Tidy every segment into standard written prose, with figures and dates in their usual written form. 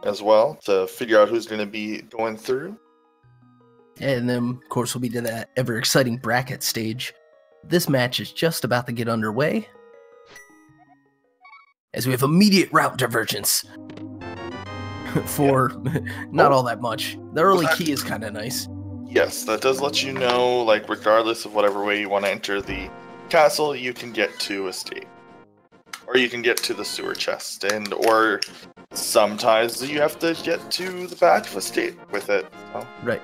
as well to figure out who's going to be going through. And then, of course, we'll be to that ever-exciting bracket stage. This match is just about to get underway, as we have immediate route divergence for not all that much. The early key is kind of nice. Yes, that does let you know, like, regardless of whatever way you want to enter the castle, you can get to escape. Or you can get to the sewer chest, or sometimes you have to get to the back of escape with it. So. Right.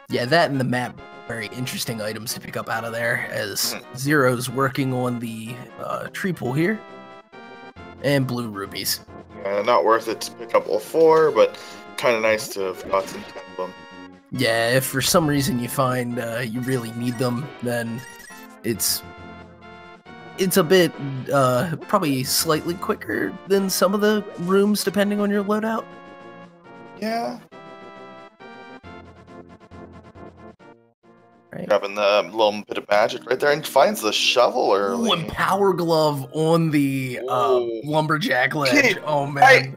Yeah, that and the map, very interesting items to pick up out of there, as Zero's working on the tree pool here. And blue rubies. Not worth it to pick up all 4, but kind of nice to have gotten 10 of them. Yeah, if for some reason you find you really need them, then it's a bit, probably slightly quicker than some of the rooms, depending on your loadout. Yeah. Right. Grabbing the little bit of magic right there, and finds the shovel early. Ooh, and power glove on the lumberjack ledge. Okay, Oh, man.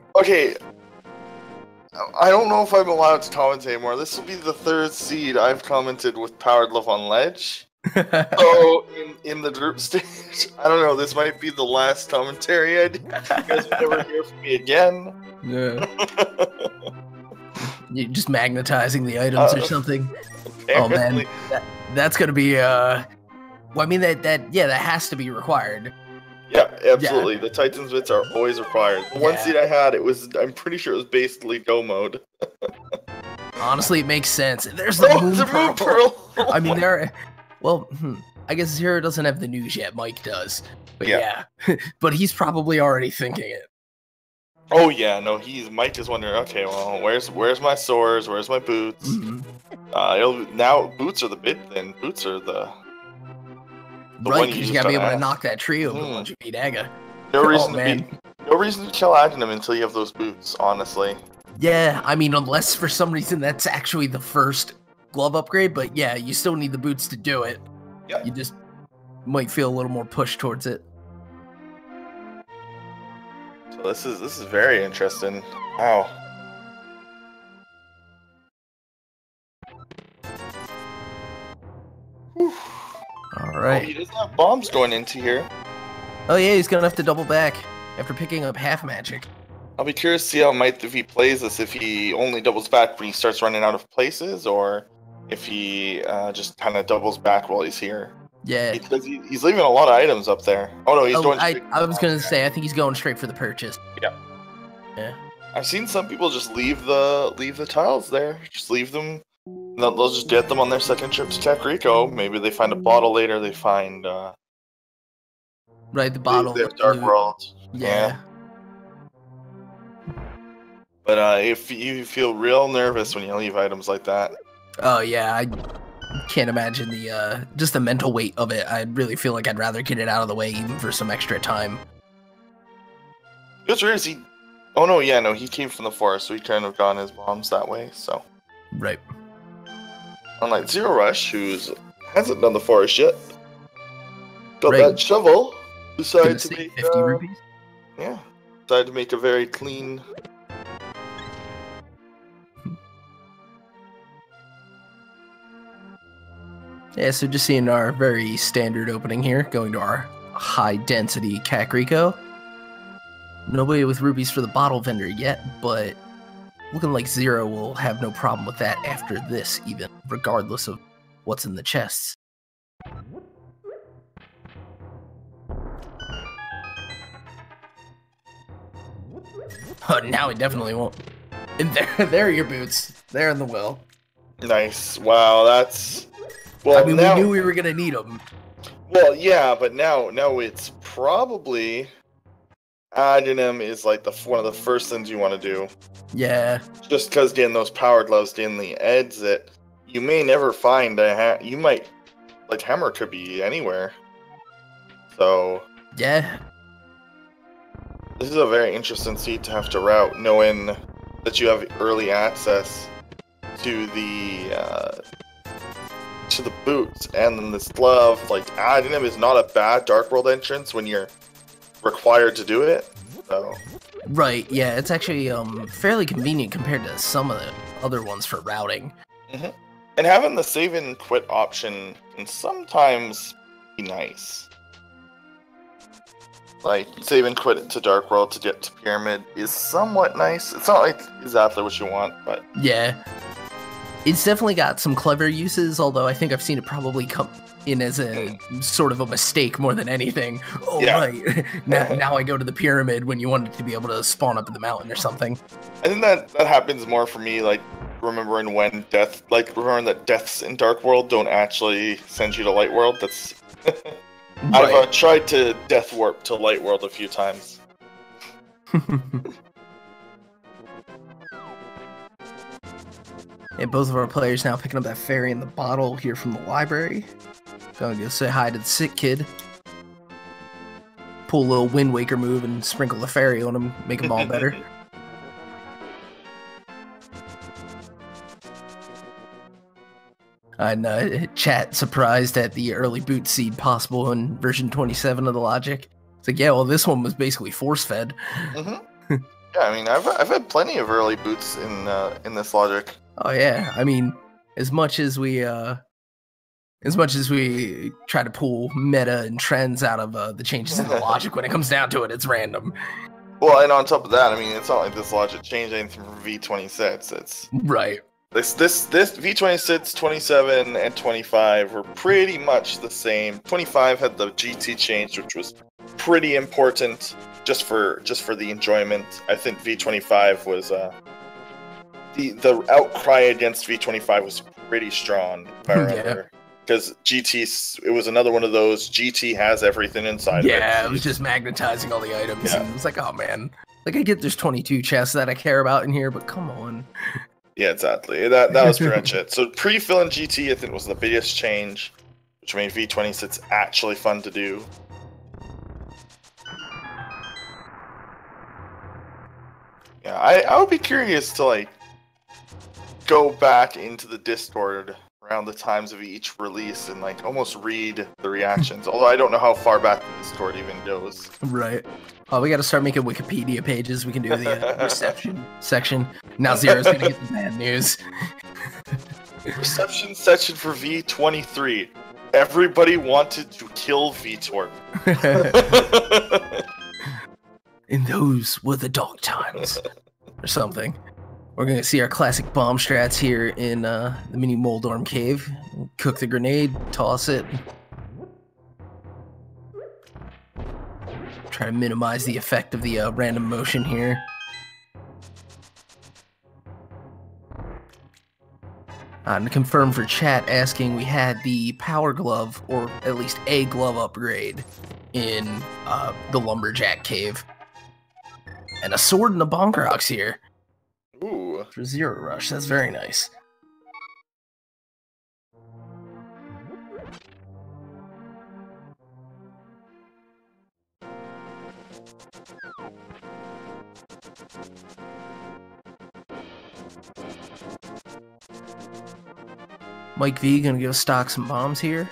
I don't know if I'm allowed to comment anymore. This will be the 3rd seed I've commented with power glove on ledge. So, in the group stage, I don't know, this might be the last commentary I do. You guys will never hear from me again. Yeah. You're just magnetizing the items or something. Apparently. Oh, man. That's going to be, well, I mean, that has to be required. Yeah, absolutely. Yeah. The Titan's bits are always required. The one seed I had, I'm pretty sure it was basically go mode. Honestly, it makes sense. There's the moon pearl. I mean, I guess Zero doesn't have the news yet. Mike does. But yeah. But he's probably already thinking it. Oh yeah, no, Mike is wondering, okay, well, where's my swords, where's my boots? Now boots are the big thing. Boots are the right, because you gotta be able to knock that tree over once you beat Aga. No reason to kill Agnum until you have those boots, honestly. Yeah, I mean, unless for some reason that's actually the first glove upgrade, but yeah, you still need the boots to do it. Yeah. You just might feel a little more push towards it. So this is very interesting. Wow. Whew. All right. Oh, he doesn't have bombs going into here. Oh yeah, he's gonna have to double back after picking up half magic. I'll be curious to see how if he plays this, if he only doubles back when he starts running out of places, or if he just kind of doubles back while he's here. Yeah. Because he's leaving a lot of items up there. Oh no, he's going straight. I was gonna say, I think he's going straight for the purchase. Yeah. Yeah. I've seen some people just leave the tiles there. Just leave them. They'll just get them on their second trip to Kakariko. Maybe they find a bottle later. They find right, the bottle. They have Dark World. Yeah. But if you feel real nervous when you leave items like that. Oh yeah, I can't imagine the just the mental weight of it. I really feel like I'd rather get it out of the way even for some extra time. What's weird is he... Oh no, yeah, no, he came from the forest, so he couldn't have gotten his bombs that way, so... Right. Unlike zer0rush, who hasn't done the forest yet. Got that shovel. Decided to make... 50 rupees? Yeah. Decided to make a very clean... Yeah, so just seeing our very standard opening here, going to our high-density Kakariko. Nobody with rupees for the bottle vendor yet, but looking like Zero will have no problem with that after this, even, regardless of what's in the chests. Oh, now he definitely won't. And there are your boots. They're in the well. Nice. Wow, that's... Well, I mean, we knew we were going to need them. Well, yeah, but now it's probably... Adding them is like one of the first things you want to do. Yeah. Just because getting those power gloves in the eds that you may never find you might... Like, hammer could be anywhere. So... Yeah. This is a very interesting seed to have to route, knowing that you have early access to the boots, and then this glove. Like, adding them is not a bad Dark World entrance when you're required to do it. So Right, yeah, it's actually fairly convenient compared to some of the other ones for routing. Mm-hmm. And having the save and quit option can sometimes be nice. Like, save and quit it to Dark World to get to Pyramid is somewhat nice. It's not like exactly what you want, but... Yeah. It's definitely got some clever uses, although I think I've seen it probably come in as a sort of a mistake more than anything. Oh, yeah. Right. now I go to the Pyramid when you wanted to be able to spawn up in the mountain or something. I think that happens more for me, like, remembering that deaths in Dark World don't actually send you to Light World. That's... Right. I've tried to death warp to Light World a few times. And both of our players now picking up that fairy in the bottle here from the library. Gonna go say hi to the sick kid. Pull a little Wind Waker move and sprinkle the fairy on him, make him all better. And chat surprised at the early boot seed possible in version 27 of the logic. It's like, yeah, well, this one was basically force-fed. Mm-hmm. Yeah, I mean, I've had plenty of early boots in this logic. Oh yeah, I mean, as much as we try to pull meta and trends out of the changes in the logic, when it comes down to it, it's random. Well, and on top of that, I mean, it's not like this logic changed anything from V26. It's right. This V26, 27, and 25 were pretty much the same. 25 had the GT change, which was pretty important just for the enjoyment. I think V25 was the outcry against V25 was pretty strong, if I remember. Because GT, it was another one of those, GT has everything inside of it. Yeah, it was just magnetizing all the items, and it was like, oh man. Like, I get there's 22 chests that I care about in here, but come on. Yeah, exactly. That was pretty much it. So pre-fill in GT, I think, was the biggest change, which made V26 actually fun to do. Yeah, I would be curious to, like, go back into the Discord around the times of each release and, like, almost read the reactions. Although I don't know how far back the Discord even goes. Right. Oh, we got to start making Wikipedia pages. We can do the reception section. Now Zero's going to get the bad news. Reception section for V23. Everybody wanted to kill VTorp. And those were the dark times. Or something. We're going to see our classic bomb strats here in the mini Moldorm cave. Cook the grenade, toss it. Try to minimize the effect of the random motion here. To confirm for chat asking, we had the power glove, or at least a glove upgrade, in the Lumberjack cave. And a sword and a Bonk here. Ooh. For zer0rush, that's very nice. Mike V gonna go stock some bombs here.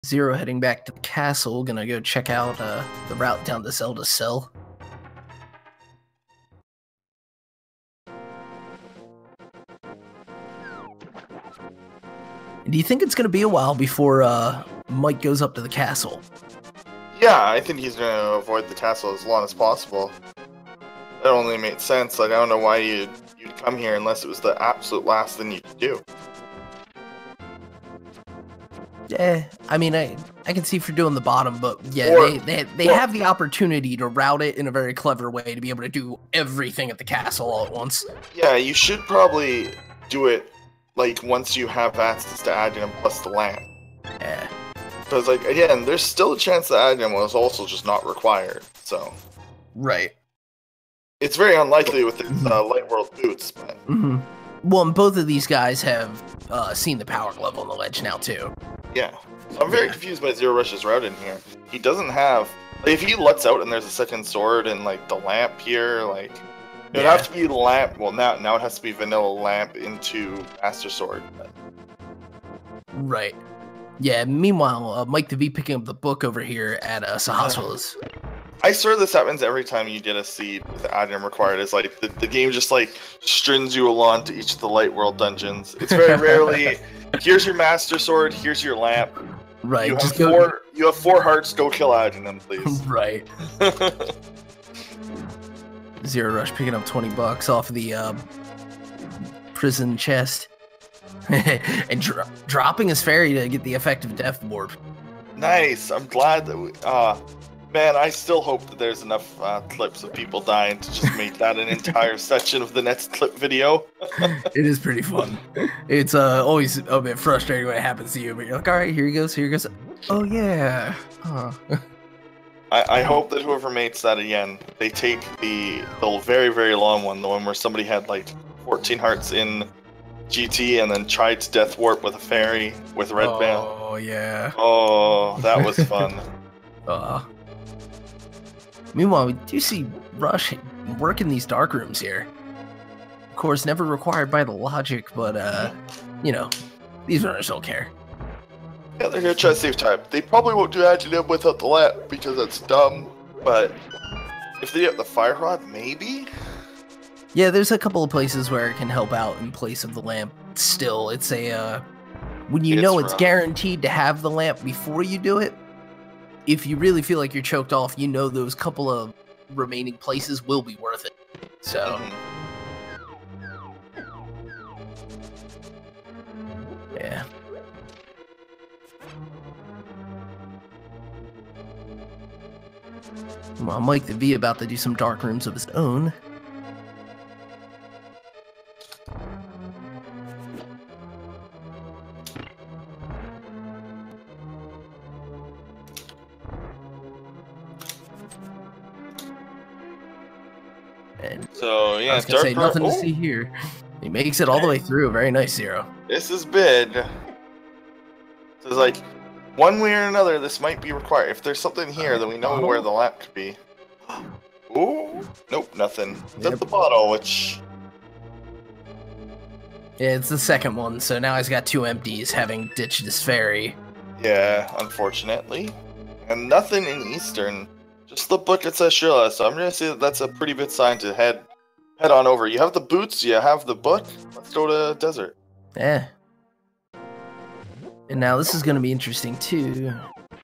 Zero heading back to the castle, gonna go check out the route down to Zelda's cell. Do you think it's gonna be a while before Mike goes up to the castle? Yeah, I think he's gonna avoid the castle as long as possible. That only made sense. Like, I don't know why you'd come here unless it was the absolute last thing you could do. Yeah, I mean, I can see for doing the bottom, but yeah, they have the opportunity to route it in a very clever way to be able to do everything at the castle all at once. Yeah, you should probably do it, like, once you have access to Adrian plus the lamp. Yeah. Because, like, again, there's still a chance that Adrian was also just not required, so... Right. It's very unlikely with his Light World boots, but... Mm-hmm. Well, and both of these guys have seen the power glove on the ledge now, too. Yeah. So I'm very confused by zer0rush's route in here. He doesn't have... Like, if he lets out and there's a second sword and, like, the lamp here, like... It would have to be lamp... Well, now it has to be vanilla lamp into Master Sword. But... Right. Yeah, meanwhile, Mike the V picking up the book over here at Sahasra's I swear this happens every time you get a seed with the item required. It's like the game just like strings you along to each of the light world dungeons. It's very rarely, here's your master sword, here's your lamp. Right. You have 4 hearts, go kill Adrian, please. Right. zer0rush picking up $20 off of the prison chest. And dropping his fairy to get the effective death warp. Nice. I'm glad that we... man, I still hope that there's enough clips of people dying to just make that an entire section of the next clip video. It is pretty fun. It's always a bit frustrating when it happens to you, but you're like, all right, here he goes, here he goes. Oh, yeah. Huh. I hope that whoever makes that again, they take the very, very long one, the one where somebody had like 14 hearts in GT and then tried to death warp with a fairy with red band. Oh, yeah. Oh, that was fun. Meanwhile, we do see Rush working these dark rooms here. Of course, never required by the logic, but, you know, these runners don't care. Yeah, they're gonna try to save time. They probably won't do Agilum without the lamp because that's dumb, but if they have the fire rod, maybe? Yeah, there's a couple of places where it can help out in place of the lamp. Still, it's a, when you know it's guaranteed to have the lamp before you do it, if you really feel like you're choked off, you know those couple of remaining places will be worth it. So, yeah. Well, Mike the V about to do some dark rooms of his own. And so yeah, I was gonna say nothing to see here. He makes it all the way through. Very nice, Zero. This is big. So it's like, one way or another, this might be required. If there's something here, then we know where the lamp could be. Ooh, nope, nothing. That's the bottle, which... Yeah, it's the second one, so now he's got 2 empties, having ditched his fairy. Yeah, unfortunately. And nothing in Eastern. Just the book that says Shilla, so I'm gonna say that that's a pretty good sign to head on over. You have the boots, you have the book, let's go to desert. Yeah. And now this is gonna be interesting too.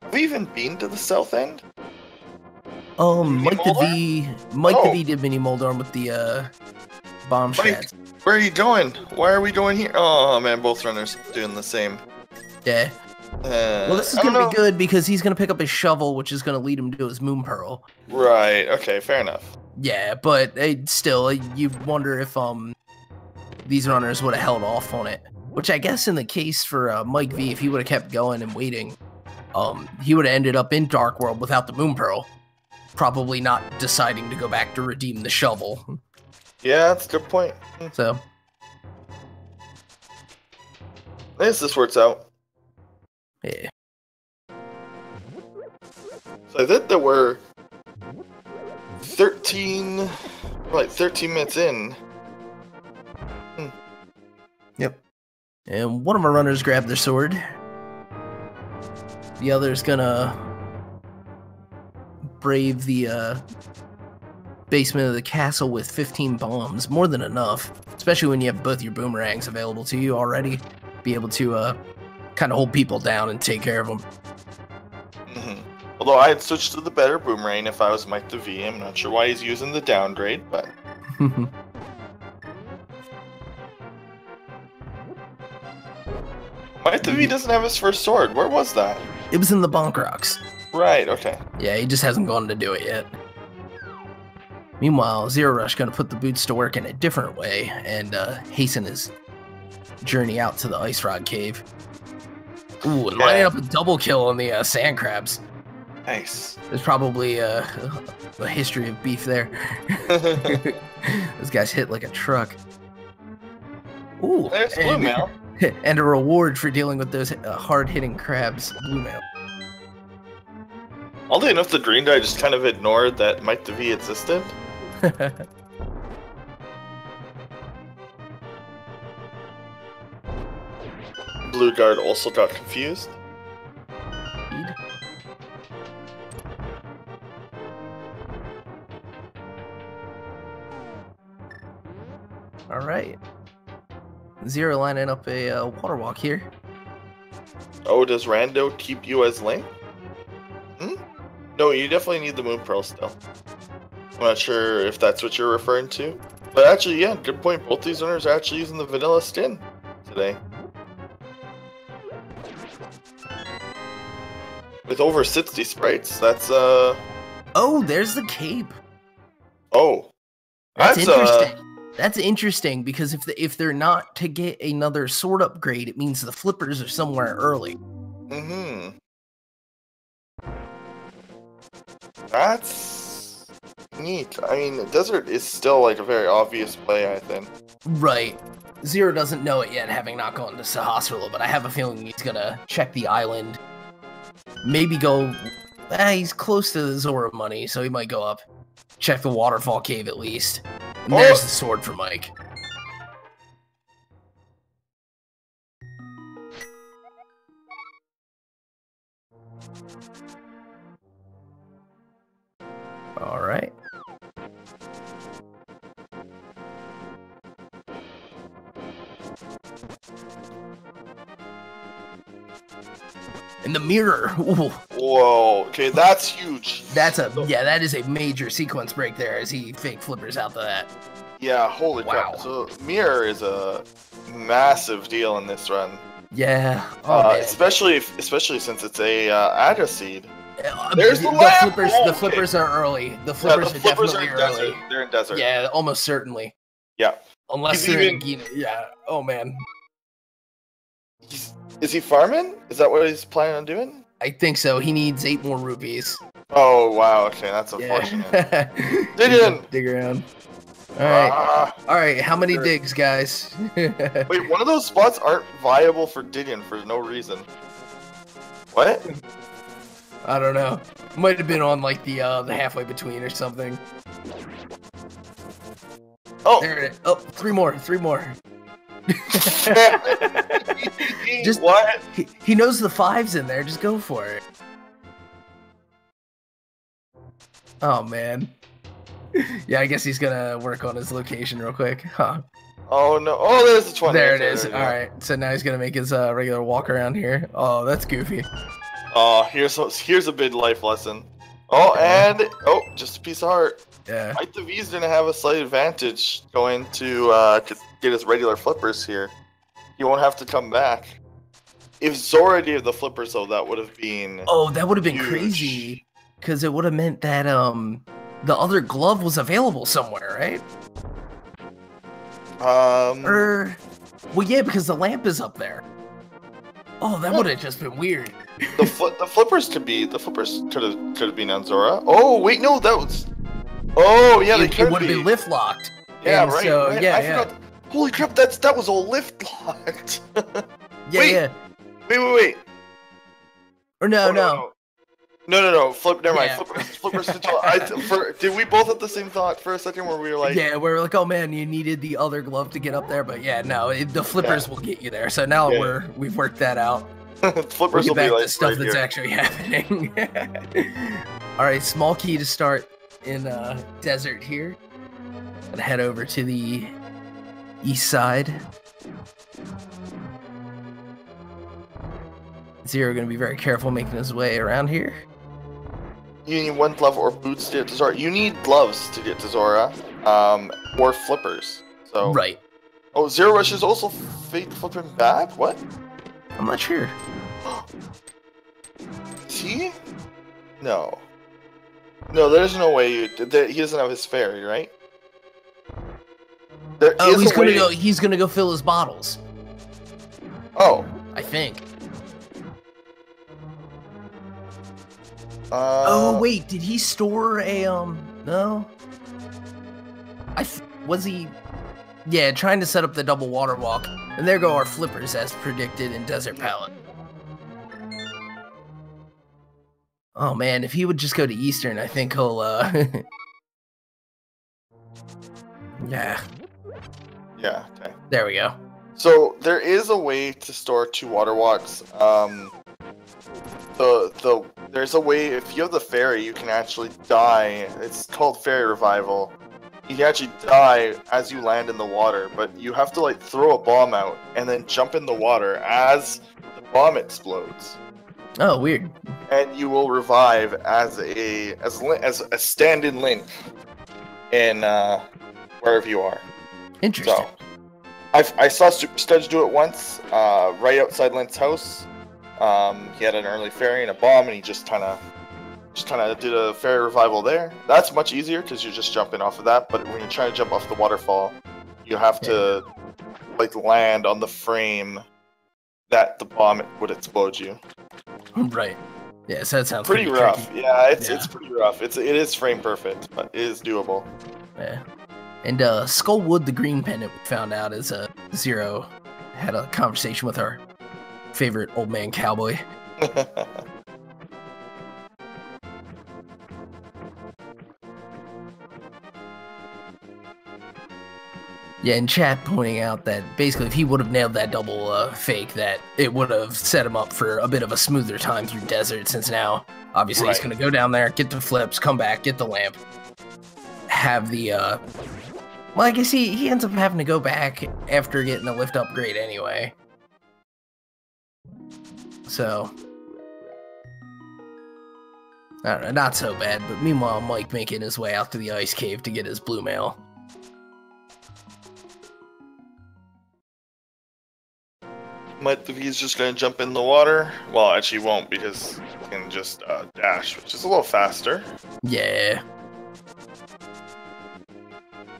Have we even been to the south end? Mike the V did mini Moldorm with the bomb shots. Where are you going? Why are we going here? Oh man, both runners doing the same. Yeah. Well, this is gonna be good because he's gonna pick up his shovel, which is gonna lead him to his Moon Pearl. Right. Okay. Fair enough. Yeah, but still, you wonder if these runners would have held off on it. Which I guess in the case for Mike V, if he would have kept going and waiting, he would have ended up in Dark World without the Moon Pearl. Probably not deciding to go back to redeem the shovel. Yeah, that's a good point. So, I guess this works out. Yeah. So I think that we're 13 minutes in. Yep. And one of our runners grabbed their sword. The other's gonna brave the basement of the castle with 15 bombs. More than enough, especially when you have both your boomerangs available to you already. Be able to kind of hold people down and take care of them. Although I had switched to the better boomerang if I was Mike the V. I'm not sure why he's using the downgrade, but... Mike the V doesn't have his first sword. Where was that? It was in the Bonk Rocks. Right, okay. Yeah, he just hasn't gone to do it yet. Meanwhile, zer0rush gonna put the boots to work in a different way and hasten his journey out to the Ice Rod Cave. Ooh, and lining up a double kill on the sand crabs. Nice. There's probably a history of beef there. Those guys hit like a truck. Ooh, there's blue mail. And a reward for dealing with those hard-hitting crabs, blue mail. Oddly enough, the green guy just kind of ignored that Mike the V existed. Blue guard also got confused. All right. Zero lining up a water walk here. Oh, does Rando keep you as Link? Hmm? No, you definitely need the Moon Pearl still. I'm not sure if that's what you're referring to. But actually, yeah, good point. Both these owners are actually using the vanilla skin today. With over 60 sprites, that's Oh, there's the cape. Oh. That's interesting. That's interesting because if they're not to get another sword upgrade, it means the flippers are somewhere early. Mm-hmm. That's neat. I mean, Desert is still like a very obvious play, I think. Right. Zero doesn't know it yet, having not gone to Sahasrahla, but I have a feeling he's gonna check the island. Maybe go... he's close to the Zora money, so he might go up. Check the waterfall cave at least. And there's the sword for Mike. Alright. And the mirror. Ooh. Whoa. Okay, that's huge. That's that is a major sequence break there as he fake flippers out to that. Yeah, holy crap. So mirror is a massive deal in this run. Yeah. Oh, especially since it's a Agra seed. There's the flippers. Oh, the flippers are early. The flippers are definitely early. They're in desert. Yeah, almost certainly. Yeah. Unless they're in Guinea. Yeah. Oh man. Is he farming? Is that what he's planning on doing? I think so. He needs 8 more rupees. Oh wow. Okay, that's unfortunate. Dig around. All right. All right. How many digs, guys? Wait, one of those spots aren't viable for digging for no reason. What? I don't know. Might have been on like the halfway between or something. Oh, there it is. Oh, 3 more. 3 more. Just what? He knows the 5's in there. Just go for it. Oh man. Yeah, I guess he's gonna work on his location real quick, huh? Oh no! Oh, there's the 20. There it is. All right, so now he's gonna make his regular walk around here. Oh, that's goofy. Oh, here's a big life lesson. Oh, and just a piece of heart. Yeah. Mike the V's gonna have a slight advantage going to get his regular flippers here. He won't have to come back. If Zora gave the flippers, though, that would have been. Oh, that would have been crazy, because it would have meant that the other glove was available somewhere, right? Well, yeah, because the lamp is up there. Oh, that would have just been weird. The flippers could have been on Zora. Oh wait, no, that was. Oh yeah, they could be. It would have been lift locked. Yeah, right. So, right. Yeah, I forgot. Holy crap, that was all lift locked. Yeah. Wait. Or no. No. Never mind. Flippers. Did we both have the same thought for a second where we were like? Yeah, we were like, oh man, you needed the other glove to get up there, but yeah, no, the flippers will get you there. So now we've worked that out. Flippers will be like stuff that's actually happening. All right, small key to start in desert here. Gonna head over to the east side. Zero gonna be very careful making his way around here. You need 1 glove or boots to get to Zora. You need gloves to get to Zora, or flippers. So right. Oh, zer0rush is also fake flipping back. What? I'm not sure. See? No. No, there's no way he doesn't have his fairy, right? He's gonna go fill his bottles. Oh. I think. Oh wait, did he store a no? Was he? Yeah, trying to set up the double water walk, and there go our flippers as predicted in Desert Palette. Oh man, if he would just go to Eastern, I think he'll yeah. Yeah. Okay. There we go. So there is a way to store 2 water walks. There's a way, if you have the fairy, you can actually die. It's called fairy revival. you actually die as you land in the water, but you have to like throw a bomb out and then jump in the water as the bomb explodes. Oh, weird. And you will revive as a stand-in Link in wherever you are. Interesting. So, I saw Super Studge do it once, right outside Link's house. He had an early fairy and a bomb, and he just kind of did a fairy revival there. That's much easier because you're just jumping off of that. But when you're trying to jump off the waterfall, you have to like land on the frame that the bomb would explode you. Right. Yeah, so that sounds Pretty rough. tricky. Yeah, it's pretty rough. It is frame perfect, but it is doable. Yeah. And Skullwood, the green pendant, we found out is Zero had a conversation with our favorite old man cowboy. Yeah, and chat pointing out that basically if he would have nailed that double fake, that it would have set him up for a bit of a smoother time through desert, since now, obviously, he's going to go down there, get the flips, come back, get the lamp, have the, well, I guess he ends up having to go back after getting the lift upgrade anyway. So, I don't know, not so bad, but meanwhile, Mike making his way out to the ice cave to get his blue mail. He's just going to jump in the water. Well, actually he won't, because he can just dash, which is a little faster. Yeah.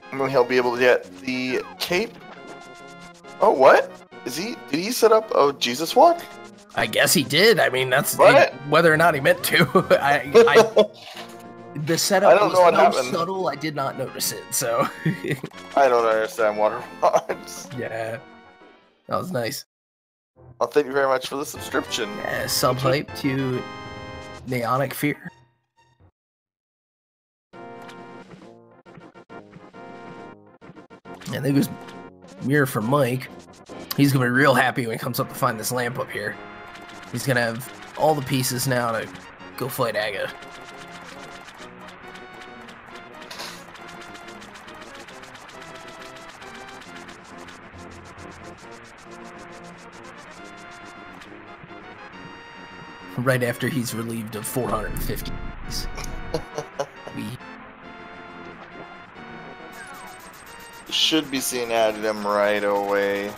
And then he'll be able to get the cape. Oh, what? Did he set up a Jesus walk? I guess he did. I mean, that's whether or not he meant to. The setup was so subtle, I did not notice it, so. I don't understand water rods. Yeah. That was nice. Well, thank you very much for the subscription. Yeah, sub-hype to Neonic Fear. And it was mirror for Mike. He's gonna be real happy when he comes up to find this lamp up here. He's gonna have all the pieces now to go fight Aga. Right after he's relieved of 450. We should be seeing him right away.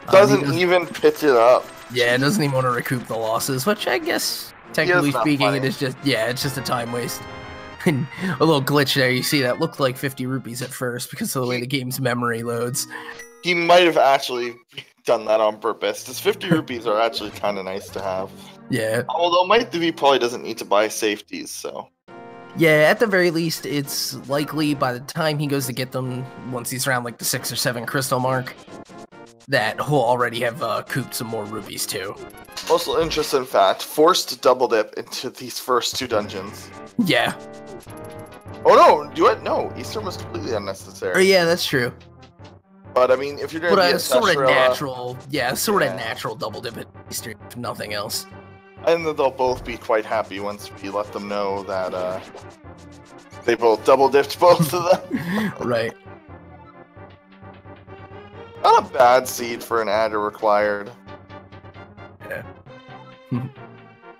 Doesn't even pitch it up. Yeah, it doesn't even want to recoup the losses, which I guess, technically speaking, it is just, yeah, it's just a time waste. And a little glitch there, you see that looked like 50 rupees at first because of the way the game's memory loads. He might have actually done that on purpose, because 50 rupees are actually kind of nice to have. Yeah. Although Mike the V probably doesn't need to buy safeties, so. Yeah, at the very least, it's likely by the time he goes to get them, once he's around like the 6 or 7 crystal mark, that he'll already have cooped some more rubies too. Also, interesting fact, forced double dip into these first 2 dungeons. Yeah. Oh no, do it? No, Eastern was completely unnecessary. Oh yeah, that's true. But I mean, if you're gonna be a sort of natural, sort of natural double dip at Eastern, if nothing else. And they'll both be quite happy once we let them know that they both double dipped both of them. Right. Not a bad seed for an adder required. Yeah.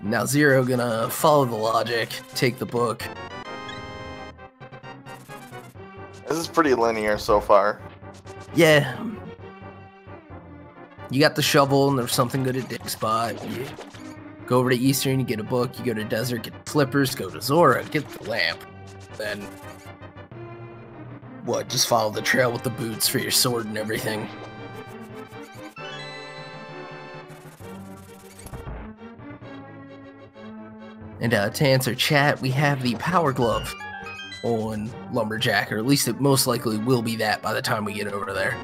Now Zero gonna follow the logic, take the book. This is pretty linear so far. Yeah. You got the shovel and there's something good at Dig Spot. You go over to Eastern, you get a book, you go to Desert, get the flippers, go to Zora, get the lamp. Then what, just follow the trail with the boots for your sword and everything. And to answer chat, we have the Power Glove on Lumberjack, or at least it most likely will be that by the time we get over there.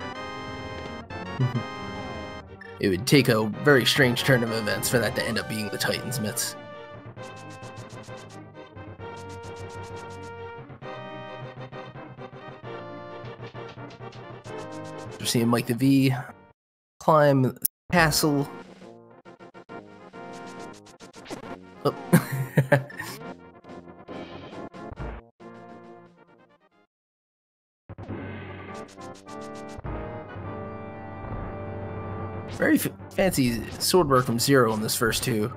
It would take a very strange turn of events for that to end up being the Titan's Myths. We're seeing Mike the V climb the castle. Oh. Very fancy sword work from Zero in this first two.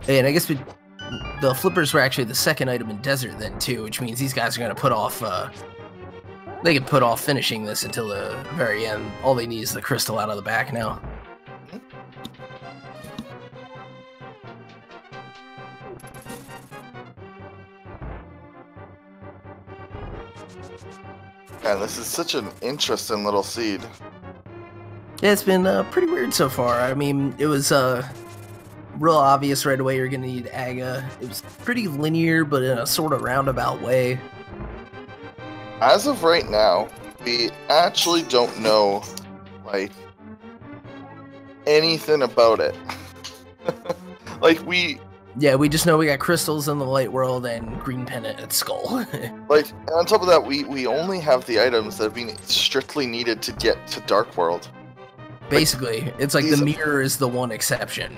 And I guess the flippers were actually the second item in Desert then too, which means these guys are going to put off, they can put off finishing this until the very end. All they need is the crystal out of the back now. Man, this is such an interesting little seed. Yeah, it's been pretty weird so far. I mean, it was real obvious right away you're going to need Aga. It was pretty linear, but in a sort of roundabout way. As of right now, we actually don't know, like, anything about it. Like, Yeah, we just know we got crystals in the light world and green pennant at skull. like, on top of that, we only have the items that have been strictly needed to get to Dark World. Basically, it's like the mirror is the one exception.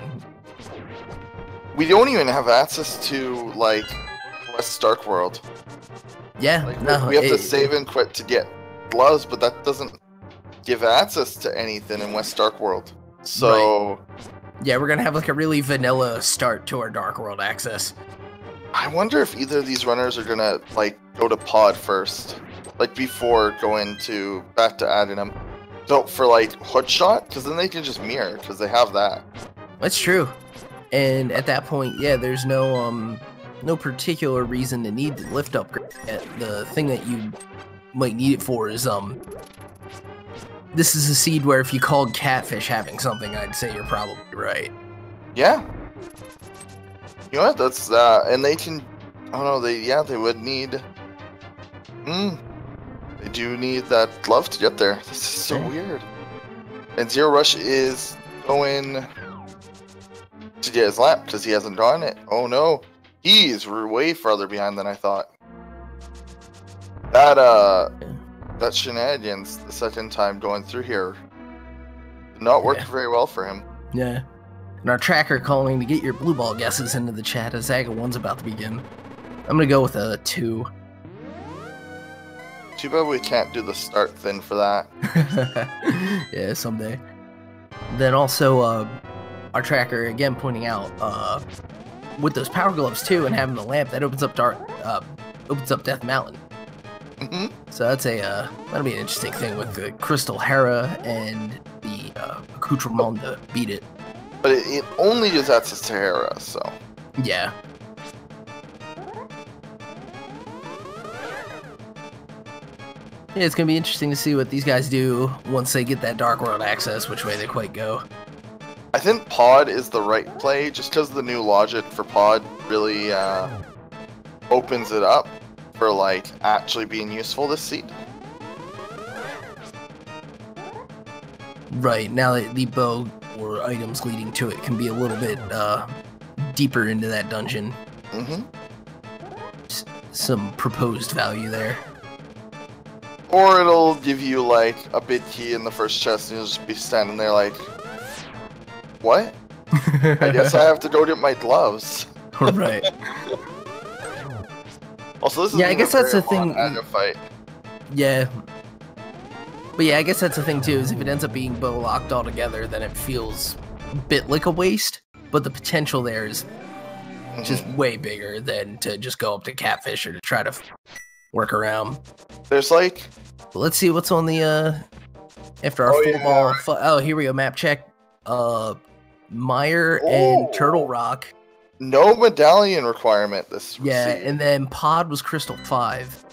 We don't even have access to, like, West Dark World. Yeah, like, no, we have to save and quit to get gloves, but that doesn't give access to anything in West Dark World. So... Right. Yeah, we're gonna have like a really vanilla start to our Dark World access. I wonder if either of these runners are gonna, like, go to pod first. Like, before going to back to adding them. So, for, like, Hoodshot, because then they can just mirror, because they have that. That's true. And at that point, yeah, there's no particular reason to need the lift upgrade. The thing that you might need it for is, this is a seed where if you called Catfish having something, I'd say you're probably right. Yeah. You know what, that's, and they can, I don't know, they would need, they do need that glove to get there. This is so weird. And zer0rush is going to get his lamp, because he hasn't drawn it. Oh no, he's way farther behind than I thought. That shenanigans the second time going through here did not work very well for him. Yeah. And our tracker calling to get your blue ball guesses into the chat as Zaga 1's about to begin. I'm gonna go with a 2. Too bad we can't do the start thing for that. Yeah, someday. Then also, our tracker again pointing out, with those power gloves too and having the lamp, that opens up Death Mountain. So that's that'll be an interesting thing with the Crystal Hera and the accoutrement to beat it. But it only gives access to Hera, so. Yeah. Yeah, it's gonna be interesting to see what these guys do once they get that Dark World access, which way they quite go. I think pod is the right play, just because the new logic for pod really opens it up for, like, actually being useful this seed. Right, now that the bow or items leading to it can be a little bit deeper into that dungeon. Some proposed value there. Or it'll give you, like, a big key in the first chest and you'll just be standing there like, what? I guess I have to go get my gloves. Right. Also, this is I guess that's the thing. Fight. Yeah. But yeah, I guess that's the thing too, is if it ends up being bow locked altogether, then it feels a bit like a waste. But the potential there is just way bigger than to just go up to Catfish or to try to work around. There's like... Let's see what's on the, after our full ball... Oh, here we go, map check. Meyer and Turtle Rock. No medallion requirement this season. And then Pod was Crystal 5.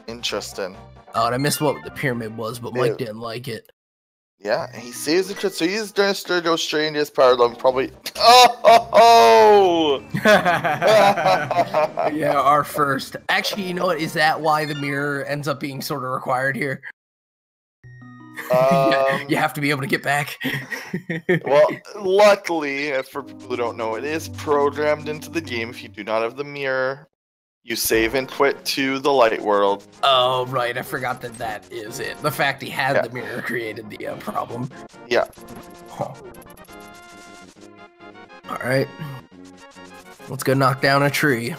Interesting. Oh, and I missed what the pyramid was, but Mike didn't like it. Yeah, he saves it, so he's going to go straight into his power level, probably... Oh! Yeah, our first. Actually, you know what? Is that why the mirror ends up being sort of required here? You have to be able to get back. Well, luckily, for people who don't know, it is programmed into the game if you do not have the mirror You save and quit to the light world. Oh, right. I forgot that that is it. The fact he had Yeah. the mirror created the problem. Yeah. Huh. All right. Let's go knock down a tree.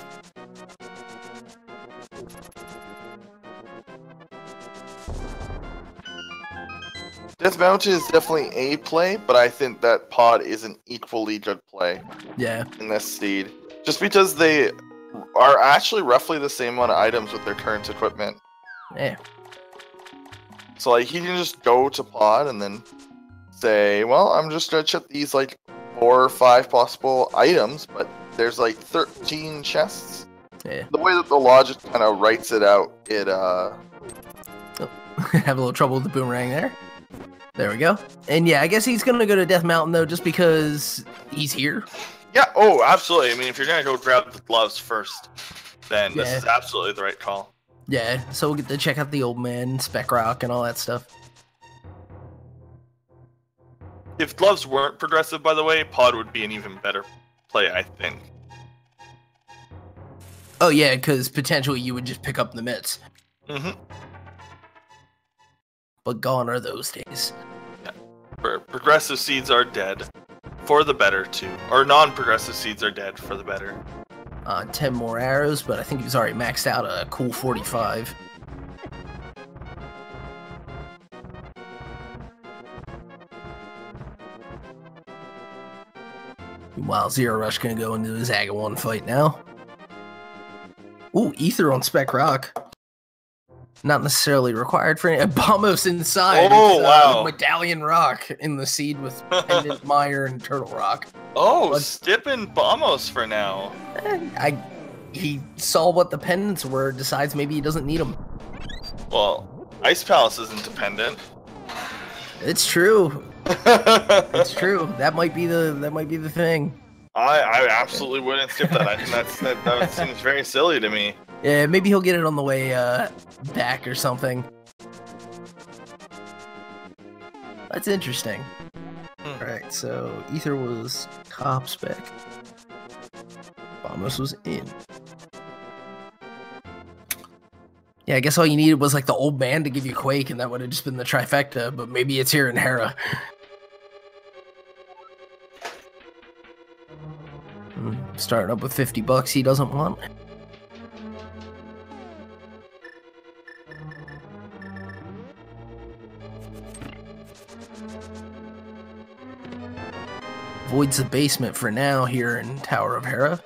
Dismount is definitely a play, but I think that pod is an equally good play Yeah. in this seed. Just because they are actually roughly the same amount of items with their current equipment. Yeah. So like he can just go to pod and then say, well, I'm just gonna check these like 4 or 5 possible items, but there's like 13 chests. Yeah. The way that the logic kind of writes it out, it Have a little trouble with the boomerang there. There we go. And yeah, I guess he's gonna go to Death Mountain though, just because he's here. Yeah, oh, absolutely. I mean, if you're gonna go grab the gloves first, then this Yeah. is absolutely the right call. Yeah, so we'll get to check out the old man, Spec Rock, and all that stuff. If gloves weren't progressive, by the way, pod would be an even better play, I think. Oh yeah, because potentially you would just pick up the mitts. Mm-hmm. But gone are those days. Progressive seeds are dead. For the better, too. Or non-progressive seeds are dead for the better. 10 more arrows, but I think he's already maxed out a cool 45. Meanwhile, zer0rush gonna go into his Aga-1 fight now. Ooh, Ether on Spec Rock. Not necessarily required for any. Bombos inside. Oh, wow. Medallion Rock in the seed with Pendant Mire and Turtle Rock. Oh, But- skipping Bombos for now. He saw what the pendants were, decides maybe he doesn't need them. Well, Ice Palace isn't dependent. It's true. It's true. That might be the thing. I absolutely wouldn't skip that. I think that seems very silly to me. Yeah, maybe he'll get it on the way back or something. That's interesting. Alright, so Ether was top spec. Bombos was in. Yeah, I guess all you needed was like the old man to give you Quake, and that would have just been the trifecta, but maybe it's here in Hera. Starting up with $50 he doesn't want. Voids the basement for now here in Tower of Hera.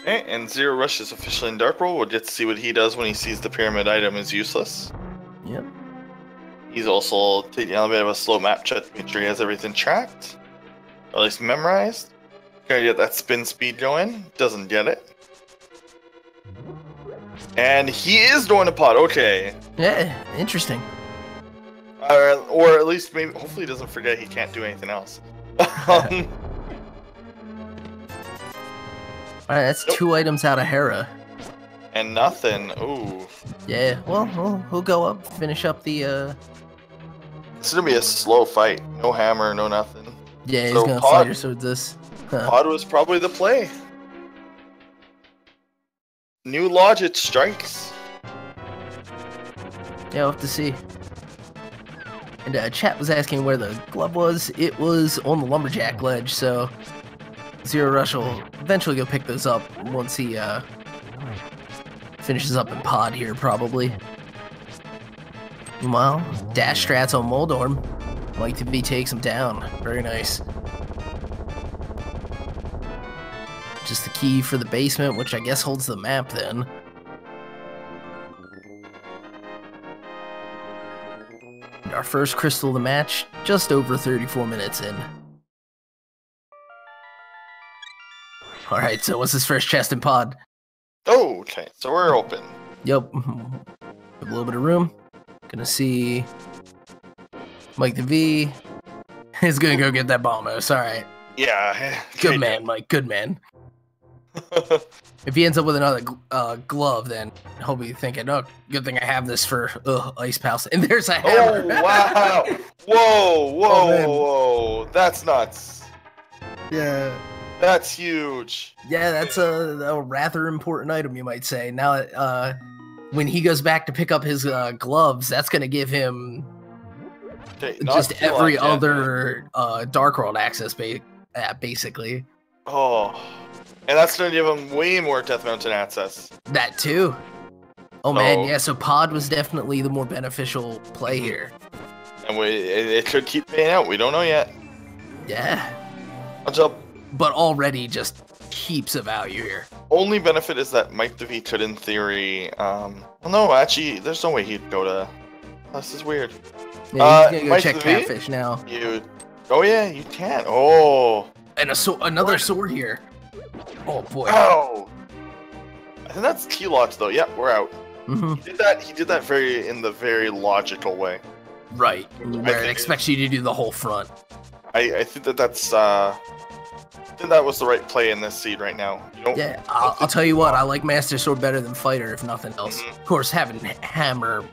Okay, and zer0rush is officially in Dark World. We'll get to see what he does when he sees the pyramid item is useless. Yep. He's also taking a bit of a slow map check to make sure he has everything tracked. Or at least memorized. Gonna get that spin speed going. Doesn't get it. And he is going to pod. Okay. Yeah, interesting. Or at least maybe, hopefully he doesn't forget he can't do anything else. Alright, that's 2 items out of Hera. And nothing. Ooh. Yeah, well, he'll go up, finish up the, It's gonna be a slow fight. No hammer, no nothing. Yeah, he's So gonna pod- fight her, so this. Pod was probably the play. New logic strikes. Yeah, we'll have to see. And chat was asking where the glove was. It was on the lumberjack ledge, so zer0rush will eventually go pick those up once he finishes up in pod here, probably. Meanwhile, dash strats on Moldorm. mikethev takes him down. Very nice. Just the key for the basement, which I guess holds the map then. And our first crystal of the match, just over 34 minutes in. Alright, so what's his first chest and pod? Oh, okay. So we're open. Yep. A little bit of room. Gonna see mikethev is gonna go get that Bombos. Alright. Yeah. Good man, Mike. Good man. If he ends up with another glove, then he'll be thinking, "Oh, good thing I have this for Ice Palace." And there's a hammer. Oh wow! Whoa, whoa, Oh, whoa! That's nuts. Yeah. That's huge. Yeah, that's a rather important item, you might say. Now, when he goes back to pick up his gloves, that's going to give him just every other Dark World access, basically. Oh, and that's going to give him way more Death Mountain access. That too. Oh man, yeah. So Pod was definitely the more beneficial play here. And it could keep paying out. We don't know yet. Yeah. What's up? But already just heaps of value here. Only benefit is that Mike the V could, in theory, well, no, actually, there's no way he'd go to. This is weird. Yeah, he's gonna go Mike check the Catfish now. Oh yeah, you can. Oh. And another sword here. Oh boy. Oh. I think that's T-Lots though. Yeah, we're out. Mm-hmm. He did that in the very logical way. Right. Where it expects you to do the whole front. I think that's I think that was the right play in this seed right now. Yeah, I'll tell you what, I like Master Sword better than Fighter, if nothing else. Of course, having Hammer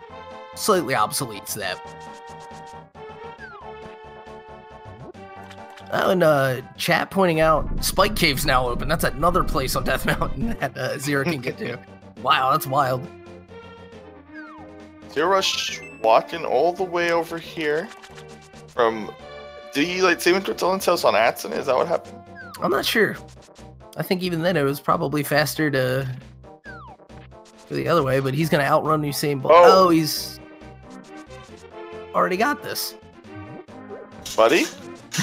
slightly obsoletes that. Oh, and chat pointing out Spike Cave's now open. That's another place on Death Mountain that Zero can get to. Wow, that's wild. zer0rush walking all the way over here from. Did he like save Dylan's house on accident? Is that what happened? I'm not sure. I think even then it was probably faster to go the other way, but he's gonna outrun Usain Bolt. Oh, he's already got this. Buddy? He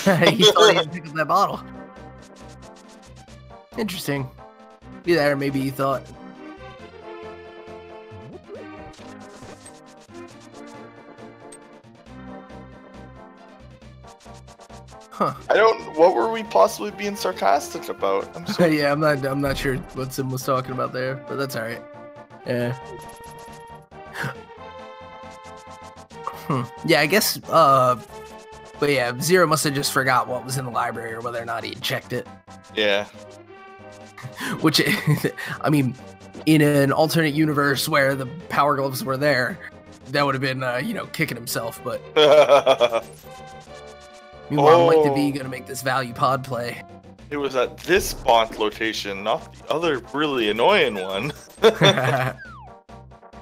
thought he had to pick up that bottle. Interesting. Either maybe he thought. Huh. What were we possibly being sarcastic about? Yeah, I'm not sure what Sim was talking about there, but that's all right. Yeah. Yeah, I guess. But yeah, Zero must have just forgot what was in the library or whether or not he had checked it. Yeah. Which, I mean, in an alternate universe where the Power Gloves were there, that would have been, kicking himself. But meanwhile, Mike the V gonna make this value pod play. It was at this Bont location, not the other really annoying one.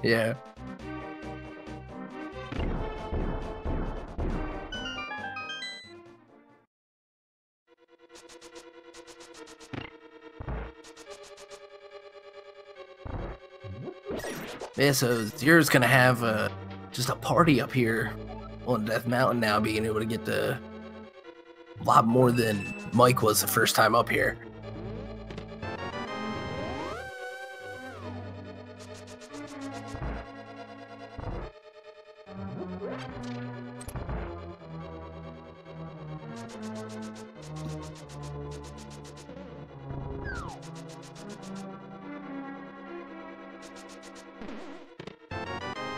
Yeah. Yeah, so Zero's gonna have just a party up here on Death Mountain now, being able to get a lot more than Mike was the first time up here.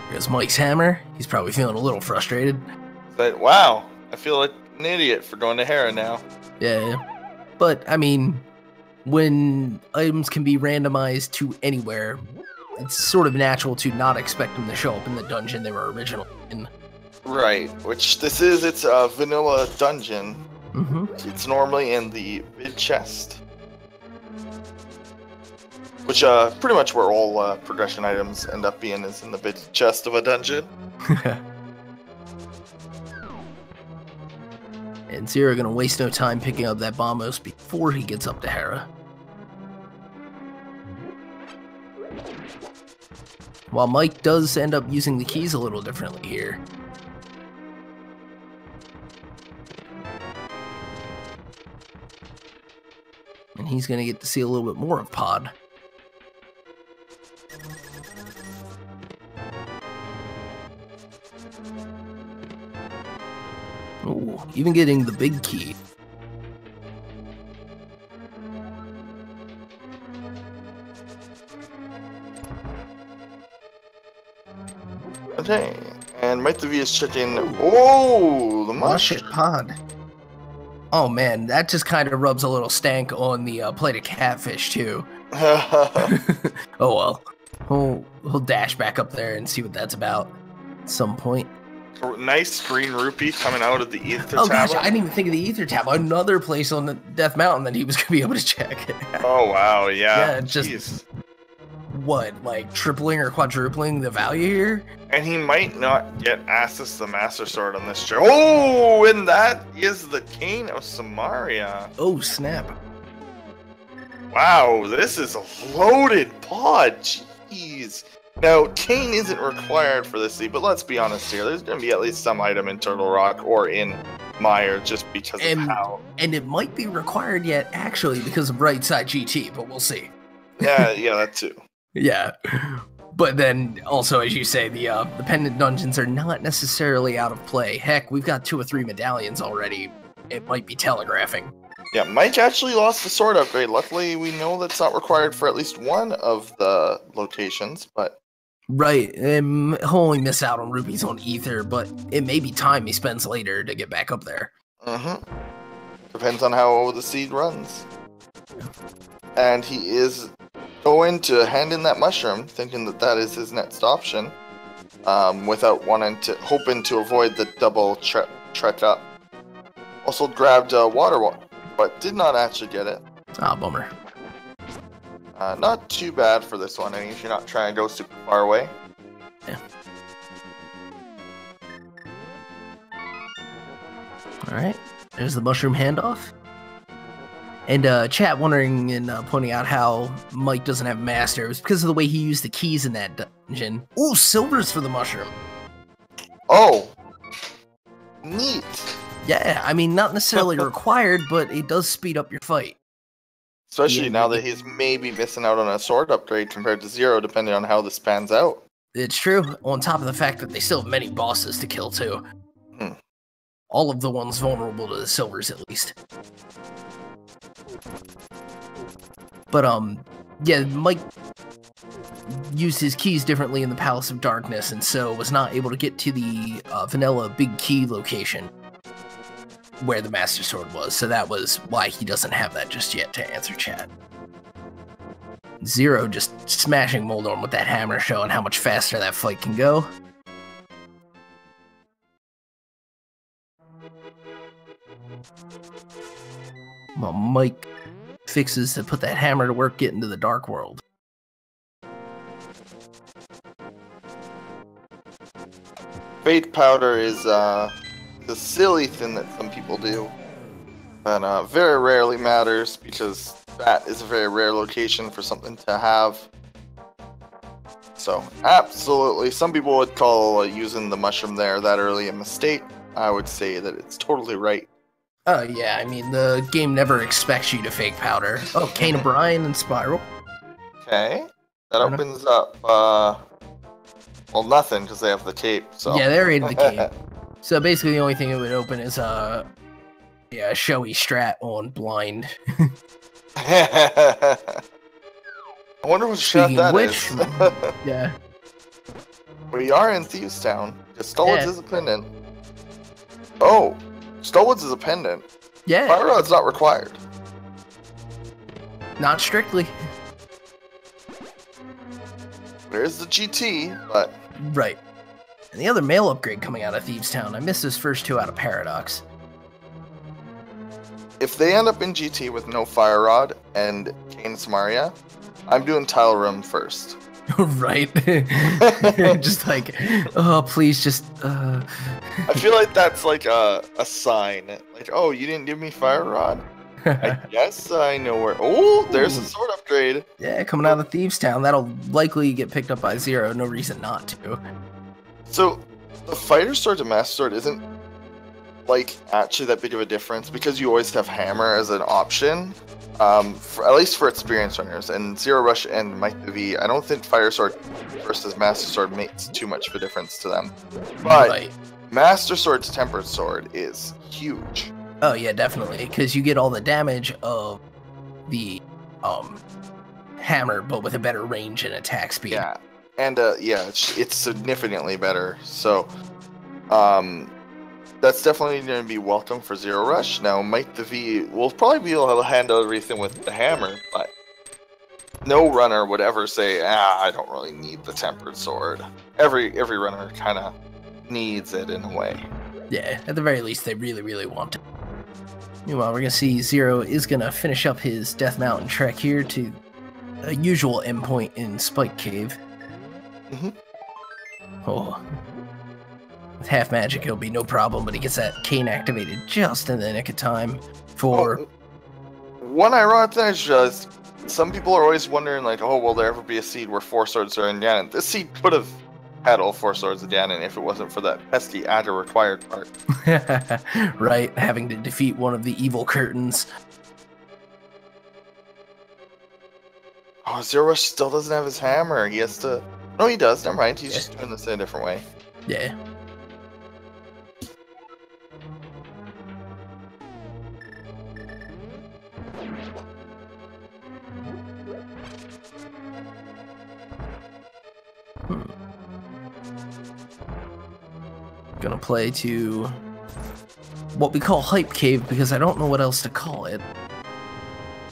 Here's Mike's hammer. He's probably feeling a little frustrated. But wow, I feel like an idiot for going to Hera now. Yeah, but I mean, when items can be randomized to anywhere, it's sort of natural to not expect them to show up in the dungeon they were originally in. Right, which this is, it's a vanilla dungeon. Mm-hmm. It's normally in the mid chest. Which, pretty much where all progression items end up being is in the mid chest of a dungeon. And Zero gonna waste no time picking up that Bombos before he gets up to Hera. While Mike does end up using the keys a little differently here. And he's gonna get to see a little bit more of Pod. Ooh, even getting the big key. Okay, and Mike the V is checking. Oh, the mush Pod. Oh man, that just kind of rubs a little stank on the plate of catfish too. Oh well. He'll dash back up there and see what that's about at some point. Nice green rupee coming out of the ether Oh tablet. gosh, I didn't even think of the ether tab. Another place on the Death Mountain that he was gonna be able to check. Oh wow, yeah. Yeah, just Jeez. what, like tripling or quadrupling the value here? And he might not get access to the Master Sword on this trip. Oh, and that is the Cane of Samaria. Oh snap! Wow, this is a loaded pod. Jeez. Now, Cane isn't required for this seed, but let's be honest here. There's going to be at least some item in Turtle Rock or in Mire just because of how. And it might be required yet, actually, because of Right Side GT, but we'll see. Yeah, that too. Yeah. But then, also, as you say, the pendant dungeons are not necessarily out of play. Heck, we've got 2 or 3 medallions already. It might be telegraphing. Yeah, Mike actually lost the sword upgrade. Luckily, we know that's not required for at least one of the locations, but... Right, he'll only miss out on rupees on Ether, but it may be time he spends later to get back up there. Mm-hmm. Depends on how the seed runs. And he is going to hand in that mushroom, thinking that that is his next option, without hoping to avoid the double trek up. Also grabbed water, but did not actually get it. Ah, bummer. Not too bad for this one, I mean, if you're not trying to go super far away. Yeah. Alright, there's the mushroom handoff. And chat wondering and pointing out how Mike doesn't have master. It was because of the way he used the keys in that dungeon. Ooh, silvers for the mushroom. Oh, neat. Yeah, I mean, not necessarily required, but it does speed up your fight. Especially now that he's maybe missing out on a sword upgrade compared to Zero, depending on how this pans out. It's true, on top of the fact that they still have many bosses to kill, too. All of the ones vulnerable to the silvers, at least. But, yeah, Mike used his keys differently in the Palace of Darkness, and so was not able to get to the vanilla big key location where the Master Sword was, so that was why he doesn't have that just yet, to answer chat. Zero just smashing Moldorm with that hammer, showing how much faster that fight can go. Well, Mike fixes to put that hammer to work, get into the Dark World. Fate Powder is the silly thing that some people do, but very rarely matters because that is a very rare location for something to have. So, absolutely, some people would call using the mushroom there that early a mistake. I would say that it's totally right. Oh yeah, I mean, the game never expects you to fake powder. Oh, Cane of Brine and Spiral. Okay, that opens up, well, nothing, because they have the cape, so... Yeah, they're in the cape. So basically the only thing it would open is a showy strat on blind. I wonder what strat that is. Yeah. We are in Thieves Town. Stolwoods is a pendant. Oh, Stolwoods is a pendant. Yeah. Fire Rod's not required. Not strictly. There's the GT, but... Right. And the other mail upgrade coming out of Thieves Town, I missed those first 2 out of Paradox. If they end up in GT with no Fire Rod and Cane Samaria, I'm doing Tile Room first. Right. Just like, oh, please just... I feel like that's like a sign. Like, oh, you didn't give me Fire Rod? I guess I know where... Oh, there's a sword upgrade. Yeah, coming out of Thieves Town. That'll likely get picked up by Zero. No reason not to. So, the Fighter Sword to Master Sword isn't, like, actually that big of a difference because you always have Hammer as an option, at least for experienced runners. And zer0rush and mikethev, I don't think Fire Sword versus Master Sword makes too much of a difference to them. But Master Sword's Tempered Sword is huge. Oh, yeah, definitely, because you get all the damage of the hammer, but with a better range and attack speed. Yeah. And, yeah, it's significantly better, so, that's definitely going to be welcome for zer0rush. Now, mikethev will probably be able to handle everything with the hammer, but no runner would ever say, I don't really need the tempered sword. Every runner kind of needs it in a way. Yeah, at the very least, they really, really want it. Meanwhile, we're going to see Zero is going to finish up his Death Mountain trek here to a usual endpoint in Spike Cave. Oh. With half magic, it'll be no problem, but he gets that cane activated just in the nick of time for... One ironic thing is just, some people are always wondering, like, oh, will there ever be a seed where 4 swords are in Ganon? This seed could have had all 4 swords of Ganon if it wasn't for that pesky adder required part. Right, having to defeat one of the evil curtains. Oh, zer0rush still doesn't have his hammer. He has to... No, he does. Never mind. He's just doing this in a different way. Yeah. Gonna play to what we call Hype Cave because I don't know what else to call it.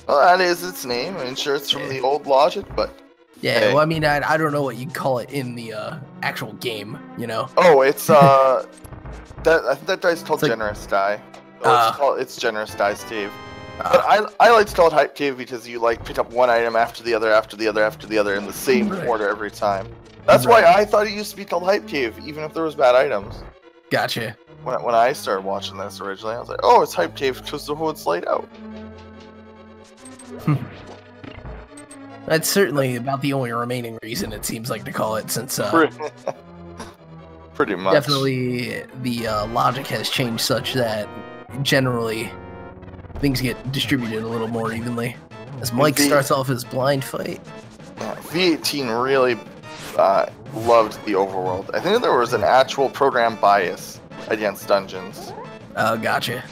Well, that is its name. I'm sure it's from the old logic, but... Yeah, hey. well, I mean, I don't know what you'd call it in the actual game, you know? Oh, it's, I think that guy's called like, Generous Die. It's Generous Die's Cave. But I like to call it Hype Cave because you, like, pick up one item after the other, after the other, after the other in the same order every time. That's why I thought it used to be called Hype Cave, even if there was bad items. Gotcha. When I started watching this originally, I was like, oh, it's Hype Cave because the whole it's laid out. That's certainly about the only remaining reason it seems like to call it, since pretty much. Definitely the logic has changed such that generally things get distributed a little more evenly. As Mike starts off his blind fight. V18 really loved the overworld. I think there was an actual program bias against dungeons. Oh, gotcha.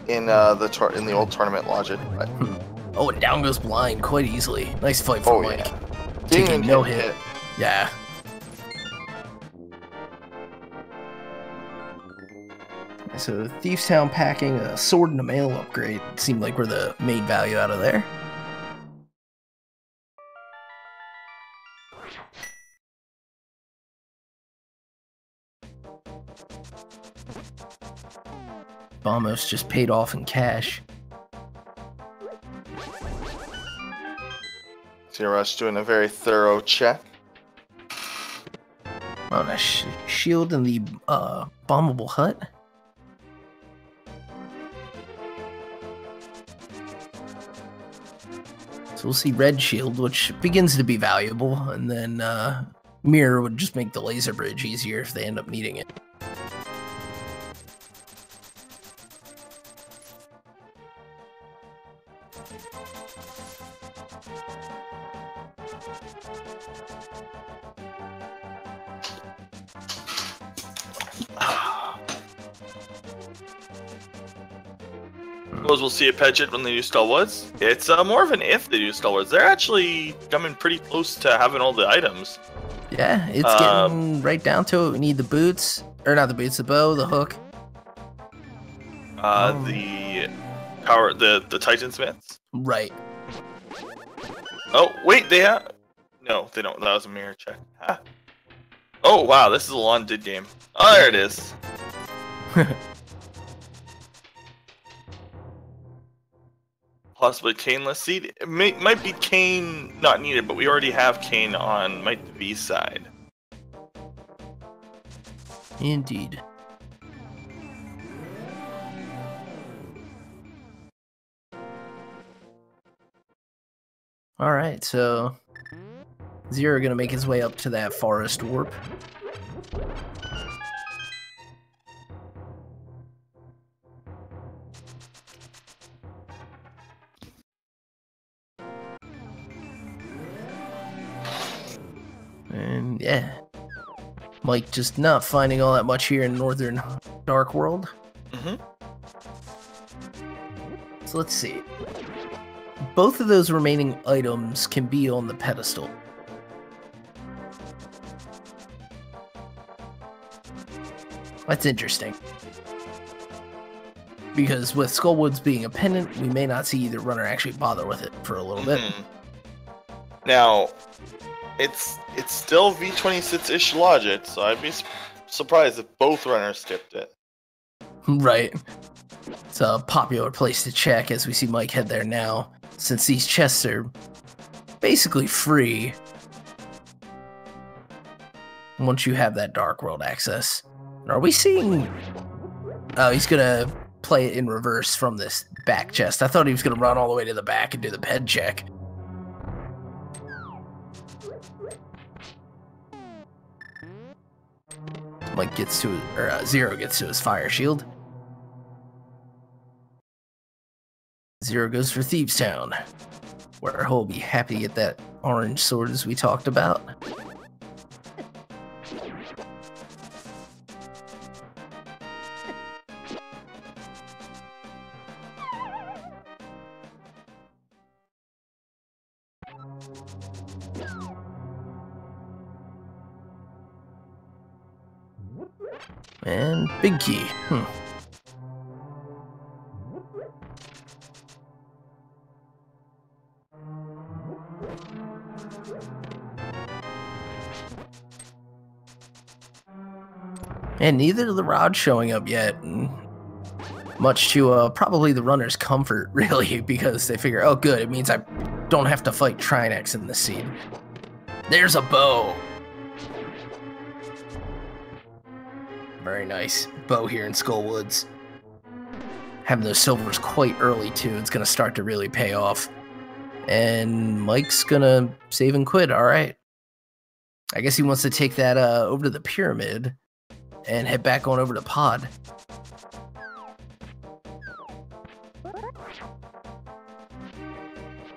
In the old tournament logic. But... Oh, and down goes blind quite easily. Nice fight for Mike. Yeah. Taking no hit. Yeah. So Thief's Town packing a sword and a mail upgrade seemed like we're the main value out of there. Almost just paid off in cash. zer0rush doing a very thorough check. Oh, a shield in the bombable hut. So we'll see red shield, which begins to be valuable, and then mirror would just make the laser bridge easier if they end up needing it. Suppose we'll see a Pedget when they do Skull Woods. It's more of an if they do Skull Woods. They're actually coming pretty close to having all the items. Yeah, it's getting right down to it. We need the boots, or not the boots, the bow, the hook. The power, the Titan Smiths. Right. Oh wait, they have. No, they don't. That was a mirror check. Ah. Oh wow, this is a long did game. Oh, there it is. Possibly Caneless seed. It might be Cane not needed, but we already have Cane on Might the V side. Indeed. Alright, so Zero gonna make his way up to that forest warp. And yeah, Mike just not finding all that much here in Northern Dark World. So let's see. Both of those remaining items can be on the pedestal. That's interesting. Because with Skullwoods being a pendant, we may not see either runner actually bother with it for a little bit. Now, it's still V26-ish logic, so I'd be surprised if both runners tipped it. Right. It's a popular place to check as we see Mike head there now, since these chests are basically free once you have that Dark World access. Are we seeing... Oh, he's gonna play it in reverse from this back chest. I thought he was gonna run all the way to the back and do the ped check. Mike gets to, or Zero gets to his fire shield. Zero goes for Thieves Town, where he'll be happy to get that orange sword as we talked about. And big key. And neither of the rods showing up yet. Much to probably the runner's comfort, really, because they figure, oh good, it means I don't have to fight Trinex in this scene. There's a bow. Very nice bow here in Skullwoods. Having those silvers quite early too, it's gonna start to really pay off. And Mike's gonna save and quit, alright. I guess he wants to take that over to the pyramid and head back on over to Pod.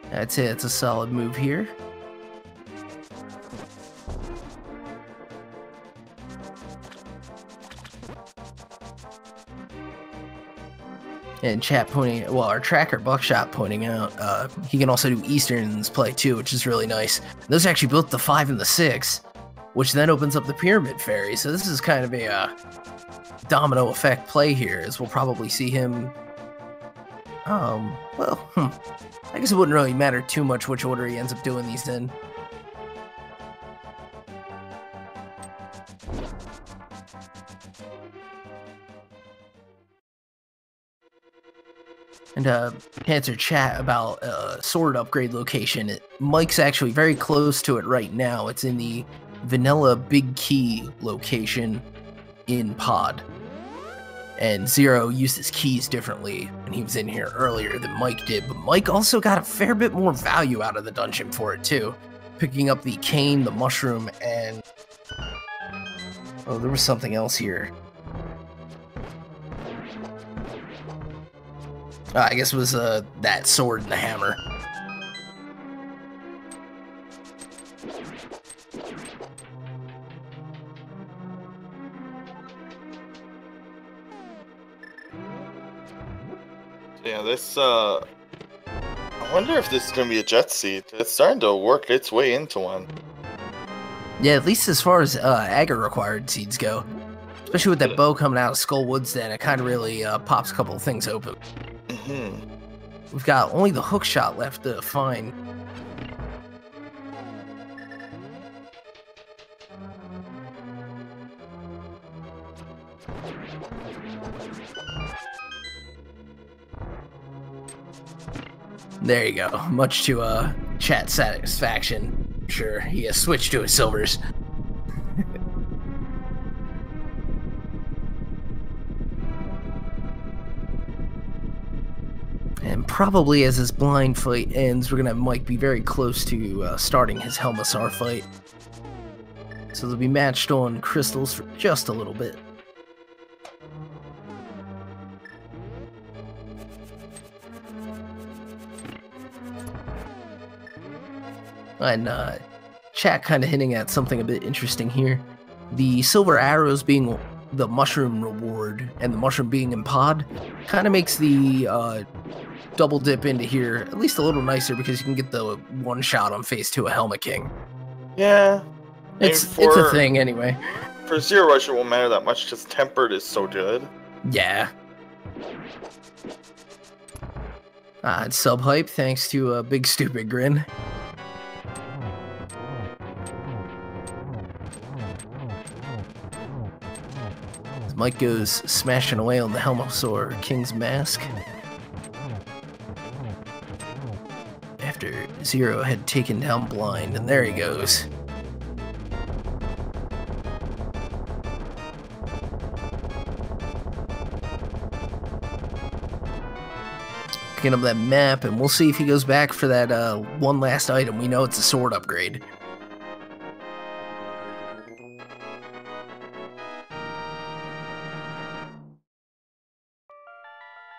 That's it, it's a solid move here. And chat pointing, well, our tracker Buckshot pointing out, he can also do Eastern's play too, which is really nice. Those actually built the 5 and the 6, which then opens up the Pyramid Fairy. So this is kind of a domino effect play here, as we'll probably see him. I guess it wouldn't really matter too much which order he ends up doing these in. And to answer chat about sword upgrade location, Mike's actually very close to it right now. It's in the vanilla big key location in Pod. And Zero used his keys differently when he was in here earlier than Mike did, but Mike also got a fair bit more value out of the dungeon for it too. Picking up the cane, the mushroom, and... oh, there was something else here. I guess it was that sword and the hammer. Yeah, this, I wonder if this is going to be a jet seat. It's starting to work its way into one. Yeah, at least as far as agar-required seeds go. Especially with that bow coming out of Skullwoods, then it kind of really pops a couple of things open. We've got only the hook shot left to find. There you go. Much to chat satisfaction. Sure, he has switched to his silvers. And probably as this blind fight ends, we're going to have Mike be very close to starting his Helmasaur fight. So they'll be matched on crystals for just a little bit. And chat kind of hinting at something a bit interesting here. The silver arrows being the mushroom reward and the mushroom being in Pod kind of makes the double dip into here at least a little nicer, because you can get the one shot on phase 2 of Helmet King. Yeah. It's a thing anyway. For zer0rush it won't matter that much because Tempered is so good. Yeah. It's sub hype thanks to a Big Stupid Grin. Mike goes smashing away on the Helmosaur King's Mask. After Zero had taken down Blind, and there he goes. Picking up that map, and we'll see if he goes back for that one last item. We know it's a sword upgrade.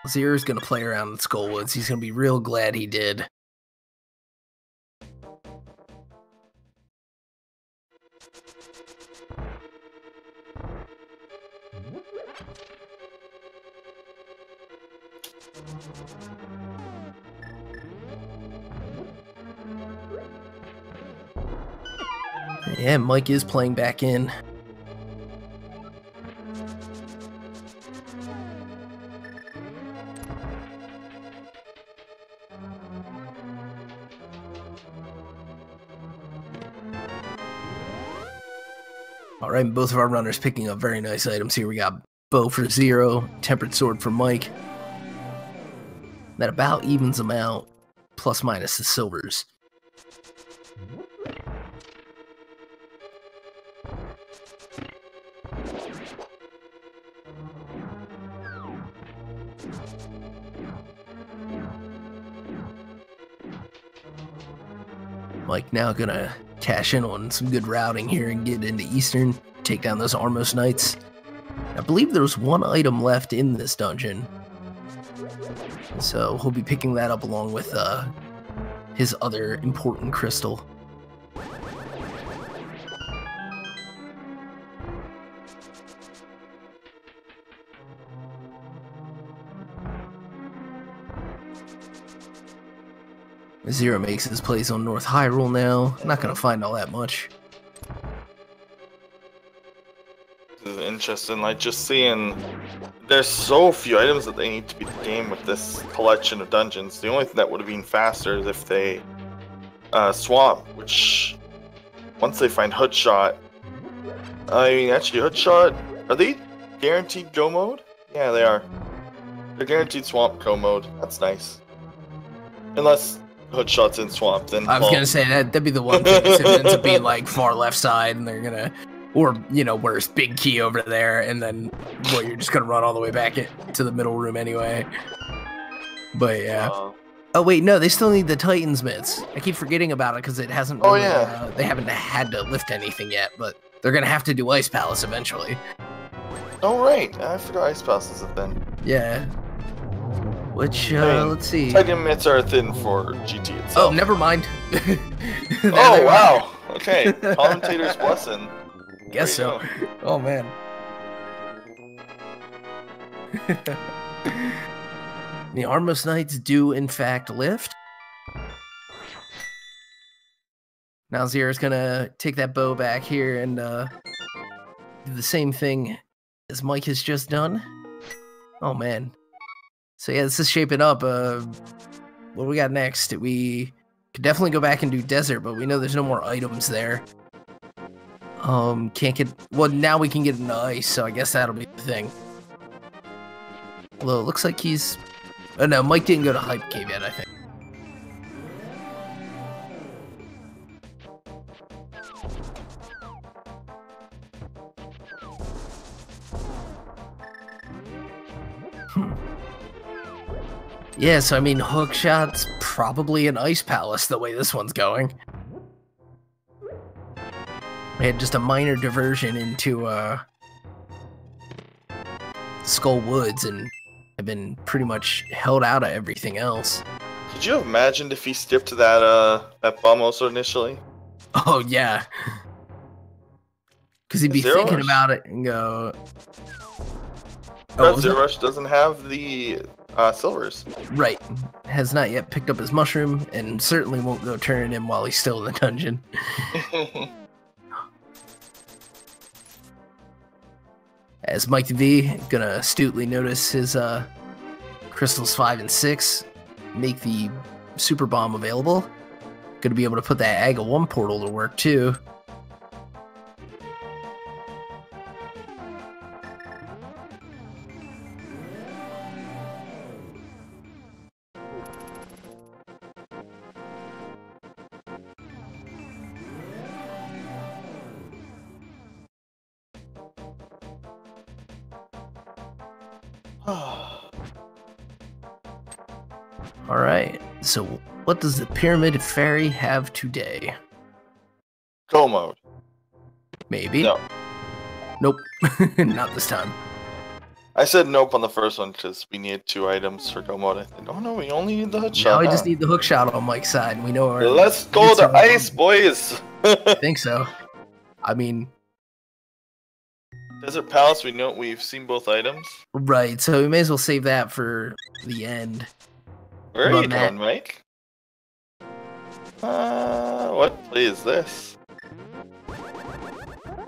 Zero's gonna play around in Skullwoods. He's gonna be real glad he did. Yeah, Mike is playing back in. Alright, both of our runners picking up very nice items here. We got bow for Zero, tempered sword for Mike. That about evens them out, plus minus the silvers. Mike now gonna cash in on some good routing here and get into Eastern, take down those Armos Knights. I believe there's one item left in this dungeon, so he'll be picking that up along with his other important crystal. Zero makes his plays on North Hyrule now. Not gonna find all that much. This is interesting, like just seeing there's so few items that they need to beat the game with this collection of dungeons. The only thing that would have been faster is if they swap, which once they find Hoodshot, I mean actually Hoodshot, are they guaranteed go mode? Yeah, they are. They're guaranteed swamp go mode. That's nice. Unless Hoodshot's in swamp, then I was gonna say that'd be the one thing if it ends up being like far left side and they're gonna, or you know, where's Big Key over there, and then well, you're just gonna run all the way back to the middle room anyway. But yeah. Oh wait, no, they still need the Titan's mitts. I keep forgetting about it because it hasn't. Really, they haven't had to lift anything yet, but they're gonna have to do Ice Palace eventually. Oh right, I forgot Ice Palace is a thing. Yeah. Which, let's see. Titan mitts are a thing for GT itself. Oh, never mind. Oh, wow. Okay. Commentator's blessing. Guess so. Oh, man. The Armos Knights do, in fact, lift. Now Zero's gonna take that bow back here and do the same thing as Mike has just done. Oh, man. So yeah, this is shaping up. What do we got next? We could definitely go back and do desert, but we know there's no more items there. Can't get. Well, now we can get into ice, so I guess that'll be the thing. Well, it looks like he's. Oh no, Mike didn't go to Hype Cave yet, I think. Yeah, so I mean, Hookshot's probably an Ice Palace the way this one's going. We had just a minor diversion into Skull Woods and have been pretty much held out of everything else. Could you have imagined if he skipped to that bomb also initially? Oh yeah, because he'd be thinking about it and go. Oh, zer0rush doesn't have the silvers. Right. Has not yet picked up his mushroom, and certainly won't go turn it in while he's still in the dungeon. As mikethev gonna astutely notice his crystals 5 and 6, make the super bomb available. Gonna be able to put that Aga 1 portal to work too. Alright, so what does the Pyramid Fairy have today? Go mode. Maybe? No. Nope. Not this time. I said nope on the first one because we need 2 items for go mode. I think, oh no, we only need the hook shot. Now we just need the hook shot on Mike's side. We know our Let's go to ice, boys! I think so. I mean... Desert Palace, we've seen both items. Right, so we may as well save that for the end. Where are you going, Mike? What play is this?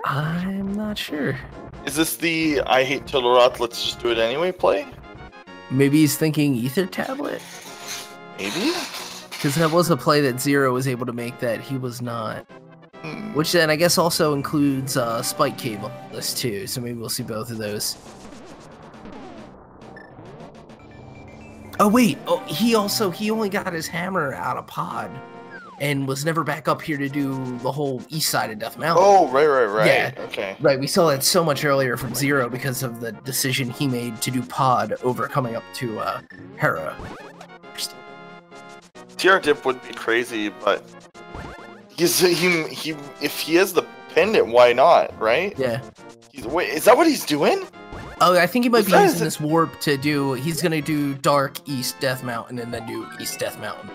I'm not sure. Is this the I hate Turtle Rock, let's just do it anyway play? Maybe he's thinking Ether Tablet? Maybe? Because that was a play that Zero was able to make that he was not. Which then I guess also includes Spike Cave on this too, so maybe we'll see both of those. Oh wait, he only got his hammer out of pod and was never back up here to do the whole east side of Death Mountain. Oh, right. Yeah, okay. Right, we saw that so much earlier from Zero because of the decision he made to do pod over coming up to Hera. TR Dip would be crazy, but if he has the pendant, why not, right? Yeah. Wait, is that what he's doing? Oh, I think he might be using this warp to do. He's gonna do Dark East Death Mountain and then do East Death Mountain.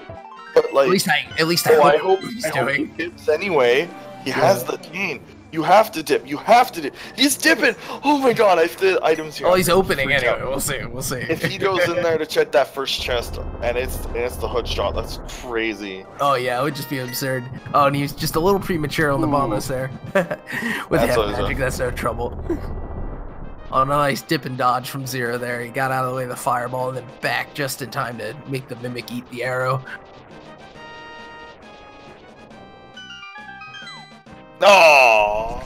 But like, at least I hope he's doing. He dips anyway. He has the chain. You have to dip. You have to dip. He's dipping. Oh my god! I have the items here. Oh, he's opening anyway. We'll see. We'll see. If he goes in there to check that first chest and it's the hood shot, that's crazy. Oh yeah, it would just be absurd. Oh, and he's just a little premature on the bonus there. With head magic, that's no trouble. Oh, nice dip and dodge from Zero there. He got out of the way of the fireball and then back just in time to make the Mimic eat the arrow. Oh!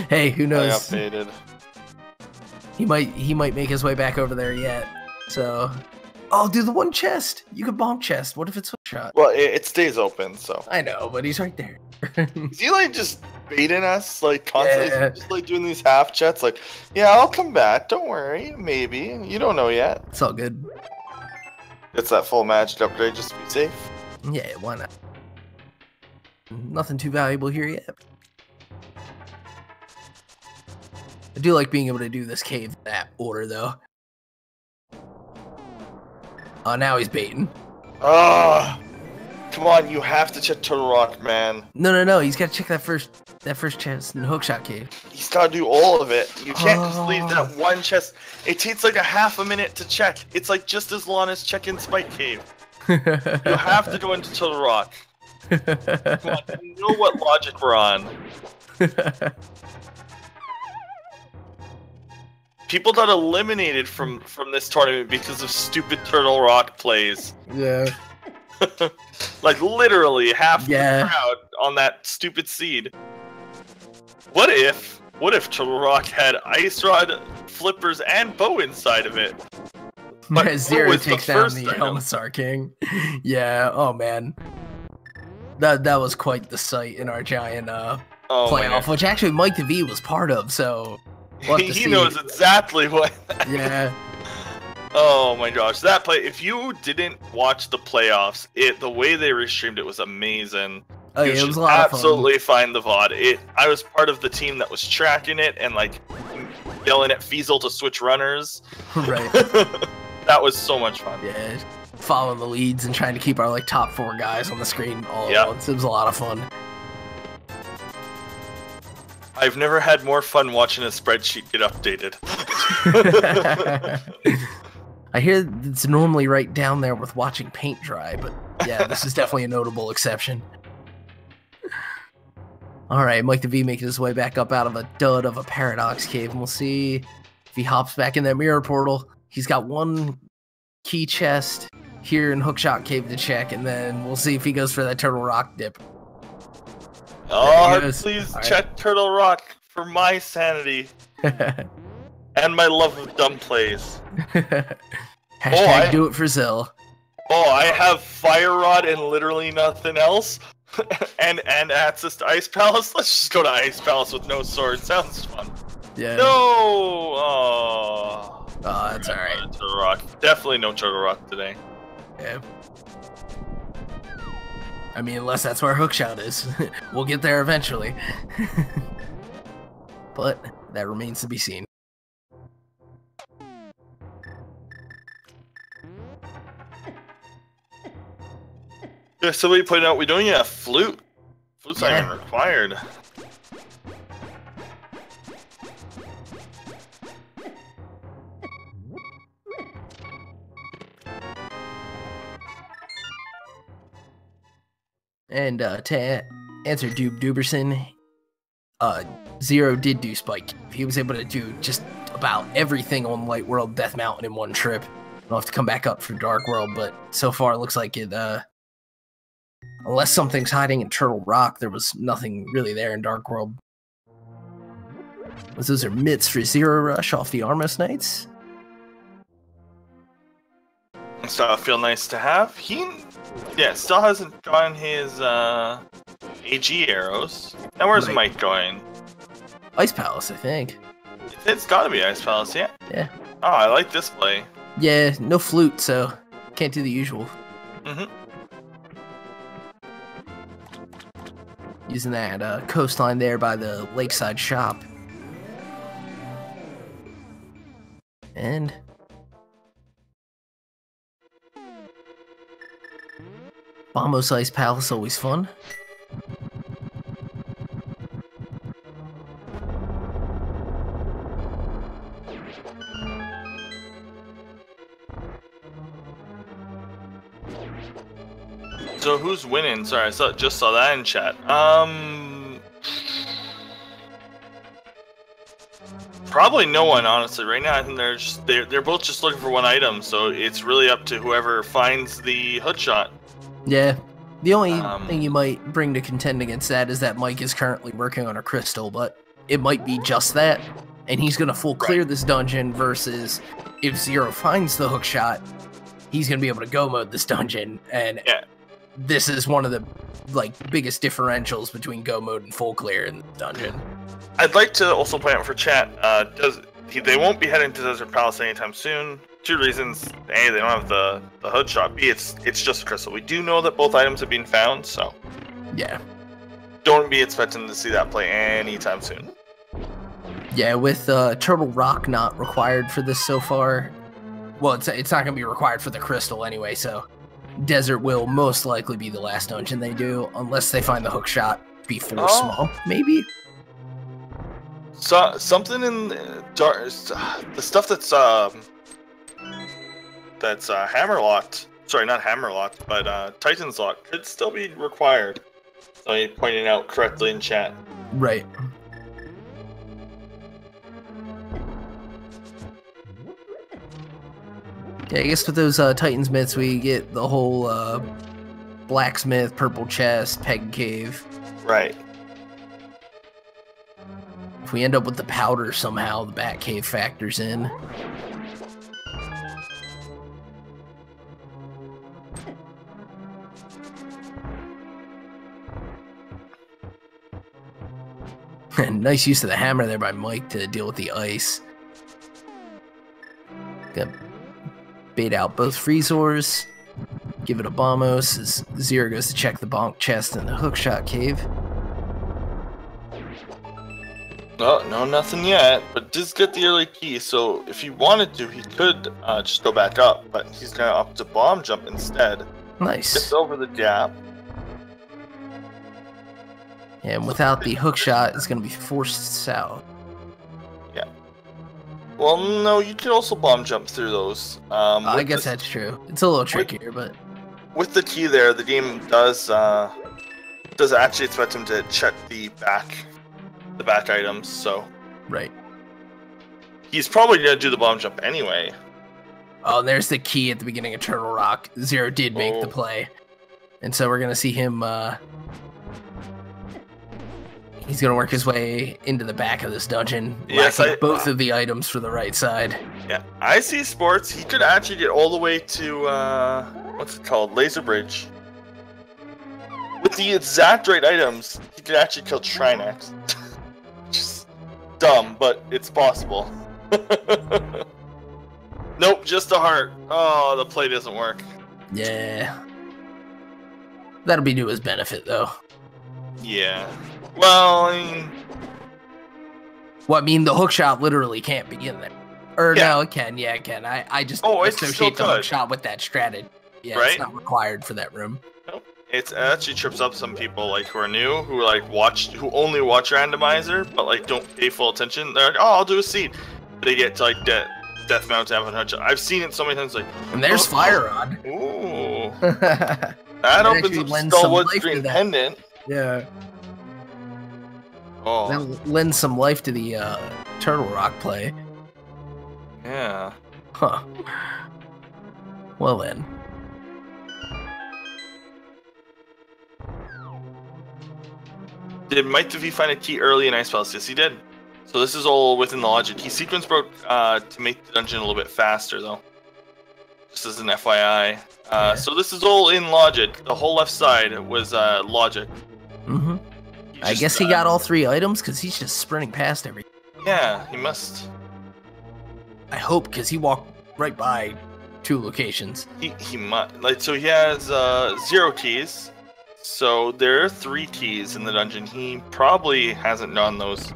Hey, who knows? I updated. He might make his way back over there yet. So, oh, do the one chest. You could bomb chest. What if it's hook shot? Well, it stays open, so. I know, but he's right there. Is he like just baiting us like constantly? Yeah. Just like doing these half chats, like, yeah, I'll come back. Don't worry, maybe. You don't know yet. It's all good. It's that full magic upgrade just to be safe. Yeah, why not? Nothing too valuable here yet. I do like being able to do this cave in that order, though. Oh, now he's baiting. Ah, come on! You have to check Turtle Rock, man. No. He's got to check that first chest in the hookshot cave. He's got to do all of it. You can't just leave that one chest. It takes like a half a minute to check. It's like just as long as checking Spike Cave. You have to go into Turtle Rock. Come on, you know what logic we're on. People got eliminated from this tournament because of stupid Turtle Rock plays. Yeah. Like literally half the crowd on that stupid seed. What if Turtle Rock had Ice Rod, Flippers, and Bow inside of it? But Zero takes down the Helmassar King. Yeah, oh man. That was quite the sight in our giant playoff, which actually Mike the V was part of, so he knows exactly what. Yeah. Oh my gosh, that play! If you didn't watch the playoffs, the way they restreamed it was amazing. Oh yeah, it was a lot of fun. Absolutely find the VOD. I was part of the team that was tracking it and like yelling at Fiesel to switch runners. Right. That was so much fun. Yeah. Following the leads and trying to keep our like top 4 guys on the screen all at once. It was a lot of fun. I've never had more fun watching a spreadsheet get updated. I hear it's normally right down there with watching paint dry, but yeah, this is definitely a notable exception. Alright, Mike the V making his way back up out of a dud of a Paradox Cave, and we'll see if he hops back in that mirror portal. He's got one key chest here in Hookshot Cave to check, and then we'll see if he goes for that Turtle Rock dip. Oh, please check Turtle Rock for my sanity. And my love of dumb plays. Hashtag do it for Zill. Oh, I have Fire Rod and literally nothing else. and access to Ice Palace. Let's just go to Ice Palace with no sword. Sounds fun. Yeah. No! Oh. Oh, that's alright. Turtle Rock. Definitely no Turtle Rock today. Yeah. I mean, unless that's where Hookshot is. We'll get there eventually. But that remains to be seen. Yeah, somebody pointed out we don't even have flute. Flute's not even required. And to answer Doob Duberson, Zero did do Spike. He was able to do just about everything on Light World Death Mountain in one trip. I'll have to come back up for Dark World, but so far it looks like it, unless something's hiding in Turtle Rock, there was nothing really there in Dark World. Those are mitts for zer0rush off the Armos Knights. So feel nice to have. He, still hasn't gotten his AG arrows. Now where's Mike going? Ice Palace, I think. It's gotta be Ice Palace, yeah. Yeah. Oh, I like this play. Yeah, no flute, so can't do the usual. Mm-hmm. Using that coastline there by the lakeside shop. And Bombos Ice Palace, always fun. So who's winning? Sorry, I just saw that in chat. Probably no one, honestly. Right now, I think they're both just looking for one item, so it's really up to whoever finds the hoodshot. Yeah. The only thing you might bring to contend against that is that Mike is currently working on a crystal, but it might be just that, and he's gonna full clear this dungeon versus if Zero finds the hookshot, he's gonna be able to go mode this dungeon, and this is one of the biggest differentials between go mode and full clear in the dungeon. I'd like to also point out for chat, they won't be heading to Desert Palace anytime soon. Two reasons: A, they don't have the hood shot. B, it's just a crystal. We do know that both items have been found, so yeah, don't be expecting to see that play anytime soon. Yeah, with Turtle Rock not required for this so far. Well, it's not going to be required for the crystal anyway, so Desert will most likely be the last dungeon they do, unless they find the hook shot before Swamp, maybe? So, something in the stuff that's hammerlocked. Sorry, not hammerlocked, but Titan's Lock could still be required. So you pointed out correctly in chat. Right. Yeah, I guess with those Titan's myths, we get the whole blacksmith, purple chest, peg cave. Right. If we end up with the powder somehow, the bat cave factors in. Nice use of the hammer there by Mike to deal with the ice. Gonna bait out both Freezors. Give it a Bombos as Zero goes to check the bonk chest in the hookshot cave. Oh, no, nothing yet, but does get the early key, so if he wanted to, he could just go back up, but he's going to opt to bomb jump instead. Nice. Gets over the gap. And without the hookshot, it's going to be forced south. Yeah. Well, no, you can also bomb jump through those. I guess that's true. It's a little trickier, but with the key there, the game does actually expect him to check the back items. So right, he's probably gonna do the bomb jump anyway. Oh, there's the key at the beginning of Turtle Rock. Zero did make the play, and so we're gonna see him. He's gonna work his way into the back of this dungeon. Yes, both of the items for the right side. Yeah, I see sports. He could actually get all the way to what's it called, Laser Bridge. With the exact right items, he could actually kill Trinex. Just dumb, but it's possible. Nope, just a heart. Oh, the play doesn't work. Yeah. That'll be to his benefit, though. Yeah. Well, I mean... Well, I mean, the hook shot literally can't begin there. Or Yeah. no, it can. Yeah, it can. I just it associate still the hook could. shot with that strategy. Yeah, Right? it's not required for that room. Nope. It actually trips up some people like who are new, who like who only watch randomizer, but like don't pay full attention. They're like, oh, I'll do a seed. They get to like death mount to have a hook shot. I've seen it so many times. Like, And there's Fire Rod. Ooh. That That opens actually up lends some Skullwood's life to Green that. Pendant. Yeah. Oh. That lends some life to the Turtle Rock play. Yeah. Huh. Well then. Did mikethev find a key early in Ice Palace? Yes, he did. So this is all within the logic. He sequence broke to make the dungeon a little bit faster, though. Just as an FYI. Yeah. So this is all in logic. The whole left side was logic. Mm-hmm. I guess he got all 3 items because he's just sprinting past everything. Yeah, he must. I hope, because he walked right by 2 locations. He must. Like, so he has 0 keys. So there are 3 keys in the dungeon. He probably hasn't done those.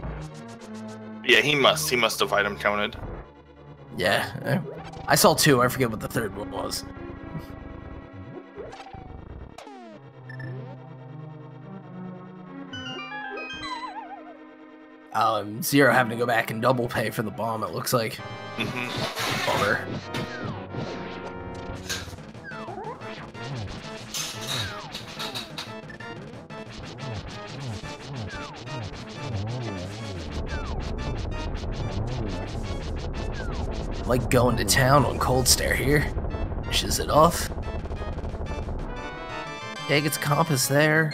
Yeah, he must. He must have item counted. Yeah. I saw 2. I forget what the 3rd one was. Zero having to go back and double pay for the bomb, it looks like. Mm-hmm. Bummer. Like going to town on Cold Stare here. Finishes it off. Yeah, gets a compass there.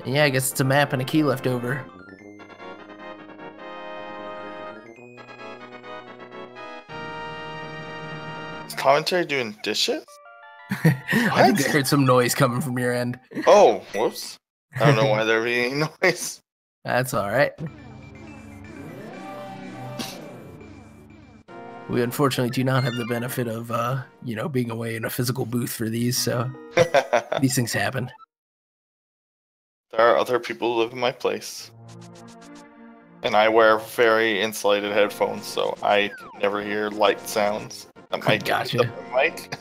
And yeah, I guess it's a map and a key left over. Is commentary doing dishes? I think I heard some noise coming from your end. Oh, whoops. I don't know why there be any noise. That's alright. We unfortunately do not have the benefit of, you know, being away in a physical booth for these, so these things happen. There are other people who live in my place. And I wear very insulated headphones, so I never hear light sounds. That might Gotcha. Mic.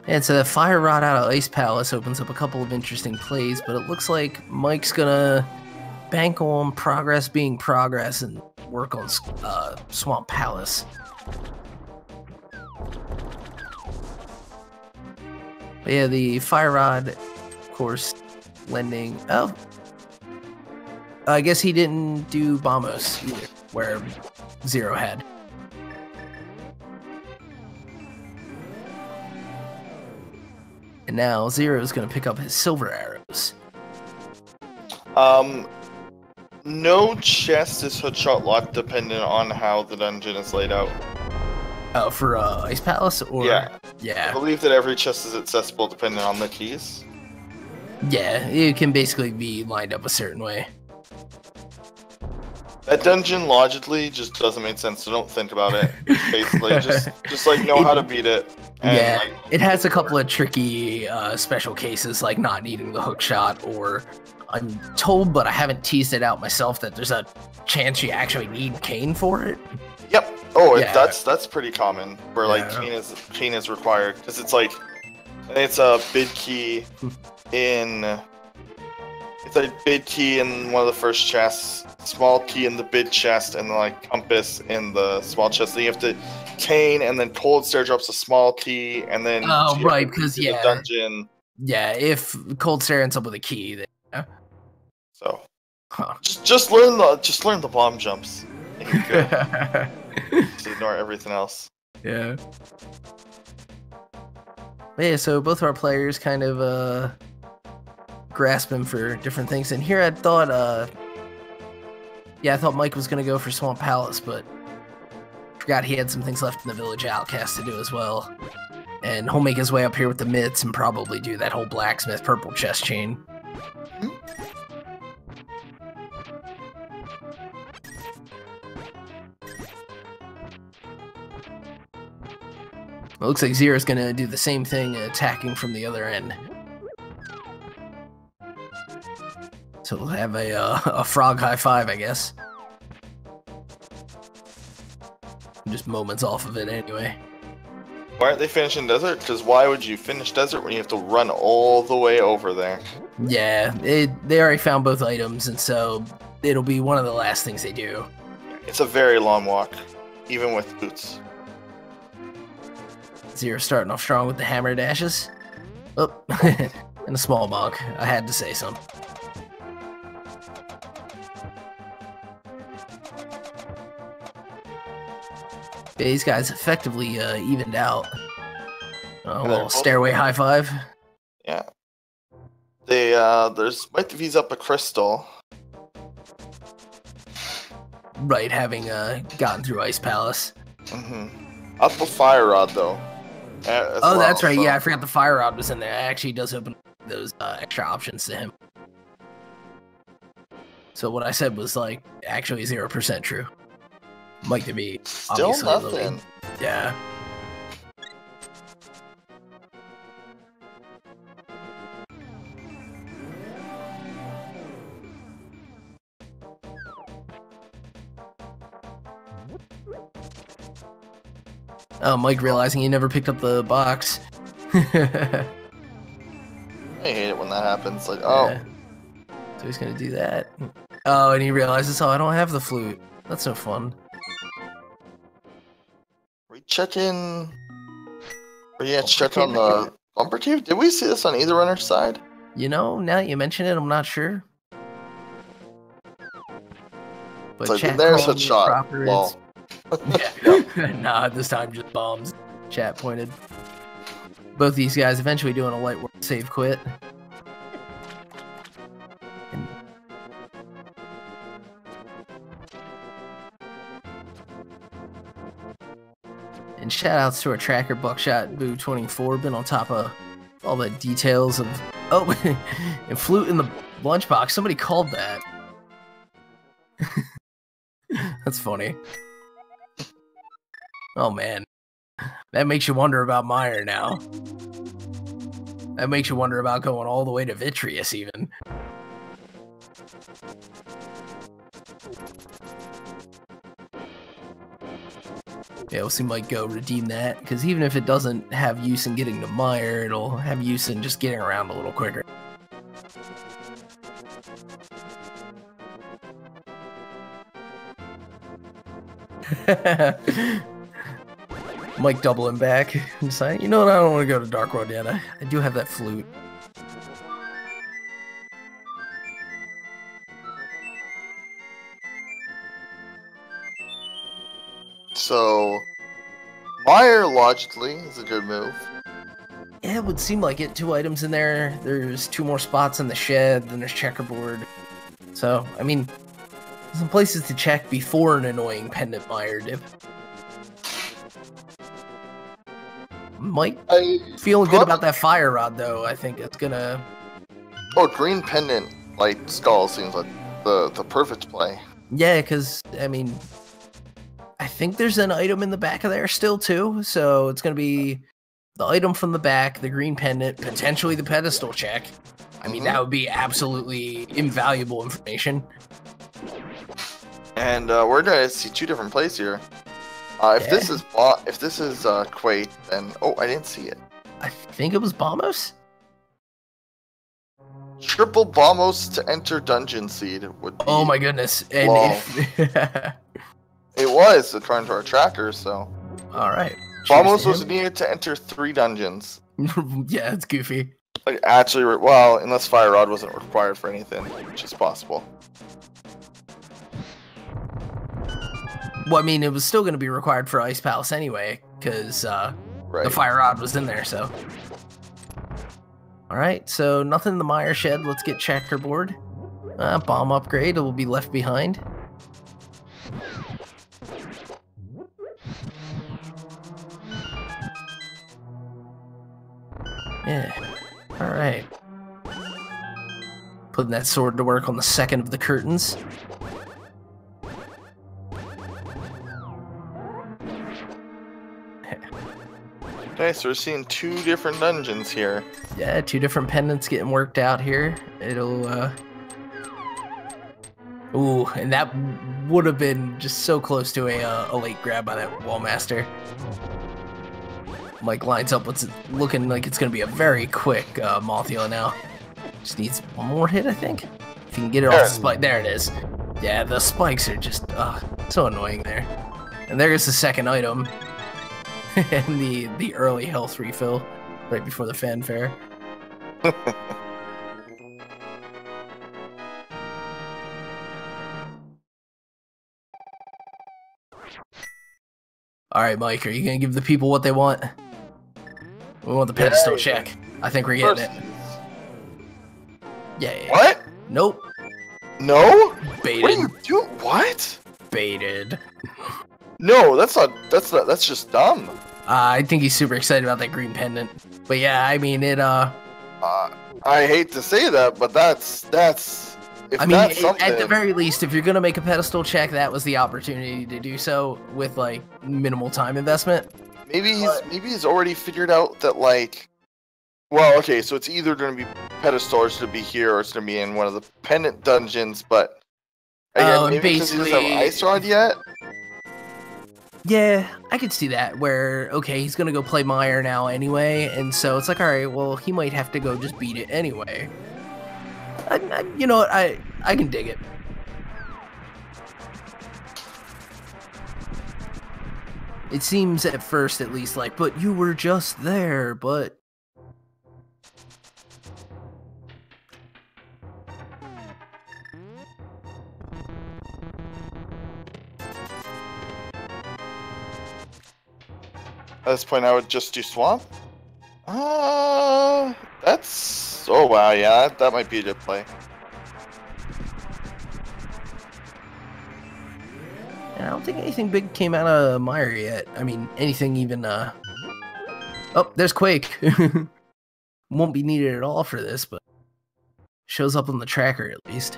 And so the Fire Rod out of Ice Palace opens up a couple of interesting plays, but it looks like Mike's gonna bank on progress being progress and work on Swamp Palace. But yeah, the Fire Rod, of course, lending... Oh! I guess he didn't do Bombos either, where Zero had. And now Zero's gonna pick up his silver arrows. No chest is hookshot locked dependent on how the dungeon is laid out. Oh, for Ice Palace? Or... Yeah. I Yeah. believe that every chest is accessible depending on the keys. Yeah, it can basically be lined up a certain way. That dungeon logically just doesn't make sense, so don't think about it. Basically, just like know how to beat it. And, Yeah, like, it has a couple of tricky special cases, like not needing the hook shot, or I'm told, but I haven't teased it out myself, that there's a chance you actually need Cane for it. Yep. Oh, Yeah. that's pretty common. Where like Yeah. cane is required because it's like it's a bid key in. It's a bid key in one of the first chests, small key in the bid chest, and then like compass in the small chest. Then you have to cane, and then Cold Stare drops a small key, and then Oh, you have right, to because do the yeah, dungeon. yeah, if Cold Stare ends up with a key, then So huh. just learn the bomb jumps. And you're good. Just ignore everything else. Yeah. But yeah, so both of our players kind of grasping for different things, and here I thought I thought Mike was gonna go for Swamp Palace, but forgot he had some things left in the Village Outcast to do as well. And he'll make his way up here with the mitts and probably do that whole blacksmith purple chest chain. It looks like Zero's gonna do the same thing, attacking from the other end. So we'll have a frog high five, I guess. Just moments off of it anyway. Why aren't they finishing desert? Because why would you finish desert when you have to run all the way over there? Yeah, they already found both items, and so it'll be one of the last things they do. It's a very long walk, even with boots. Zero starting off strong with the hammer dashes. Oh, and a small bonk. I had to say something. Yeah, these guys effectively evened out. A little stairway high five. Yeah. They there's Mikethev up a crystal. Right, having gotten through Ice Palace. Up a fire rod though. Oh, that's right. So. Yeah, I forgot the fire rod was in there. It actually does open those extra options to him. So what I said was like actually 0% true. Mikethev, still nothing. Yeah. Oh, Mike realizing he never picked up the box. I hate it when that happens. Like, oh. Yeah. So he's gonna do that. Oh, and he realizes, oh, I don't have the flute. That's no fun. We check in. Or yeah, check on the bumper cave. Did we see this on either runner's side? You know, now that you mention it, I'm not sure. But it's like, there's a shot. Yeah. Nah, this time just bombs. Chat pointed. Both these guys eventually doing a light work save quit. And shout outs to our tracker Buckshot Boo 24, been on top of all the details of and flute in the lunchbox. Somebody called that. That's funny. Oh man. That makes you wonder about Meyer now. That makes you wonder about going all the way to Vitreous even. Yeah, we'll see Mike go redeem that, because even if it doesn't have use in getting to Meyer, it'll have use in just getting around a little quicker. Mike doubling back and saying, you know what, I don't want to go to Dark World yet. I do have that flute. So, Meyer logically is a good move. Yeah, it would seem like it. 2 items in there. There's 2 more spots in the shed. Then there's checkerboard. So, I mean, some places to check before an annoying pendant Meyer dip. Mike feeling good about that fire rod, though. I think it's gonna... Oh, green pendant light skull seems like the perfect play. Yeah, because, I mean... I think there's an item in the back of there still, too. So it's going to be the item from the back, the green pendant, potentially the pedestal check. I mean, that would be absolutely invaluable information. And we're going to see 2 different plays here. If this is Quate, then... Oh, I didn't see it. I think it was Bombos? Triple Bombos to enter Dungeon Seed would be... Oh my goodness. And if... It was, according to our tracker, so... Alright. Bombos was needed to enter 3 dungeons. Yeah, it's goofy. Like, actually, well, unless Fire Rod wasn't required for anything, which is possible. Well, I mean, it was still going to be required for Ice Palace anyway, because the Fire Rod was in there, so... Alright, so nothing in the Meyer shed. Let's get checkerboard. Bomb upgrade will be left behind. Yeah. Alright. Putting that sword to work on the second of the curtains. Okay, so we're seeing 2 different dungeons here. Yeah, 2 different pendants getting worked out here. It'll, Ooh, and that would have been just so close to a late grab by that Wallmaster. Mike lines up what's looking like it's going to be a very quick Mothula now. Just needs 1 more hit, I think. If you can get it off the spike. There it is. Yeah, the spikes are just so annoying there. And there's the second item. And the early health refill right before the fanfare. Alright, Mike, are you going to give the people what they want? We want the pedestal check. I think we're getting it. Yeah. What? Nope. No? Baited. What are you doing? What? Baited. No, that's just dumb. I think he's super excited about that green pendant. But yeah, I mean, I hate to say that, but that's if I mean, that's something... at the very least, if you're gonna make a pedestal check, that was the opportunity to do so with like minimal time investment. Maybe he's already figured out that, like, well, okay, so it's either gonna be pedestal or it's gonna be here or it's gonna be in one of the pendant dungeons, but again, maybe because he doesn't have Ice Rod yet. Yeah, I could see that, where, okay, he's gonna go play Meyer now anyway, and so it's like, alright, well, he might have to go just beat it anyway. You know what, I can dig it. It seems at first, at least, like, but you were just there, but... At this point, I would just do Swamp. That's... Oh, wow, yeah, that might be a good play. And I don't think anything big came out of Meyer yet. I mean, anything even, Oh, there's Quake. Won't be needed at all for this, but... shows up on the tracker, at least.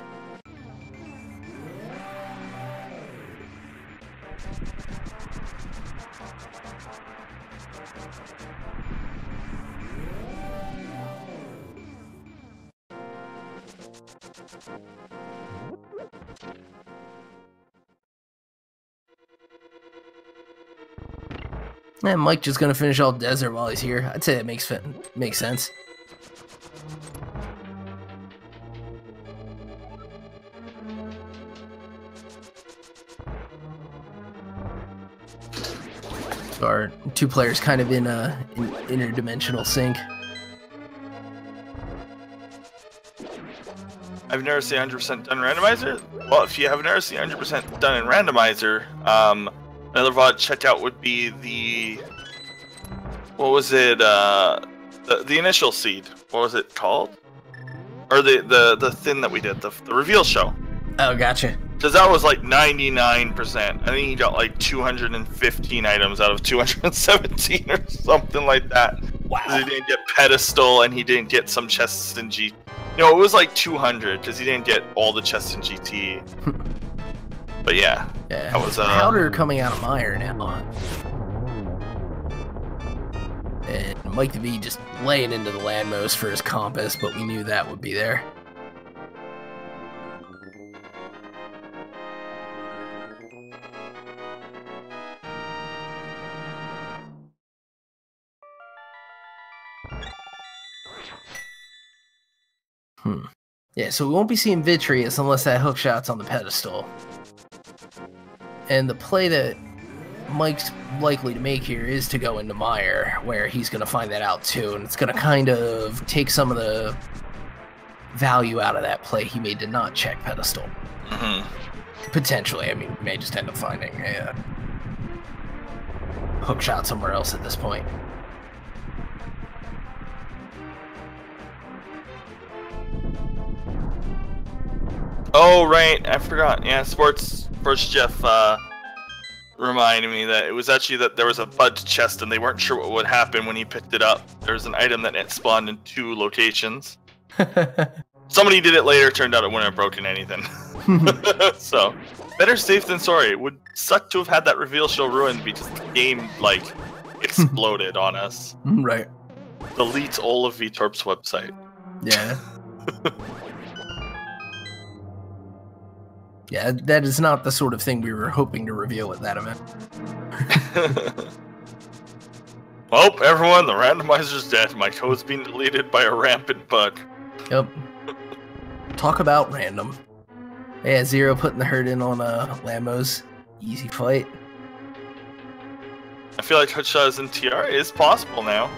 And Mike just gonna finish all desert while he's here. I'd say that makes sense. Our 2 players kind of in an interdimensional sync. I've never seen 100% done in randomizer. Well, if you have never seen 100% done in randomizer, another VOD check out would be the, what was it, the initial seed. What was it called? Or the thing that we did, the reveal show. Oh, gotcha. Because that was like 99%. I think he got like 215 items out of 217 or something like that. Wow. He didn't get pedestal and he didn't get some chests in GT. No, it was like 200 because he didn't get all the chests in GT. But yeah, that was powder coming out of Meyer now. And Mike the V just laying into the landmost for his compass, but we knew that would be there. Yeah, so we won't be seeing Vitreous unless that hook shot's on the pedestal. And the play that Mike's likely to make here is to go into Meyer, where he's going to find that out too, and it's going to kind of take some of the value out of that play he made to not check pedestal. Potentially, I mean, he may just end up finding a hook shot somewhere else at this point. Oh, right, I forgot. Yeah, Sports Jeff reminded me that it was actually that there was a bugged chest and they weren't sure what would happen when he picked it up. There was an item that it spawned in 2 locations. Somebody did it later, turned out it wouldn't have broken anything. So, better safe than sorry. It would suck to have had that reveal show ruined because the game, like, exploded on us. Right. Delete all of VTorp's website. Yeah. Yeah, that is not the sort of thing we were hoping to reveal at that event. Well, everyone, the randomizer's dead. My code's being deleted by a rampant bug. Yep. Talk about random. Yeah, Zero putting the hurt in on Lambos. Easy fight. I feel like Hotshots and TR is possible now.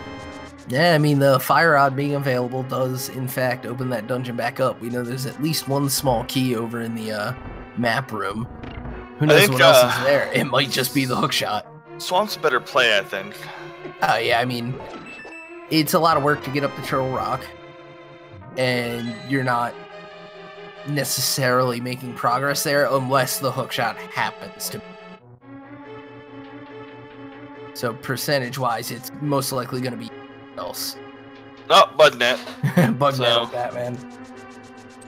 Yeah, I mean, the Fire Rod being available does, in fact, open that dungeon back up. We know there's at least one small key over in the map room. Who knows what else is there? It might just be the hookshot. Swamp's a better play, I think. Yeah, I mean, it's a lot of work to get up the Turtle Rock, and you're not necessarily making progress there unless the hookshot happens to. So percentage-wise, it's most likely going to be else. Oh, BugNet. BugNet, Batman.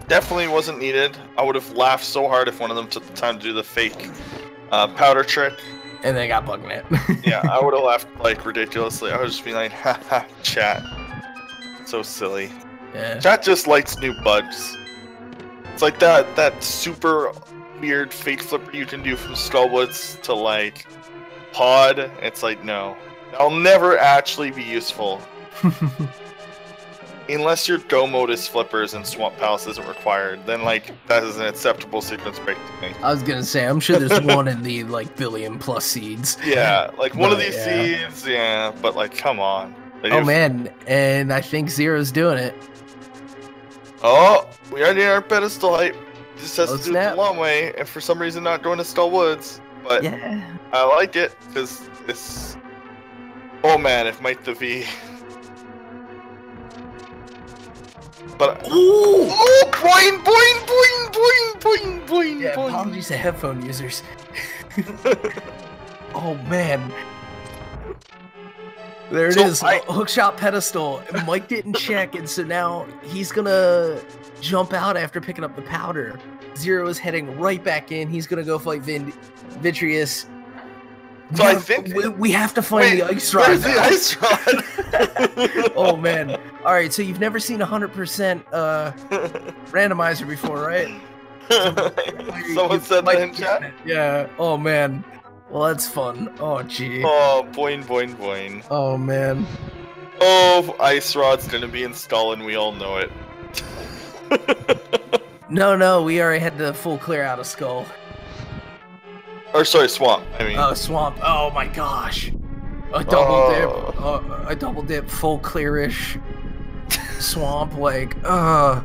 Definitely wasn't needed. I would have laughed so hard if one of them took the time to do the fake powder trick. And they got BugNet. Yeah, I would have laughed like ridiculously. I would just be like, haha, chat. So silly. Yeah. Chat just likes new bugs. It's like that super weird fake flipper you can do from Skullwoods to like Pod. It's like, no. That'll never actually be useful. Unless your Go Modus flippers and Swamp Palace isn't required, then like that is an acceptable sequence break to me. I was gonna say, I'm sure there's one in the like billion plus seeds. Yeah, like one of these seeds, yeah, but like come on. Oh man, and I think Zero's doing it. Oh, we already had our pedestal height. Just has to do snap. it the long way, and for some reason not going to Skull Woods. But yeah, I like it because it's. Oh man, if Mike the V. But ooh! Oh, boing, boing, boing, boing, boing, boing, Yeah, boing. apologies to headphone users. Oh man. There it is, hookshot pedestal. Mike didn't check, and so now he's gonna jump out after picking up the powder. Zero is heading right back in. He's gonna go fight Vitreous. So I think we have to find the ice rod. Where's the ice rod? Oh man! All right, so you've never seen 100% randomizer before, right? Someone said that in chat. Yeah. Oh man. Well, that's fun. Oh gee. Oh, boing, boing, boing. Oh man. Oh, ice rod's gonna be installed, and we all know it. No, we already had the full clear out of Skull. Or sorry, Swamp. I mean. Oh, Swamp. Oh my gosh. A double dip. A double dip, full clearish. Swamp, like, oh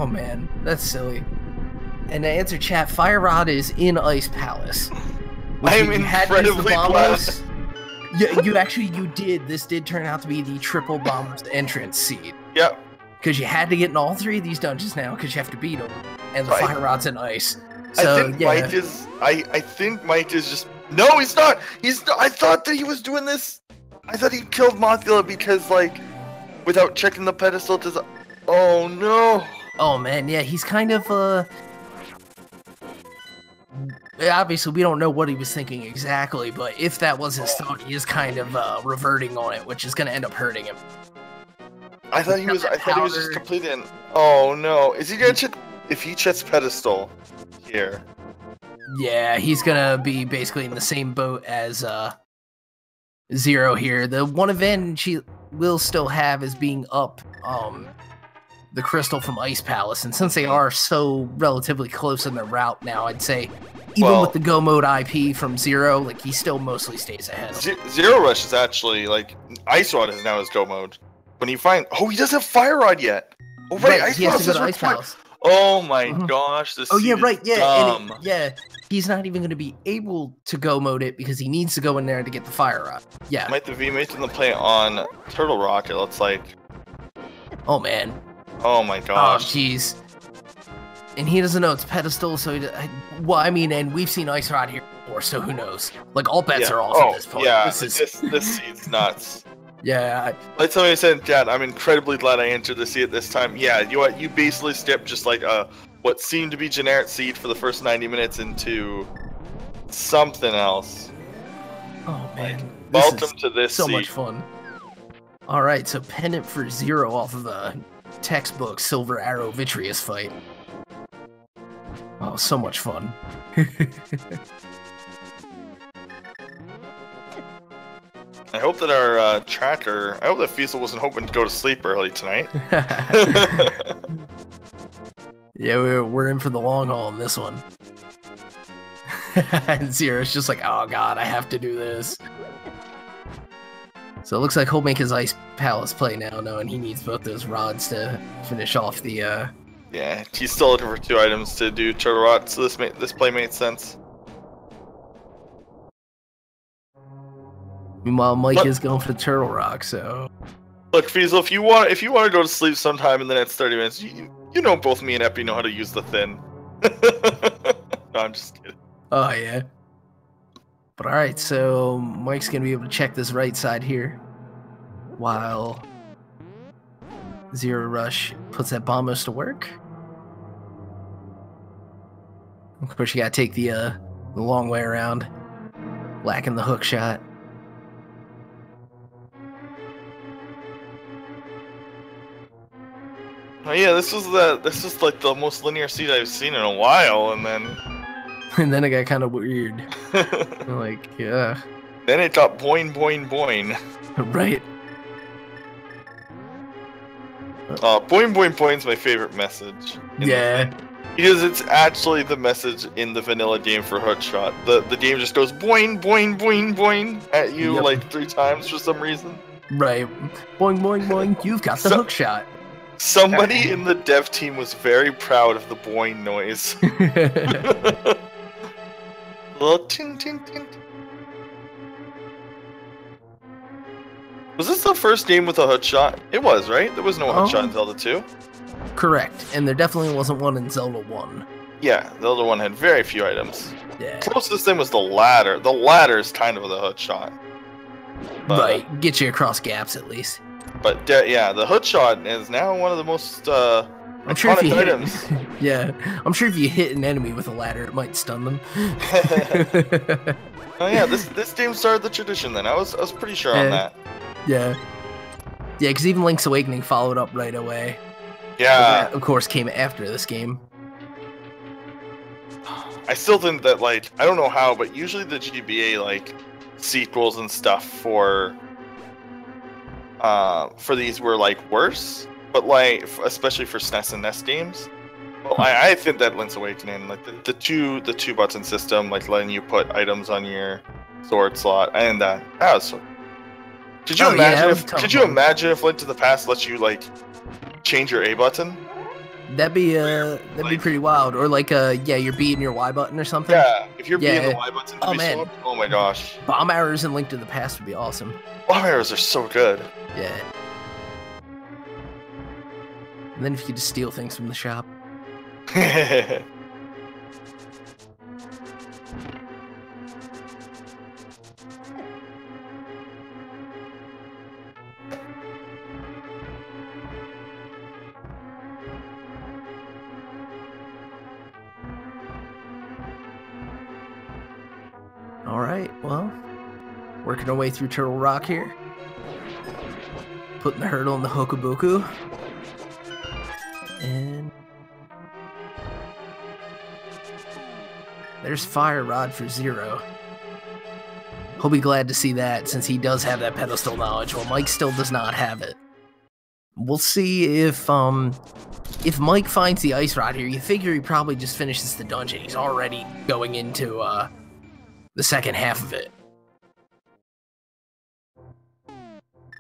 man, that's silly. And to answer chat, Fire Rod is in Ice Palace. I'm incredibly glad. Yeah, you did. This did turn out to be the triple bombers entrance seed. Yep. Because you had to get in all three of these dungeons now, because you have to beat them. And the Fire Rod's in ice. So, I think Mike is. I think Mike is just. No, he's not. He's not. I thought that he was doing this. I thought he killed Mothula because, like, without checking the pedestal. Oh no. Oh man, yeah, he's kind of obviously, we don't know what he was thinking exactly, but if that was his thought, he is kind of reverting on it, which is going to end up hurting him. I thought he was. I thought he was just completing. Oh no! Is he gonna check? If he checks pedestal here? Yeah, he's gonna be basically in the same boat as Zero here. The one event she will still have is being up the crystal from Ice Palace, and since they are so relatively close in their route now, I'd say even with the Go Mode IP from Zero, like he still mostly stays ahead. zer0rush is actually like Ice Rod is now his Go Mode. When he he doesn't have Fire Rod yet. Oh right, he has to go to Ice Palace. Oh my gosh, this. Oh yeah, right, yeah, dumb. He's not even going to be able to Go Mode it because he needs to go in there to get the Fire Rod. Yeah. Might the V making the play on Turtle Rock? It looks like. Oh man. Oh my gosh. Oh jeez. And he doesn't know it's pedestal, so well, I mean, and we've seen Ice Rod here before, so who knows? Like all bets are off at this point. Yeah, this seed's nuts. Yeah. Like somebody said in chat, I'm incredibly glad I entered the seed at this time. Yeah, you basically stepped just like what seemed to be generic seed for the first 90 minutes into something else. Oh man. Welcome to this so seat. much fun. All right, so pennant for Zero off of the textbook Silver Arrow Vitreous fight. Oh, so much fun. I hope that our tracker, I hope that Fiesel wasn't hoping to go to sleep early tonight. Yeah, we're in for the long haul in this one. And Zero's just like, oh god, I have to do this. So it looks like he'll make his Ice Palace play now, knowing he needs both those rods to finish off the, Yeah, he's still looking for 2 items to do Turtle Rot, so this play made sense. Meanwhile, Mike is going for the Turtle Rock, so... Look, Fiesel, if you want to go to sleep sometime in the next 30 minutes, you know both me and Epi know how to use the thin. No, I'm just kidding. Oh, yeah. But alright, so Mike's going to be able to check this right side here, while zer0rush puts that bombos to work. Of course, you got to take the long way around, lacking the hook shot. Oh yeah, this is like the most linear seed I've seen in a while, and then And then it got kind of weird. Like, yeah. Then it got boing boing boing. Right. Boing boing boing's my favorite message. Yeah. Because it's actually the message in the vanilla game for hookshot. The game just goes boing boing boing boing at you like 3 times for some reason. Right. Boing boing boing, you've got the hook shot. Somebody in the dev team was very proud of the boing noise. Little tin tin tin. Was this the first game with a hookshot? It was, right? There was no hookshot in Zelda 2. Correct, and there definitely wasn't one in Zelda 1. Yeah, Zelda 1 had very few items. Yeah. Closest thing was the ladder. The ladder is kind of the hookshot. Right, get you across gaps at least. But yeah, the hookshot is now one of the most I'm sure if you items. Yeah, I'm sure if you hit an enemy with a ladder, it might stun them. Oh yeah, this game started the tradition. Then I was pretty sure on that. Yeah, because even Link's Awakening followed up right away. Yeah, that, of course, came after this game. I still think that, like, I don't know how, but usually the GBA like sequels and stuff for these were like worse, but like especially for SNES and NES games. Well, I think that Link's Awakening, like the two button system, like letting you put items on your sword slot, and that was so. Could you imagine if Link to the Past lets you like change your A button? That'd be pretty wild. Or like you're beating your Y button or something. Yeah, if you're beating the Y button to be man. swapped, oh my gosh. Bomb arrows in Link to the Past would be awesome. Bomb arrows are so good. Yeah. And then if you could just steal things from the shop. Alright, well, working our way through Turtle Rock here. Putting the hurdle in the Hokoboku. And there's Fire Rod for Zero. He'll be glad to see that, since he does have that pedestal knowledge, while Mike still does not have it. We'll see if Mike finds the Ice Rod here. You figure he probably just finishes the dungeon. He's already going into the second half of it.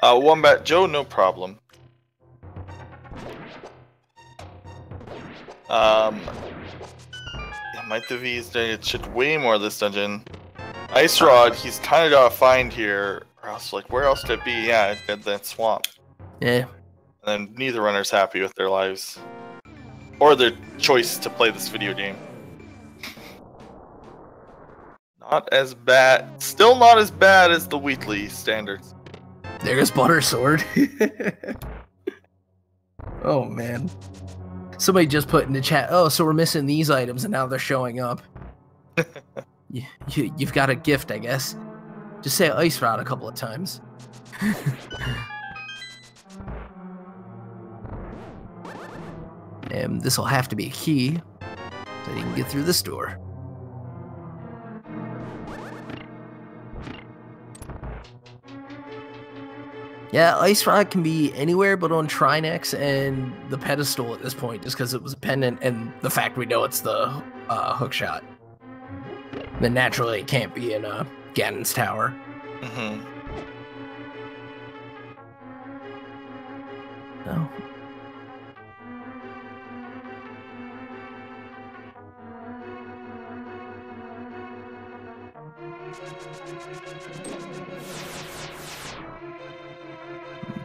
Wombat Joe, no problem. Yeah, mikethev is doing it shit way more of this dungeon. Ice Rod, he's kind of got to find here, or else, like, where else could it be? Yeah, at that swamp. Yeah. And then neither runner's happy with their lives. Or their choice to play this video game. Not as bad. Still not as bad as the Wheatley standards. There's Butter Sword. Oh, man. Somebody just put in the chat, oh, so we're missing these items and now they're showing up. You've got a gift, I guess. Just say ice rod a couple of times. And this will have to be a key so you can get through this door. Yeah, ice rod can be anywhere but on Trinex and the pedestal at this point, just because it was a pendant and the fact we know it's the hook shot. Then naturally it can't be in Ganon's tower. Mm-hmm. No.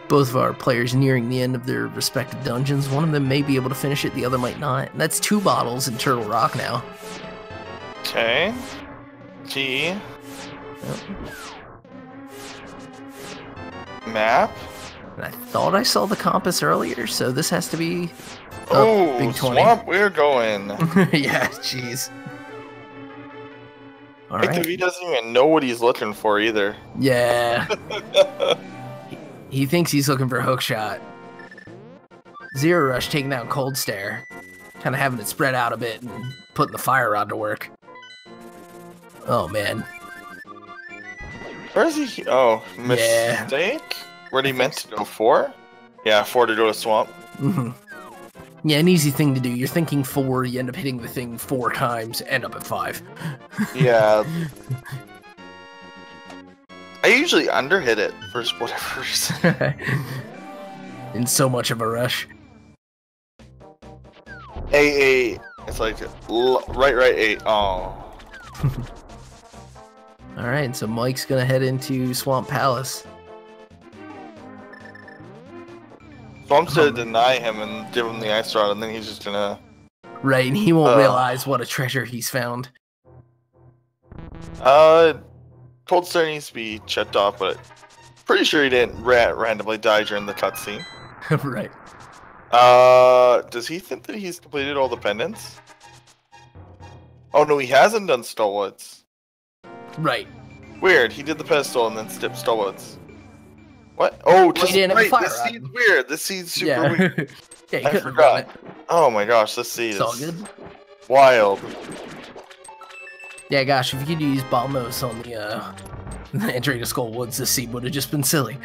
Both of our players nearing the end of their respective dungeons. One of them may be able to finish it, the other might not. And that's 2 bottles in Turtle Rock now. Okay. Key. Yep. Map. And I thought I saw the compass earlier, so this has to be Oh, big 20. swamp, we're going. Yeah, jeez. All Like, right. he doesn't even know what he's looking for either. Yeah. He thinks he's looking for a hook shot. zer0rush taking down Cold Stare. Kind of having it spread out a bit and putting the fire rod to work. Oh, man. Where is he? Oh, mistake? Where did he meant to go? 4? Yeah, 4 to go to swamp. Mm-hmm. Yeah, an easy thing to do. You're thinking 4, you end up hitting the thing 4 times, end up at 5. Yeah. I usually underhit it for whatever reason. In so much of a rush. A. It's like right, A. Oh. Alright, so Mike's gonna head into Swamp Palace. Swamp's gonna deny him and give him the ice rod, and then he's just gonna. Right, and he won't realize what a treasure he's found. Cold Stare needs to be checked off, but pretty sure he didn't randomly die during the cutscene. Right. Does he think that he's completed all the pendants? Oh no, he hasn't done Stolwoods. Right. Weird, he did the pedestal and then skipped Stolwoods. What? Oh, just he didn't have a right, fire this rod. seed's weird. This seed's super Yeah. weird. Yeah, he I couldn't have done forgot. it. Oh my gosh, this seed It's all is good. wild. Yeah, gosh, if you could use Balmos on the entering to Skull Woods, this seed would have just been silly.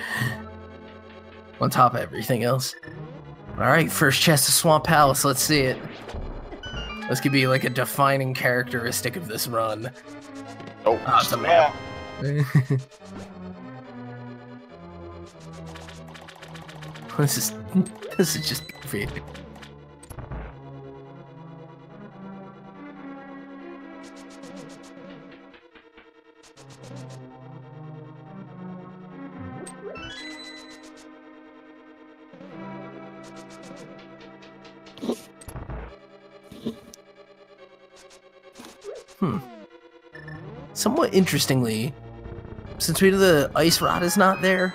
On top of everything else. Alright, first chest of Swamp Palace, let's see it. This could be like a defining characteristic of this run. Oh, it's a map. This is just goofy. Somewhat interestingly, since we know the ice rod is not there,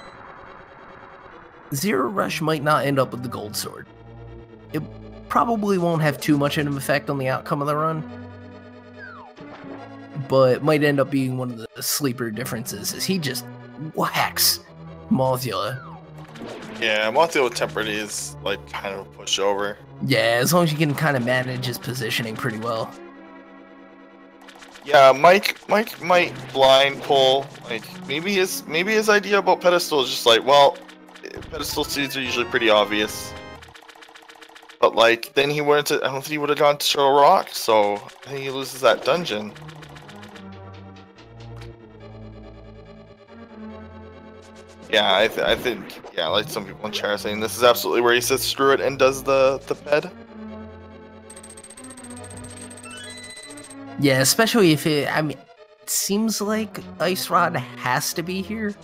zer0rush might not end up with the gold sword. It probably won't have too much of an effect on the outcome of the run, but might end up being one of the sleeper differences, is he just whacks Mothula. Yeah, Mothula Tempered is like kind of a pushover. Yeah, as long as you can kind of manage his positioning pretty well. Yeah, Mike might blind pull. Like maybe his idea about pedestal is just like, well, pedestal seeds are usually pretty obvious. But like then he went to, I don't think he would have gone to Turtle Rock, so I think he loses that dungeon. Yeah, I think yeah, like some people in chat are saying, this is absolutely where he says screw it and does the ped. Yeah, especially if it, I mean, it seems like Ice Rod has to be here.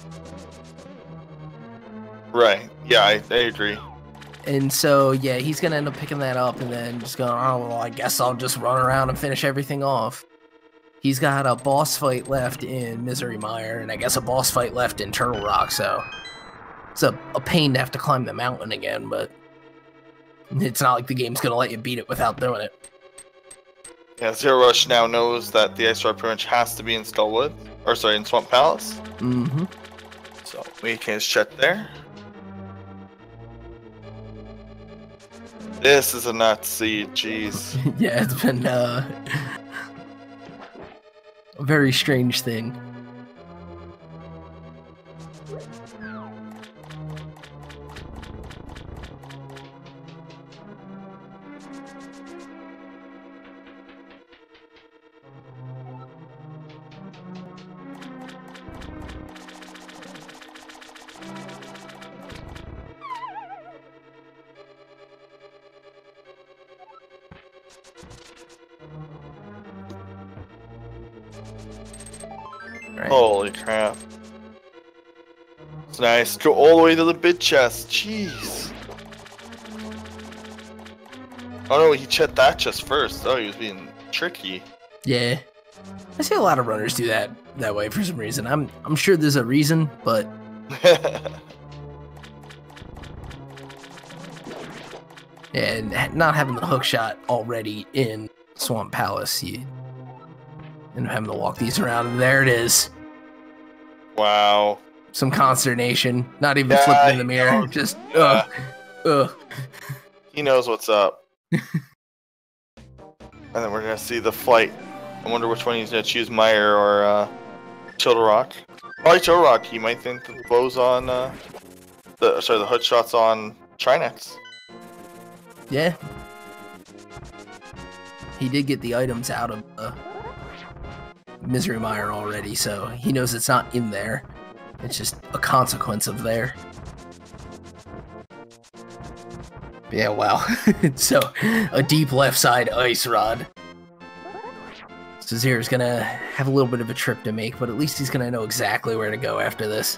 Right, yeah, I agree. And so, yeah, he's going to end up picking that up and then just going, oh, well, I guess I'll just run around and finish everything off. He's got a boss fight left in Misery Mire, and I guess a boss fight left in Turtle Rock, so it's a pain to have to climb the mountain again, but it's not like the game's going to let you beat it without doing it. Yeah, zer0rush now knows that the ice rod pretty much has to be in Skullwood. Or sorry, in Swamp Palace. Mm-hmm. So we can check there. This is a nut seed, jeez. Yeah, it's been a very strange thing. Right. Holy crap. It's nice. Go all the way to the bid chest. Jeez. Oh no, he checked that chest first. Oh, he was being tricky. Yeah. I see a lot of runners do that way for some reason. I'm sure there's a reason, but and not having the hook shot already in Swamp Palace, you end up having to walk these around, and there it is. Wow. Some consternation. Not even flipping in the mirror. Just ugh. He knows what's up. And then we're gonna see the fight. I wonder which one he's gonna choose, Meyer or zer0rush. Probably zer0rush. He might think the bow's on the hood shot's on Trinex. Yeah. He did get the items out of Misery Mire already, so he knows it's not in there. It's just a consequence of there. Yeah, wow. So, a deep left side ice rod. So Zer's gonna have a little bit of a trip to make, but at least he's gonna know exactly where to go after this.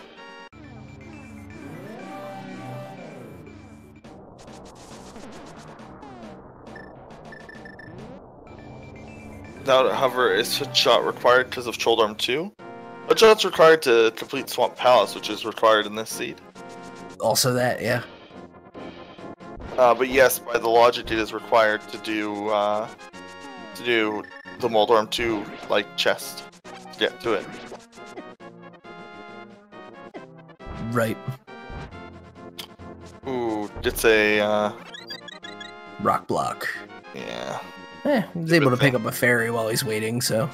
Now, however, is hood shot required because of Shoulder Arm 2? Hood shot's required to complete Swamp Palace, which is required in this seed. Also that, yeah. But yes, by the logic, it is required to do the Mold Arm 2 like chest to get to it. Right. Ooh, it's a Rock block. yeah. He's able to pick up a fairy while he's waiting, so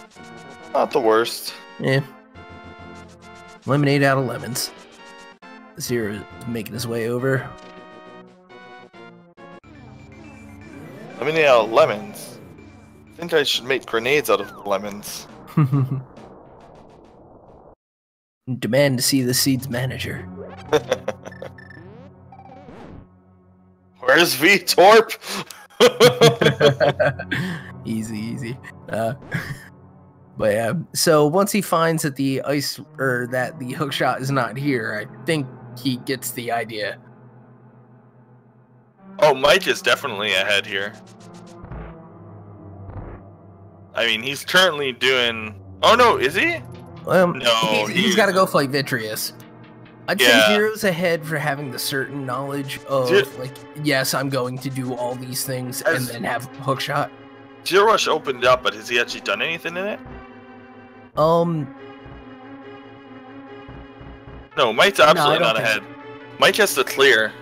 Not the worst. yeah. Lemonade out of lemons. Zer is making his way over. Lemonade out of lemons. I think I should make grenades out of the lemons. Demand to see the seed's manager. Where's V-Torp? Easy. But yeah, so once he finds that the ice or that the hook shot is not here, I think he gets the idea. Oh, Mike is definitely ahead here. I mean, he's currently doing... Oh no, is he? No, he's got to go fight Vitreous. I'd say Zero's ahead for having the certain knowledge of, like, yes, I'm going to do all these things and then have hook shot. zer0rush opened up, but has he actually done anything in it? No, Mike's absolutely not ahead. Mike has to clear.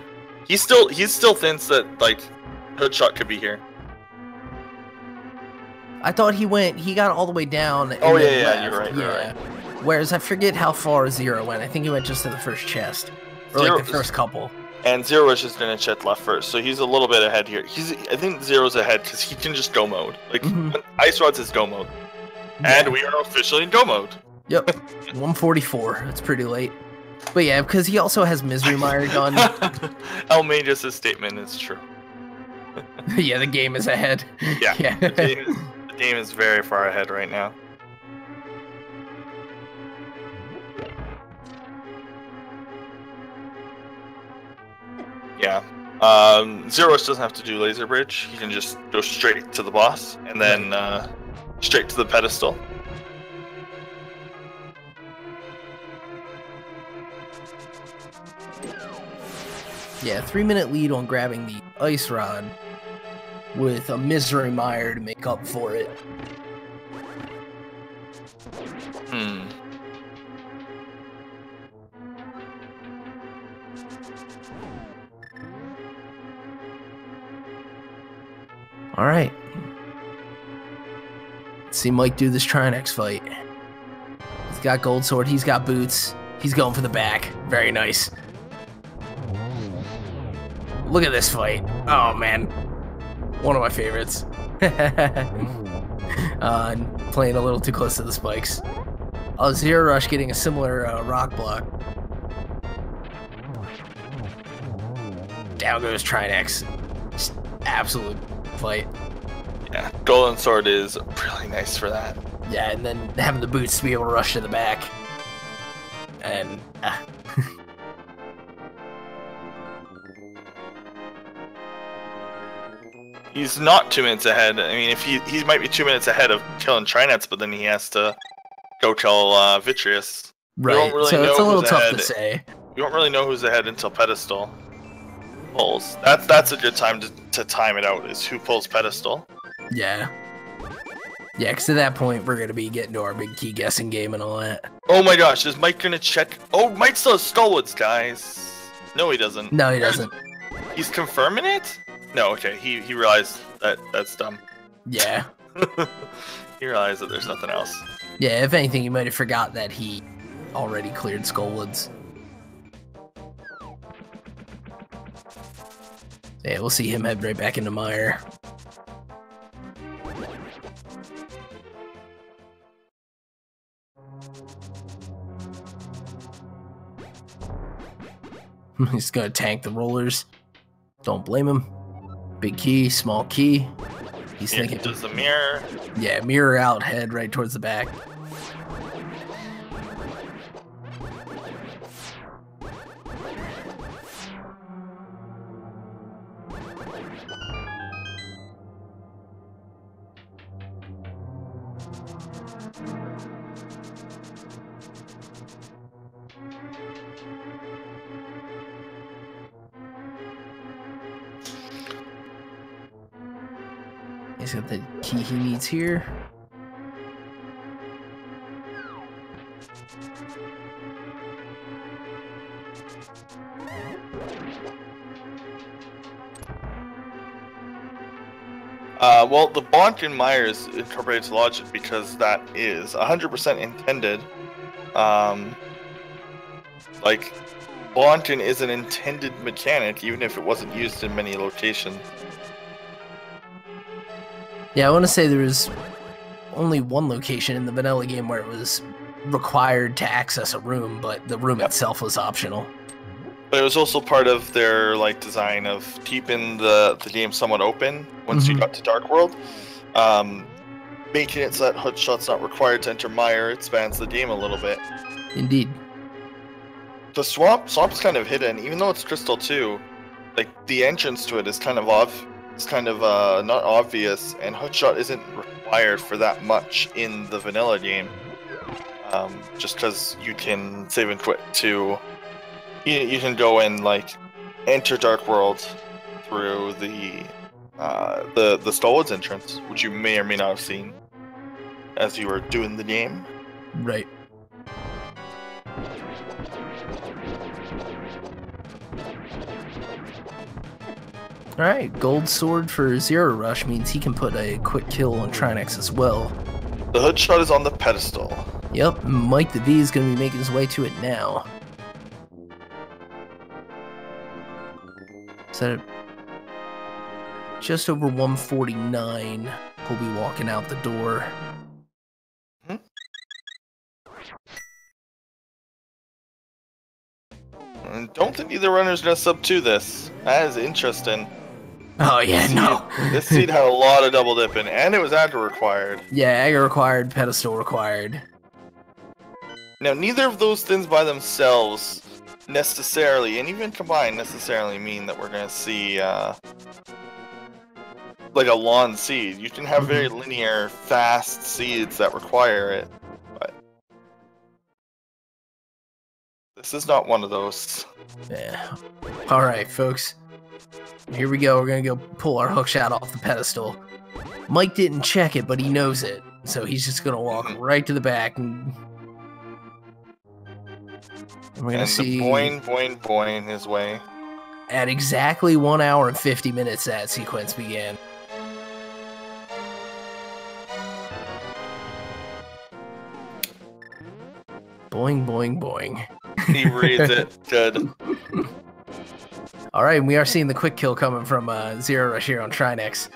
He still thinks that, like, hoodshot could be here. I thought he got all the way down. And oh yeah, left. You're right. You're right. Whereas I forget how far Zero went. I think he went just to the first chest, or like the first couple. And zer0rush is gonna check left first, so he's a little bit ahead here. I think Zero's ahead because he can just go mode. Like Ice Rod's is go mode, and we are officially in go mode. Yep, 144. That's pretty late. But yeah, because he also has Misery Mire gun. El Magus' statement is true. Yeah, the game is ahead. Yeah. The game is very far ahead right now. Yeah. zer0rush doesn't have to do laser bridge. He can just go straight to the boss and then straight to the pedestal. Yeah, 3-minute lead on grabbing the ice rod with a Misery Mire to make up for it. All right. Let's see Mike do this Trinex fight. He's got gold sword. He's got boots. He's going for the back. Very nice. Look at this fight. Oh, man. One of my favorites. Playing a little too close to the spikes. Oh, zer0rush getting a similar rock block. Down goes Trinex. Just absolute fight. Yeah, golden sword is really nice for that. Yeah, and then having the boots to be able to rush to the back. And he's not 2 minutes ahead. I mean, if he might be 2 minutes ahead of killing Trinets, but then he has to go kill Vitreous. right, really so it's a little tough ahead. to say. You don't really know who's ahead until Pedestal pulls. That's a good time to time it out, is who pulls Pedestal. Yeah. Yeah, because at that point, we're going to be getting to our big key guessing game and all that. Oh my gosh, is Mike going to check? Oh, Mike still has Skullwoods, guys. No, he doesn't. No, he doesn't. He's confirming it? No, okay, he realized that's dumb. Yeah. He realized that there's nothing else. Yeah, if anything, you might have forgot that he already cleared Skullwoods. Yeah, we'll see him head right back into Mire. He's gonna tank the rollers. Don't blame him. Big key, small key. He's thinking. Does the mirror? Yeah, mirror out, head right towards the back. He's got the key he needs here. Well, the Bonk in Myers incorporates logic because that is 100% intended. Like, Bonkin is an intended mechanic, even if it wasn't used in many locations. Yeah, I want to say there was only one location in the vanilla game where it was required to access a room, but the room itself was optional. But it was also part of their design of keeping the game somewhat open once you got to Dark World. Making it so that hookshot's not required to enter Mire expands the game a little bit. Indeed. The swamp's kind of hidden, even though it's Crystal 2. Like, the entrance to it is kind of not obvious, and hookshot isn't required for that much in the vanilla game. Just because you can save and quit to. You can go and enter Dark World through the Skullwoods entrance, which you may or may not have seen as you were doing the game. Right. Alright, gold sword for zer0rush means he can put a quick kill on Trinex as well. The hoodshot is on the pedestal. Yep, Mike the V is going to be making his way to it now. Set it just over 149. He'll be walking out the door. I don't think either runner's gonna sub to this. That is interesting. Oh yeah, This seed had a lot of double dipping, and it was aggro required. Yeah, aggro required, pedestal required. Now, neither of those things by themselves necessarily, and even combined, necessarily mean that we're gonna see like a lawn seed. You can have very linear, fast seeds that require it, but this is not one of those. Yeah. All right, folks. Here we go. We're gonna go pull our hookshot off the pedestal. Mike didn't check it, but he knows it, so he's just gonna walk right to the back, and we're gonna see. Boing, boing, boing his way. At exactly 1 hour and 50 minutes, that sequence began. Boing, boing, boing. He reads it. Good. All right, we are seeing the quick kill coming from zer0rush here on Trinex.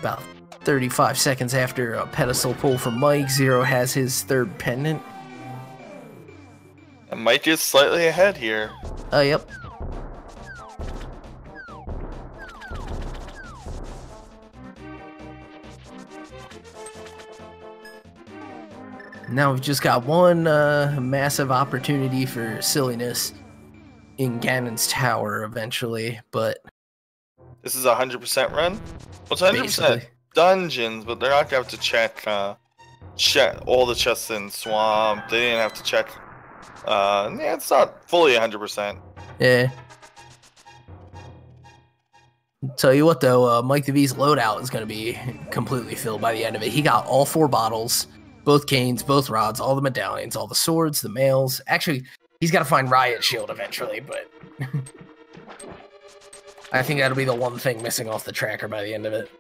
About 35 seconds after a pedestal pull from Mike, Zero has his third pendant. And Mike is slightly ahead here. Oh, yep. Now we've just got one massive opportunity for silliness in Ganon's Tower eventually, but... This is a 100% run? Well, it's 100% basically dungeons, but they're not going to have to check all the chests in Swamp. They didn't have to check... yeah, it's not fully 100%. Yeah. Tell you what, though, Mike the V's loadout is going to be completely filled by the end of it. He got all 4 bottles, both canes, both rods, all the medallions, all the swords, the mails. Actually, he's got to find Riot Shield eventually, but... I think that'll be the one thing missing off the tracker by the end of it.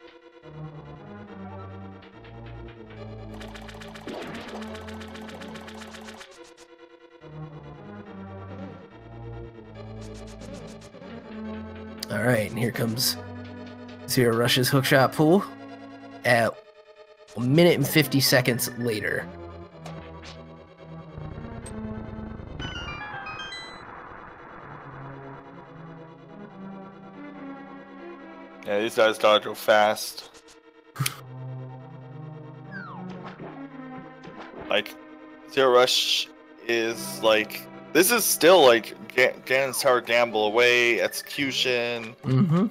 All right, and here comes zer0rush's hookshot pool at 1 minute and 50 seconds later. Yeah, these guys gotta go fast. Like, zer0rush is like... This is still like Ganon's Tower gamble away, execution. Mm-hmm.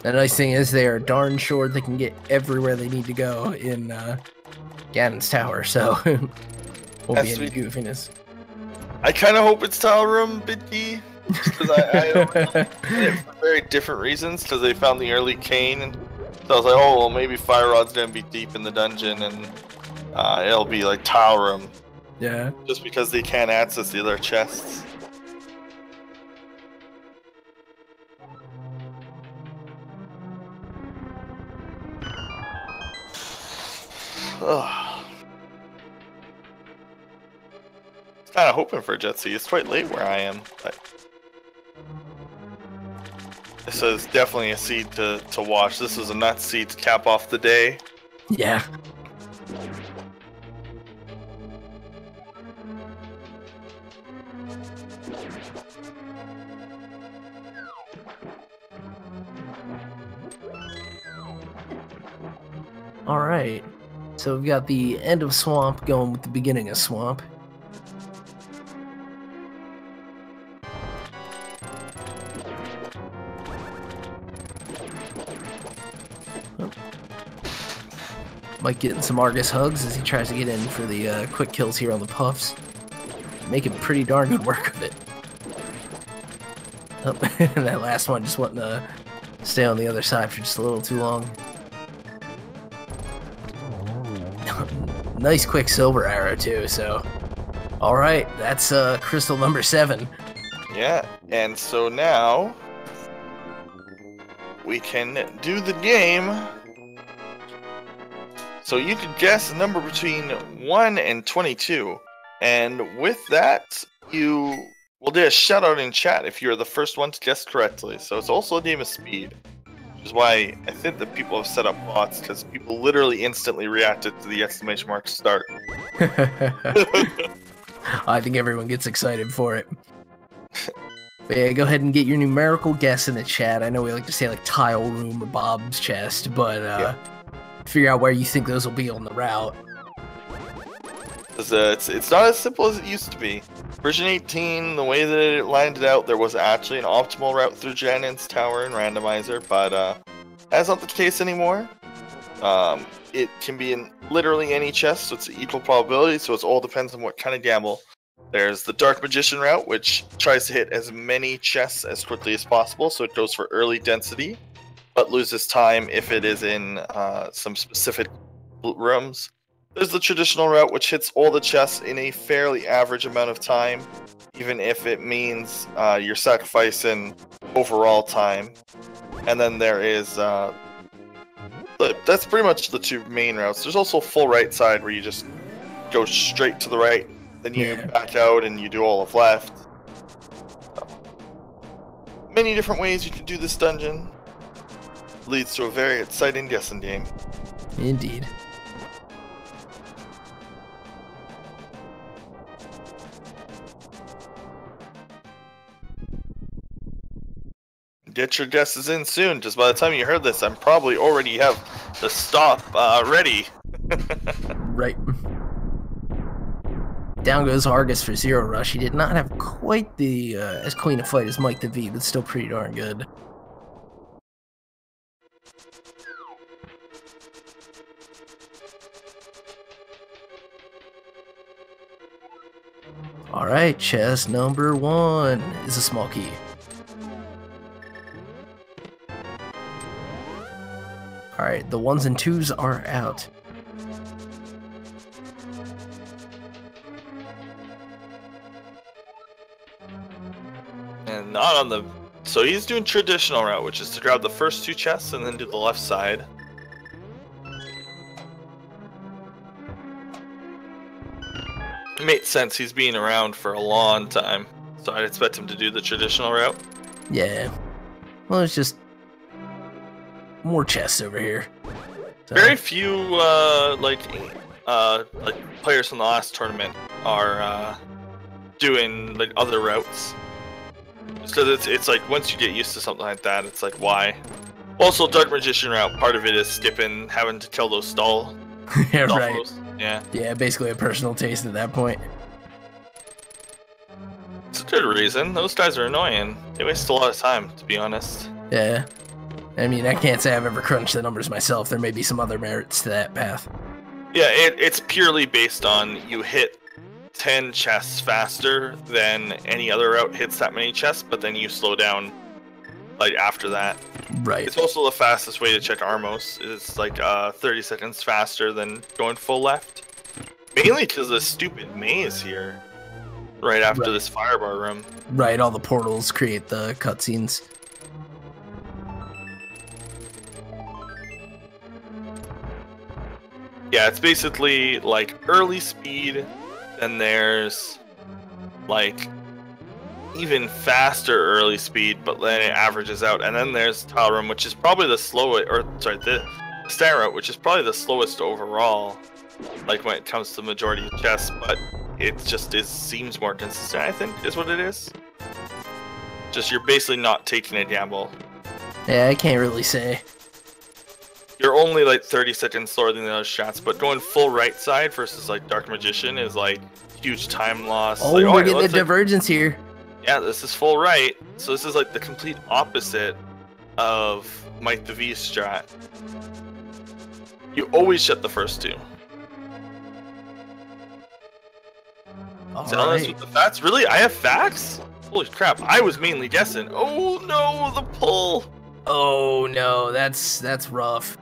The nice thing is they are darn sure they can get everywhere they need to go in Ganon's Tower, so won't be any goofiness. I kind of hope it's Tower Room Bitty, because I don't it for very different reasons, because they found the early cane. So I was like, oh, well, maybe Fire Rod's going to be deep in the dungeon, and it'll be like Tower Room. Yeah. Just because they can't access the other chests. Kind of hoping for a Jet Sea. It's quite late where I am, but this is definitely a seed to watch. This is a nut seed to cap off the day. Yeah. All right. So we've got the end of Swamp going with the beginning of Swamp. Mike getting some Argus hugs as he tries to get in for the quick kills here on the Puffs. Making pretty darn good work of it. Oh, and that last one just wanting to stay on the other side for just a little too long. Nice quick silver arrow too, so... Alright, that's crystal number 7. Yeah, and so now... we can do the game. So you could guess a number between 1 and 22. And with that, you will do a shout out in chat if you're the first one to guess correctly. So it's also a game of speed. Which is why I think that people have set up bots, because people literally instantly reacted to the exclamation mark start. I think everyone gets excited for it. But yeah, go ahead and get your numerical guess in the chat. I know we like to say like tile room or Bob's chest, but yeah. Figure out where you think those will be on the route. It's not as simple as it used to be. Version 18, the way that it lined it out, there was actually an optimal route through Ganon's Tower and Randomizer, but that's not the case anymore. It can be in literally any chest, so it's an equal probability, so it all depends on what kind of gamble. There's the Dark Magician route, which tries to hit as many chests as quickly as possible, so it goes for early density, but loses time if it is in some specific rooms. There's the traditional route, which hits all the chests in a fairly average amount of time, even if it means you're sacrificing overall time. And then there is, that's pretty much the two main routes. There's also full right side where you just go straight to the right, then you back out and you do all of left. So, many different ways you can do this dungeon. Leads to a very exciting guessing game. Indeed. Get your guesses in soon, because by the time you heard this, I'm probably already have the stop ready. Right. Down goes Argus for zer0rush. He did not have quite the as clean a fight as mikethev, but still pretty darn good. Alright, chest number 1 is a small key. Alright, the 1s and 2s are out. And not on the... So he's doing traditional route, which is to grab the first 2 chests and then do the left side. It makes sense, he's been around for a long time, so I'd expect him to do the traditional route. Yeah. Well, it's just more chests over here. So. Very few like players from the last tournament are doing like other routes. Just because it's like once you get used to something like that, it's like why. Also, Dark Magician route, part of it is skipping, having to kill those stall. Yeah, right. Yeah. Yeah, basically a personal taste at that point. It's a good reason. Those guys are annoying. They waste a lot of time, to be honest. Yeah. I mean, I can't say I've ever crunched the numbers myself. There may be some other merits to that path. Yeah, it's purely based on you hit 10 chests faster than any other route hits that many chests, but then you slow down like after that. Right. It's also the fastest way to check Armos. It's like 30 seconds faster than going full left. Mainly because the stupid maze here, right after this firebar room. Right, all the portals create the cutscenes. Yeah, it's basically like early speed, then there's like even faster early speed, but then it averages out, and then there's Tile Room, which is probably the slowest, or sorry, the Star Route, which is probably the slowest overall, like when it comes to the majority of chests, but it just seems more consistent, I think, is what it is. Just you're basically not taking a gamble. Yeah, I can't really say. You're only like 30 seconds slower than the other shots, but going full right side versus like Dark Magician is like huge time loss. Oh, like, we're getting the divergence here. Yeah, this is full right, so this is like the complete opposite of mikethev strat. You always shut the first 2. Tell us with the facts? Really? I have facts? Holy crap, I was mainly guessing. Oh no, the pull! Oh no, that's rough.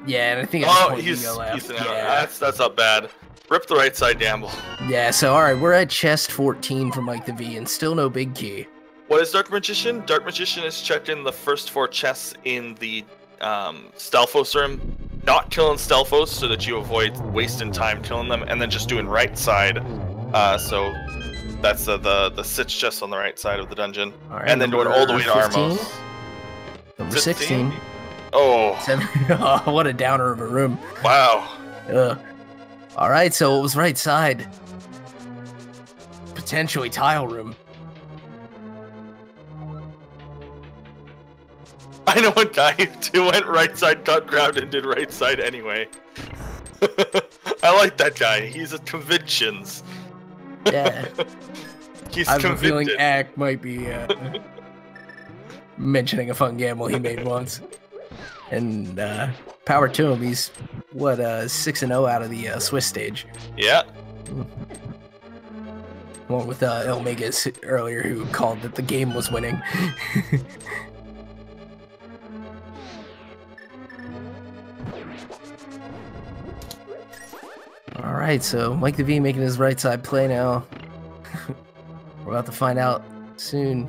Yeah, and I think he's yeah. That's not bad. Rip the right side gamble. Yeah, so alright, we're at chest 14 for mikethev and still no big key. What is Dark Magician? Dark Magician is checking the first 4 chests in the Stelphos room, not killing Stelphos so that you avoid wasting time killing them, and then just doing right side. So that's the 6 chests on the right side of the dungeon, right, and then going all the way to 15? Armos. Number 16. Oh. Oh, what a downer of a room. Wow. Alright, so it was right side. Potentially Tile Room. I know a guy who went right side, got grabbed, and did right side anyway. I like that guy. He's a convictions. Yeah. He's I have convicted. a feeling Ack might be mentioning a fun gamble he made once. And power to him. He's what 6-0 out of the Swiss stage. Yeah. Along with Elmegas earlier, who called that the game was winning. Alright, so Mike the V making his right side play now. We're about to find out soon.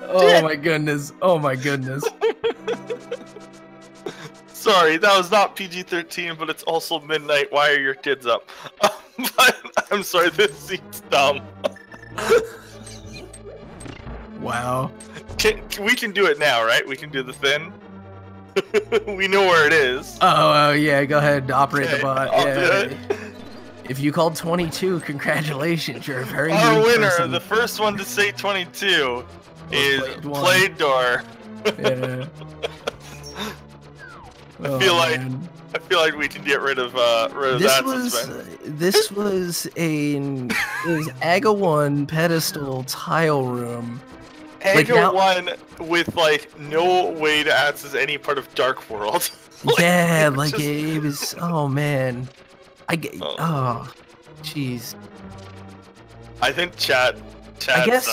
Oh my goodness. Oh my goodness. Sorry, that was not PG-13, but it's also midnight. Why are your kids up? But I'm sorry, this seat's dumb. Wow. We can do it now, right? We can do the thin. We know where it is. Oh, yeah, go ahead, operate the bot. I'll do Yeah. it. If you called 22, congratulations, you're a very Our good winner, person. the first one to say 22, is Played Door. Yeah. I feel like we can get rid of This that was suspense. this was it was AGA 1 pedestal tile room. Like Aga now- 1 with like no way to access any part of Dark World. Yeah, it's like just- it was. Oh man, oh, jeez. I think chat's, I guess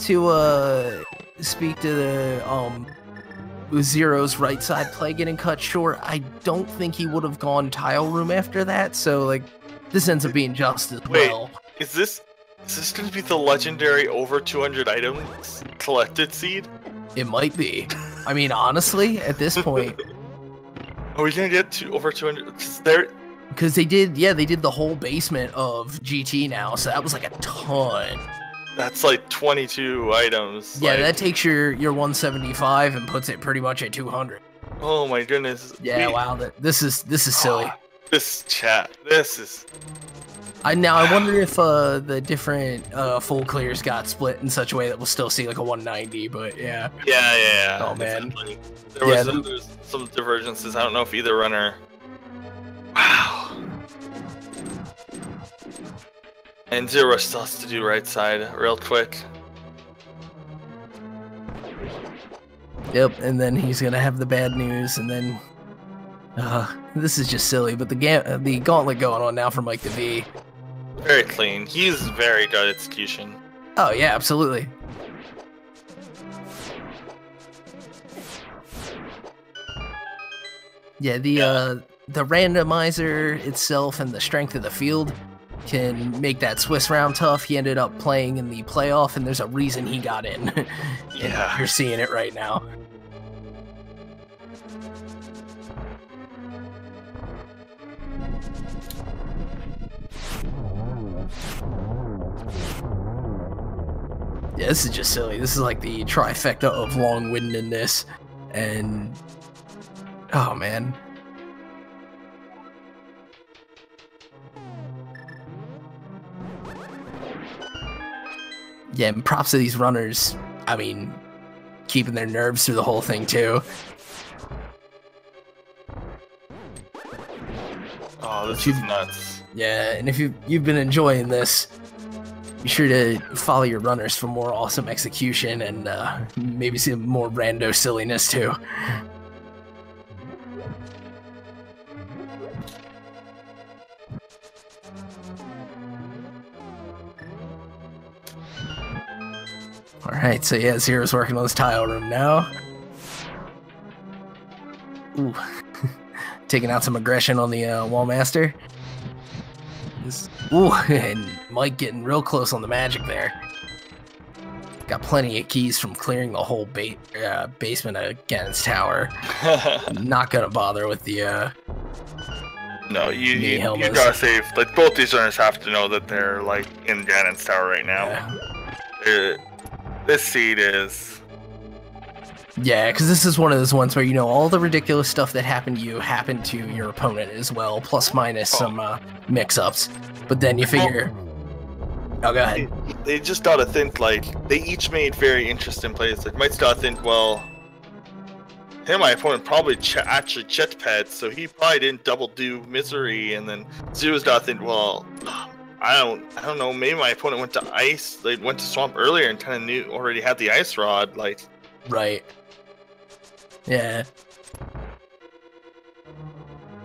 to speak to the Zero's right side play getting cut short, I don't think he would have gone tile room after that. So like, this ends up being just as well. Is this going to be the legendary over 200 items collected seed? It might be. I mean, honestly, at this point, Are we gonna get to over 200? because they did the whole basement of GT now, so that was like a ton. That's like 22 items. Yeah, like, that takes your 175 and puts it pretty much at 200. Oh my goodness. Yeah, wow, this is silly. This chat. This is. I wonder if the different full clears got split in such a way that we'll still see like a 190, but yeah. Yeah. Oh man. Definitely. There's some divergences. I don't know if either runner. Wow. And zer0rush still has to do right side real quick. Yep, and then he's gonna have the bad news, and then this is just silly. But the gauntlet going on now for Mike the V. Very clean. He's very good at execution. Oh yeah, absolutely. Yeah, the randomizer itself and the strength of the field can make that Swiss round tough. He ended up playing in the playoff, and there's a reason he got in. Yeah. You're seeing it right now. Yeah, this is just silly. This is like the trifecta of long-windedness, and oh man. Yeah, and props to these runners. I mean, keeping their nerves through the whole thing too. Oh, this is nuts. Yeah, and if you've been enjoying this, be sure to follow your runners for more awesome execution and maybe some more rando silliness too. Alright, so yeah, Zero's working on this tile room now. Ooh. Taking out some aggression on the Wallmaster. Ooh, and Mike getting real close on the magic there. Got plenty of keys from clearing the whole basement against tower. Not gonna bother with the No, you helmets. gotta save. Like both these runners have to know that they're like in Ganon's tower right now. This seed is. Yeah, because this is one of those ones where, you know, all the ridiculous stuff that happened to you happened to your opponent as well, plus minus some mix-ups. But then you figure... Oh, go ahead. They just gotta think, like, they each made very interesting plays. Like, Mike's gotta think, well, him and my opponent probably actually checked pad, so he probably didn't double do misery, and then Zero's gotta think, well, I don't know, maybe my opponent went to ice, they went to swamp earlier and kind of already had the ice rod, like... Right. Yeah.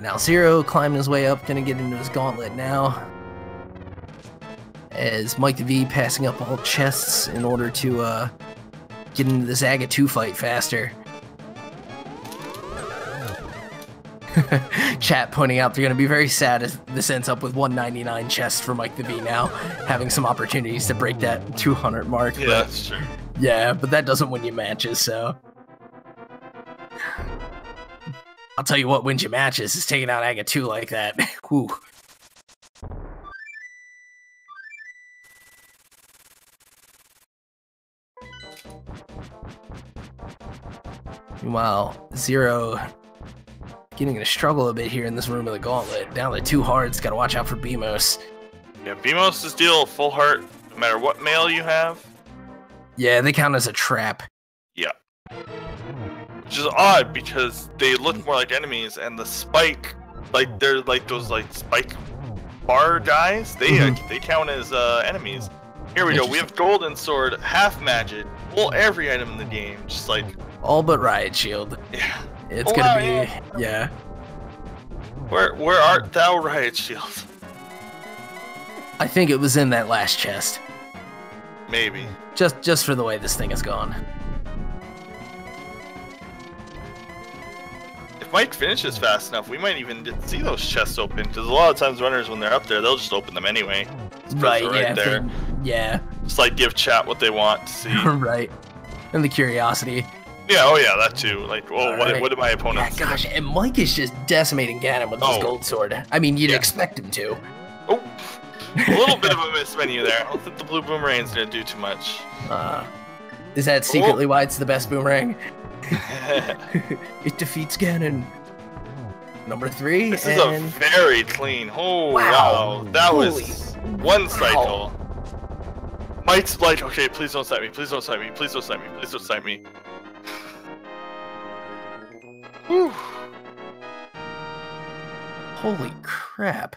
Now Zero climbing his way up, gonna get into his gauntlet now. as Mike the V passing up all chests in order to get into this Aga 2 fight faster. Chat pointing out they're going to be very sad as this ends up with 199 chests for Mike the V now, having some opportunities to break that 200 mark. Yeah, that's true. Yeah, but that doesn't win you matches, so... I'll tell you what wins you matches is taking out Aga 2 like that. Whew. Meanwhile, Zero getting to struggle a bit here in this room of the gauntlet. Down to 2 hearts, gotta watch out for Beamos. Yeah, Beamos is deal full heart no matter what mail you have. Yeah, they count as a trap. Yeah. Which is odd because they look more like enemies, and the spike, like they're like those like spike bar guys, they count as enemies. Here we go, we have Golden Sword, half magic, full every item in the game, just like... All but Riot Shield. Yeah. It's gonna be, yeah. Where art thou, Riot Shield? I think it was in that last chest. Maybe. Just for the way this thing has gone. If Mike finishes fast enough, we might even see those chests open, because a lot of times runners, when they're up there, they'll just open them anyway. Right, yeah. There. Yeah. Just like give chat what they want to see. Right. And the curiosity. Yeah, oh yeah, that too. Like, oh, right. what did my opponents? Yeah, gosh, and Mike is just decimating Ganon with his gold sword. I mean, you'd expect him to. Oh, a little bit of a miss menu there. I don't think the blue boomerang's gonna do too much. Is that secretly why it's the best boomerang? It defeats Ganon. Number 3. This is a very clean. Oh wow, that was one cycle. Mike's like, okay, please don't sight me, please don't sight me, please don't sight me, please don't sight me. Whew. Holy crap.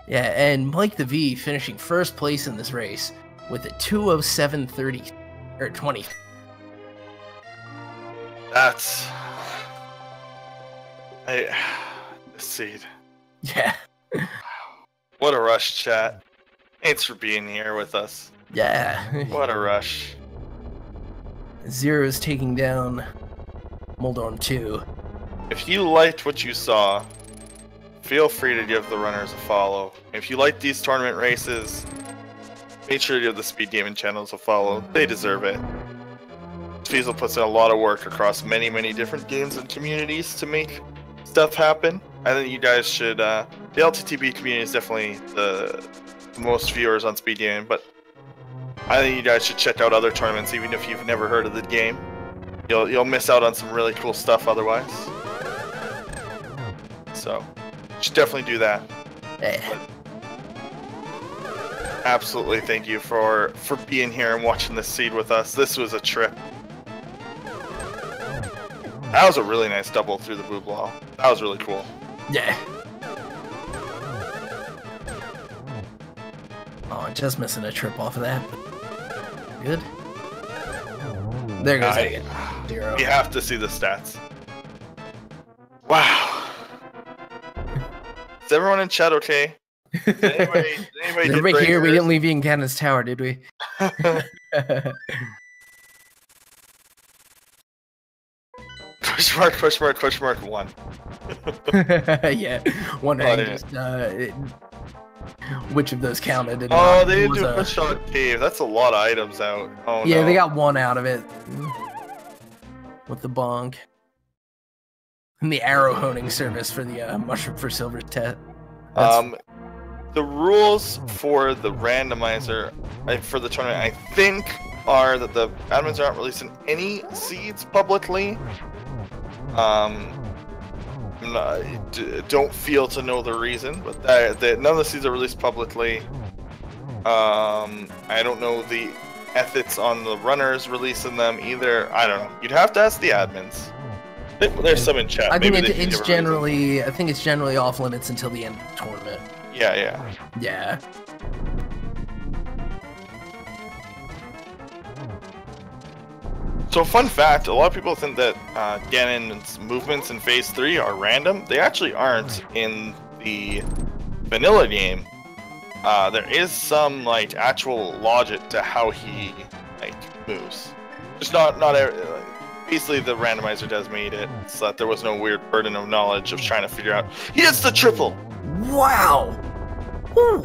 Yeah, and Mike the V finishing first place in this race with a 2:07:30 or 20. That's seed. Yeah. What a rush, chat. Thanks for being here with us. Yeah. What a rush. Zero's taking down Moldorm 2. If you liked what you saw, feel free to give the runners a follow. If you like these tournament races, make sure to give the Speed Gaming channels a follow. They deserve it. Fiesel puts in a lot of work across many, many different games and communities to make stuff happen. I think you guys should, the ALTTP community is definitely the most viewers on Speed Gaming, but I think you guys should check out other tournaments even if you've never heard of the game. You'll miss out on some really cool stuff otherwise. So, you should definitely do that. Yeah. Absolutely, thank you for being here and watching this seed with us. This was a trip. That was a really nice double through the Booblal. That was really cool. Yeah. Oh, just missing a trip off of that. Good. There goes again. 0. You have to see the stats. Wow. Is everyone in chat okay? Anybody Everybody here, we didn't leave you in Ganon's tower, did we? Question mark 1. Yeah, wondering just, which of those counted. And oh, they didn't do a shot cave. That's a lot of items out. Oh yeah, no. They got 1 out of it. With the bonk. And the arrow honing service for the mushroom for silver test. The rules for the randomizer for the tournament, I think, are that the admins aren't releasing any seeds publicly. Don't feel to know the reason, but none of the seeds are released publicly. I don't know the ethics on the runners releasing them either. I don't know. You'd have to ask the admins. There's some in chat. I think it's generally off limits until the end of the tournament. Yeah. Yeah. So fun fact, a lot of people think that Ganon's movements in Phase 3 are random. They actually aren't in the vanilla game. There is some like actual logic to how he like moves. Just not basically the randomizer does made it so that there was no weird burden of knowledge of trying to figure out he hits the triple. Wow. Woo.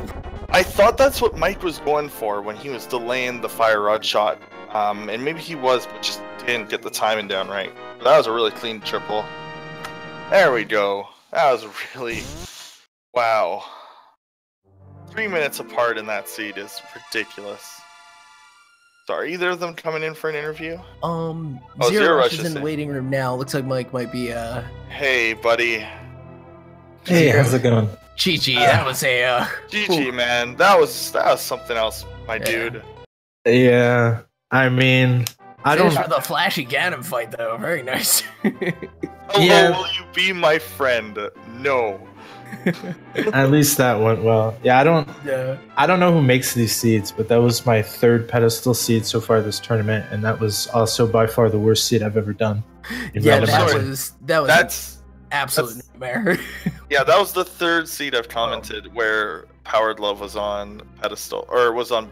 I thought that's what Mike was going for when he was delaying the fire rod shot. And maybe he was, but just didn't get the timing down right. But that was a really clean triple. There we go. That was really... Wow. 3 minutes apart in that seat is ridiculous. So are either of them coming in for an interview? zer0rush is in the waiting room now. Looks like Mike might be, Hey, buddy. Hey, how's it going? GG, that was a, GG, man. That was something else, my dude. Yeah. I mean, I don't... for the flashy Ganon fight, though. Very nice. Hello, will you be my friend? No. At least that went well. Yeah, I don't know who makes these seeds, but that was my 3rd pedestal seed so far this tournament, and that was also by far the worst seed I've ever done. Yeah, that's absolute nightmare. Yeah, that was the 3rd seed I've commented where Powered Love was on pedestal, or was on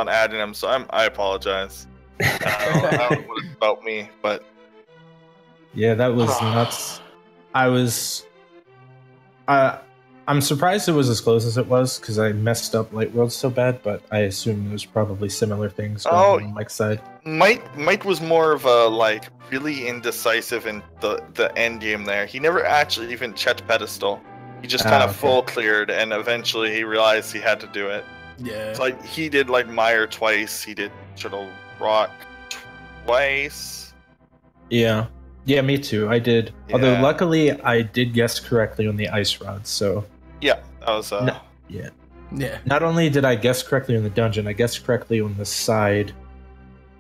adding him, so I apologize. I don't know what it's about me, but yeah, that was nuts. I'm surprised it was as close as it was because I messed up Light World so bad, but I assume there's probably similar things going on Mike's side. Mike was more of a like really indecisive in the end game there. He never actually even checked pedestal. He just kind of full cleared, and eventually he realized he had to do it. Yeah. It's like he did like Meyer twice. He did Turtle Rock twice. Yeah. Yeah, me too. I did. Yeah. Although luckily I did guess correctly on the ice rods, so yeah, that was yeah. Not only did I guess correctly on the dungeon, I guessed correctly on the side,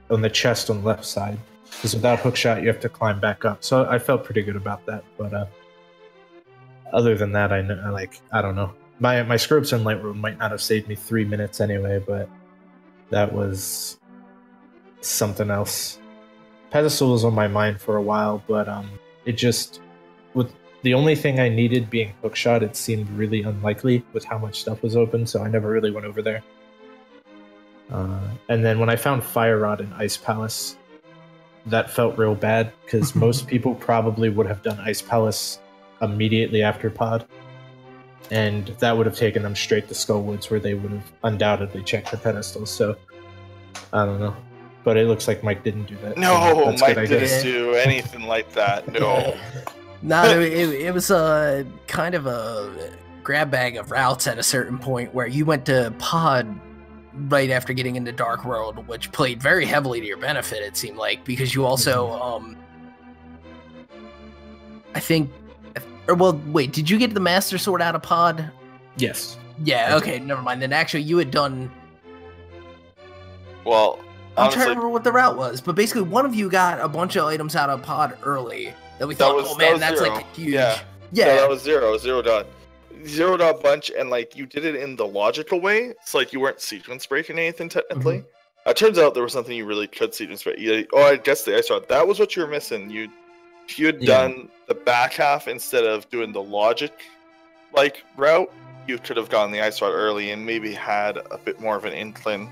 on the chest on the left side. Because without hookshot, you have to climb back up. So I felt pretty good about that. But other than that, I don't know. My scrubs in Lightroom might not have saved me 3 minutes anyway, but that was something else. Pedestal was on my mind for a while, but it just, with the only thing I needed being hookshot, it seemed really unlikely with how much stuff was open, so I never really went over there. And then when I found Fire Rod and Ice Palace, that felt real bad, because most people probably would have done Ice Palace immediately after Pod. And that would have taken them straight to Skullwoods, where they would have undoubtedly checked the pedestals. So, I don't know. But it looks like Mike didn't do that. No, Mike didn't do anything like that. No. No, it was a kind of a grab bag of routes at a certain point where you went to Pod right after getting into Dark World, which played very heavily to your benefit, it seemed like, because you also, I think... Well, wait, did you get the Master Sword out of Pod? Yes. Yeah, okay, never mind. Then actually you had done... Well, I'm trying to remember what the route was, but basically one of you got a bunch of items out of Pod early that we thought, oh man, that's Zero. like huge. Yeah. No, that was Zero dot. Zero dot bunch, and like you did it in the logical way. It's like you weren't sequence breaking anything technically. Mm-hmm. It turns out there was something you really could sequence break. I guess the ice rod. That was what you were missing. If you had done the back half instead of doing the logic like route, you could have gotten the ice rod early and maybe had a bit more of an incline.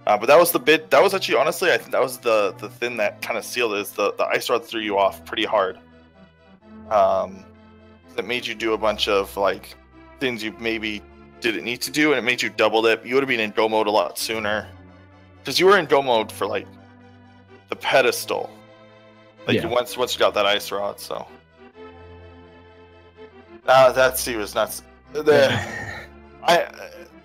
But that was the bit. That was actually, honestly, I think that was the thing that kind of sealed it. Is the ice rod threw you off pretty hard. That made you do a bunch of like things you maybe didn't need to do, and it made you double dip. You would have been in go mode a lot sooner, because you were in go mode for like the pedestal. Like once you got that ice rod, so that seed was nuts.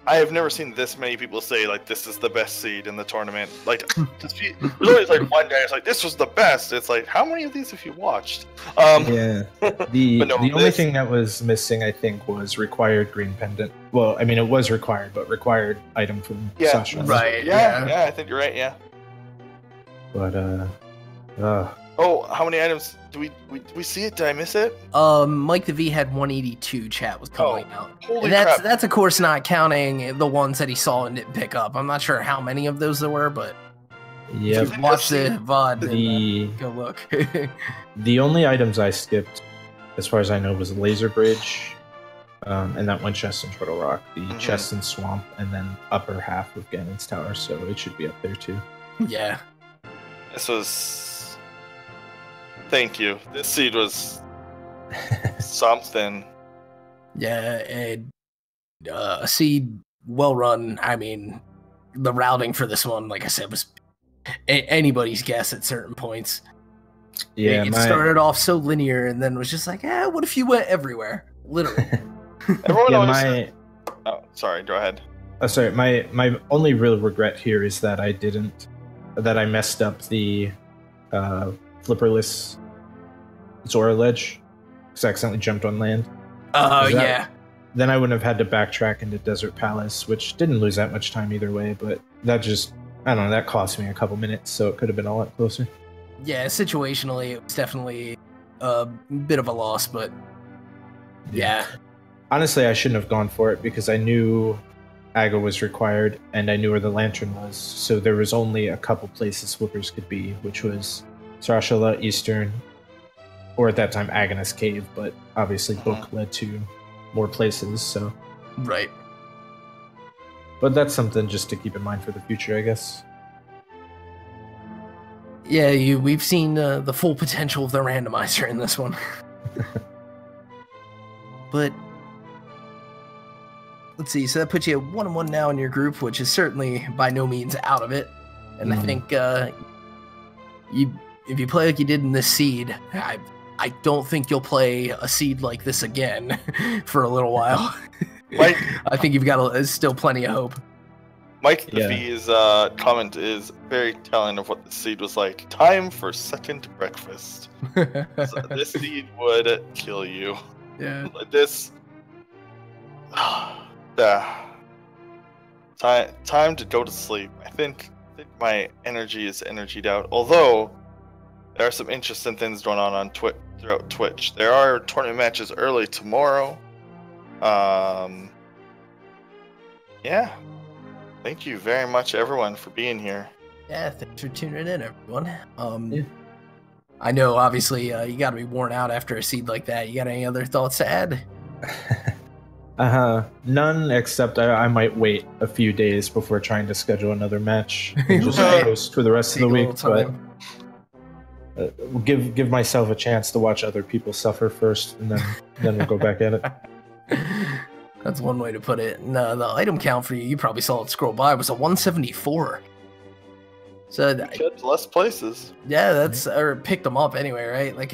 I have never seen this many people say like this is the best seed in the tournament. Like there's always like one guy is like this was the best. It's like how many of these have you watched? The only thing that was missing, I think, was required green pendant. Well, I mean it was required, but required item from Sasha. Right. Yeah, I think you're right. Yeah. But Oh, how many items do we see it? Did I miss it? Mike the V had 182. Chat was calling out. Holy and crap. That's of course not counting the ones that he saw and didn't pick up. I'm not sure how many of those there were, but Yep. Watch the VOD The and go look. the only items I skipped, as far as I know, was Laser Bridge, and that one chest in Turtle Rock, the chest in Swamp, and then upper half of Ganon's Tower. So it should be up there too. Yeah. This was. Thank you. This seed was something. Yeah, and seed well run. I mean, the routing for this one, like I said, was anybody's guess at certain points. Yeah, it started off so linear, and then was just like, what if you went everywhere? Literally. Everyone yeah, always said... Oh, sorry. Go ahead. Sorry. My only real regret here is that I messed up the flipperless Zora ledge because I accidentally jumped on land. Oh, yeah. Then I wouldn't have had to backtrack into Desert Palace, which didn't lose that much time either way, but that just, I don't know, that cost me a couple minutes, so it could have been a lot closer. Yeah, situationally, it was definitely a bit of a loss, but yeah. Honestly, I shouldn't have gone for it because I knew Aga was required, and I knew where the lantern was, so there was only a couple places flippers could be, which was Sarashala, Eastern, or at that time Agnes Cave, but obviously Book led to more places, so... Right. But that's something just to keep in mind for the future, I guess. Yeah, we've seen the full potential of the randomizer in this one. But... Let's see, so that puts you at 1-1 now in your group, which is certainly by no means out of it. And I think if you play like you did in this seed, I don't think you'll play a seed like this again for a little while. Mike, I think you've got still plenty of hope. Mike the V's comment is very telling of what the seed was like. Time for second breakfast. So this seed would kill you. Yeah. This... time to go to sleep. I think my energy is energied out. Although there are some interesting things going on throughout Twitch. There are tournament matches early tomorrow. Yeah. Thank you very much, everyone, for being here. Yeah, thanks for tuning in, everyone. I know, obviously, you got to be worn out after a seed like that. You got any other thoughts to add? None, except I might wait a few days before trying to schedule another match and just post for the rest of the week. But give myself a chance to watch other people suffer first, and then we'll go back at it. That's one way to put it. No, the item count for you probably saw it scroll by, was a 174. So less places. Yeah, or picked them up anyway, right? Like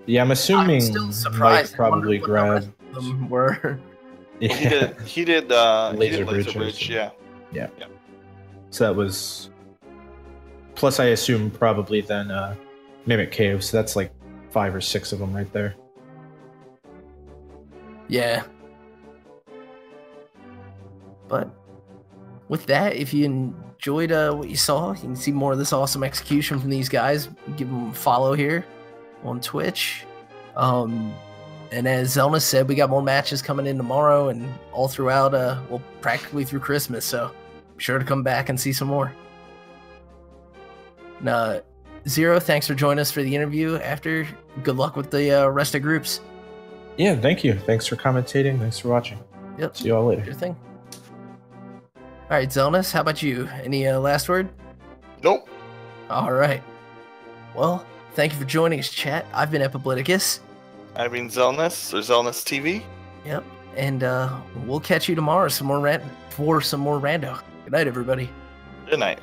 Yeah, I'm assuming I'm still surprised. Mike probably grabbed. Them were. Yeah. He did Laser Bridge. Yeah. So that was. Plus, I assume probably then Mimic Cave. So that's like 5 or 6 of them right there. Yeah. But with that, if you enjoyed what you saw, you can see more of this awesome execution from these guys. Give them a follow here on Twitch. And as Zelda said, we got more matches coming in tomorrow and all throughout, well, practically through Christmas. So be sure to come back and see some more. Now, Zero, thanks for joining us for the interview. After, good luck with the rest of groups. Yeah, thank you. Thanks for commentating. Thanks for watching. Yep. See you all later. Your thing. All right, Zelnis, how about you? Any last word? Nope. All right. Well, thank you for joining us, chat. I've been Epibliticus. I've been Zelness, or Zelness TV. Yep. And we'll catch you tomorrow for some more rando. Good night, everybody. Good night.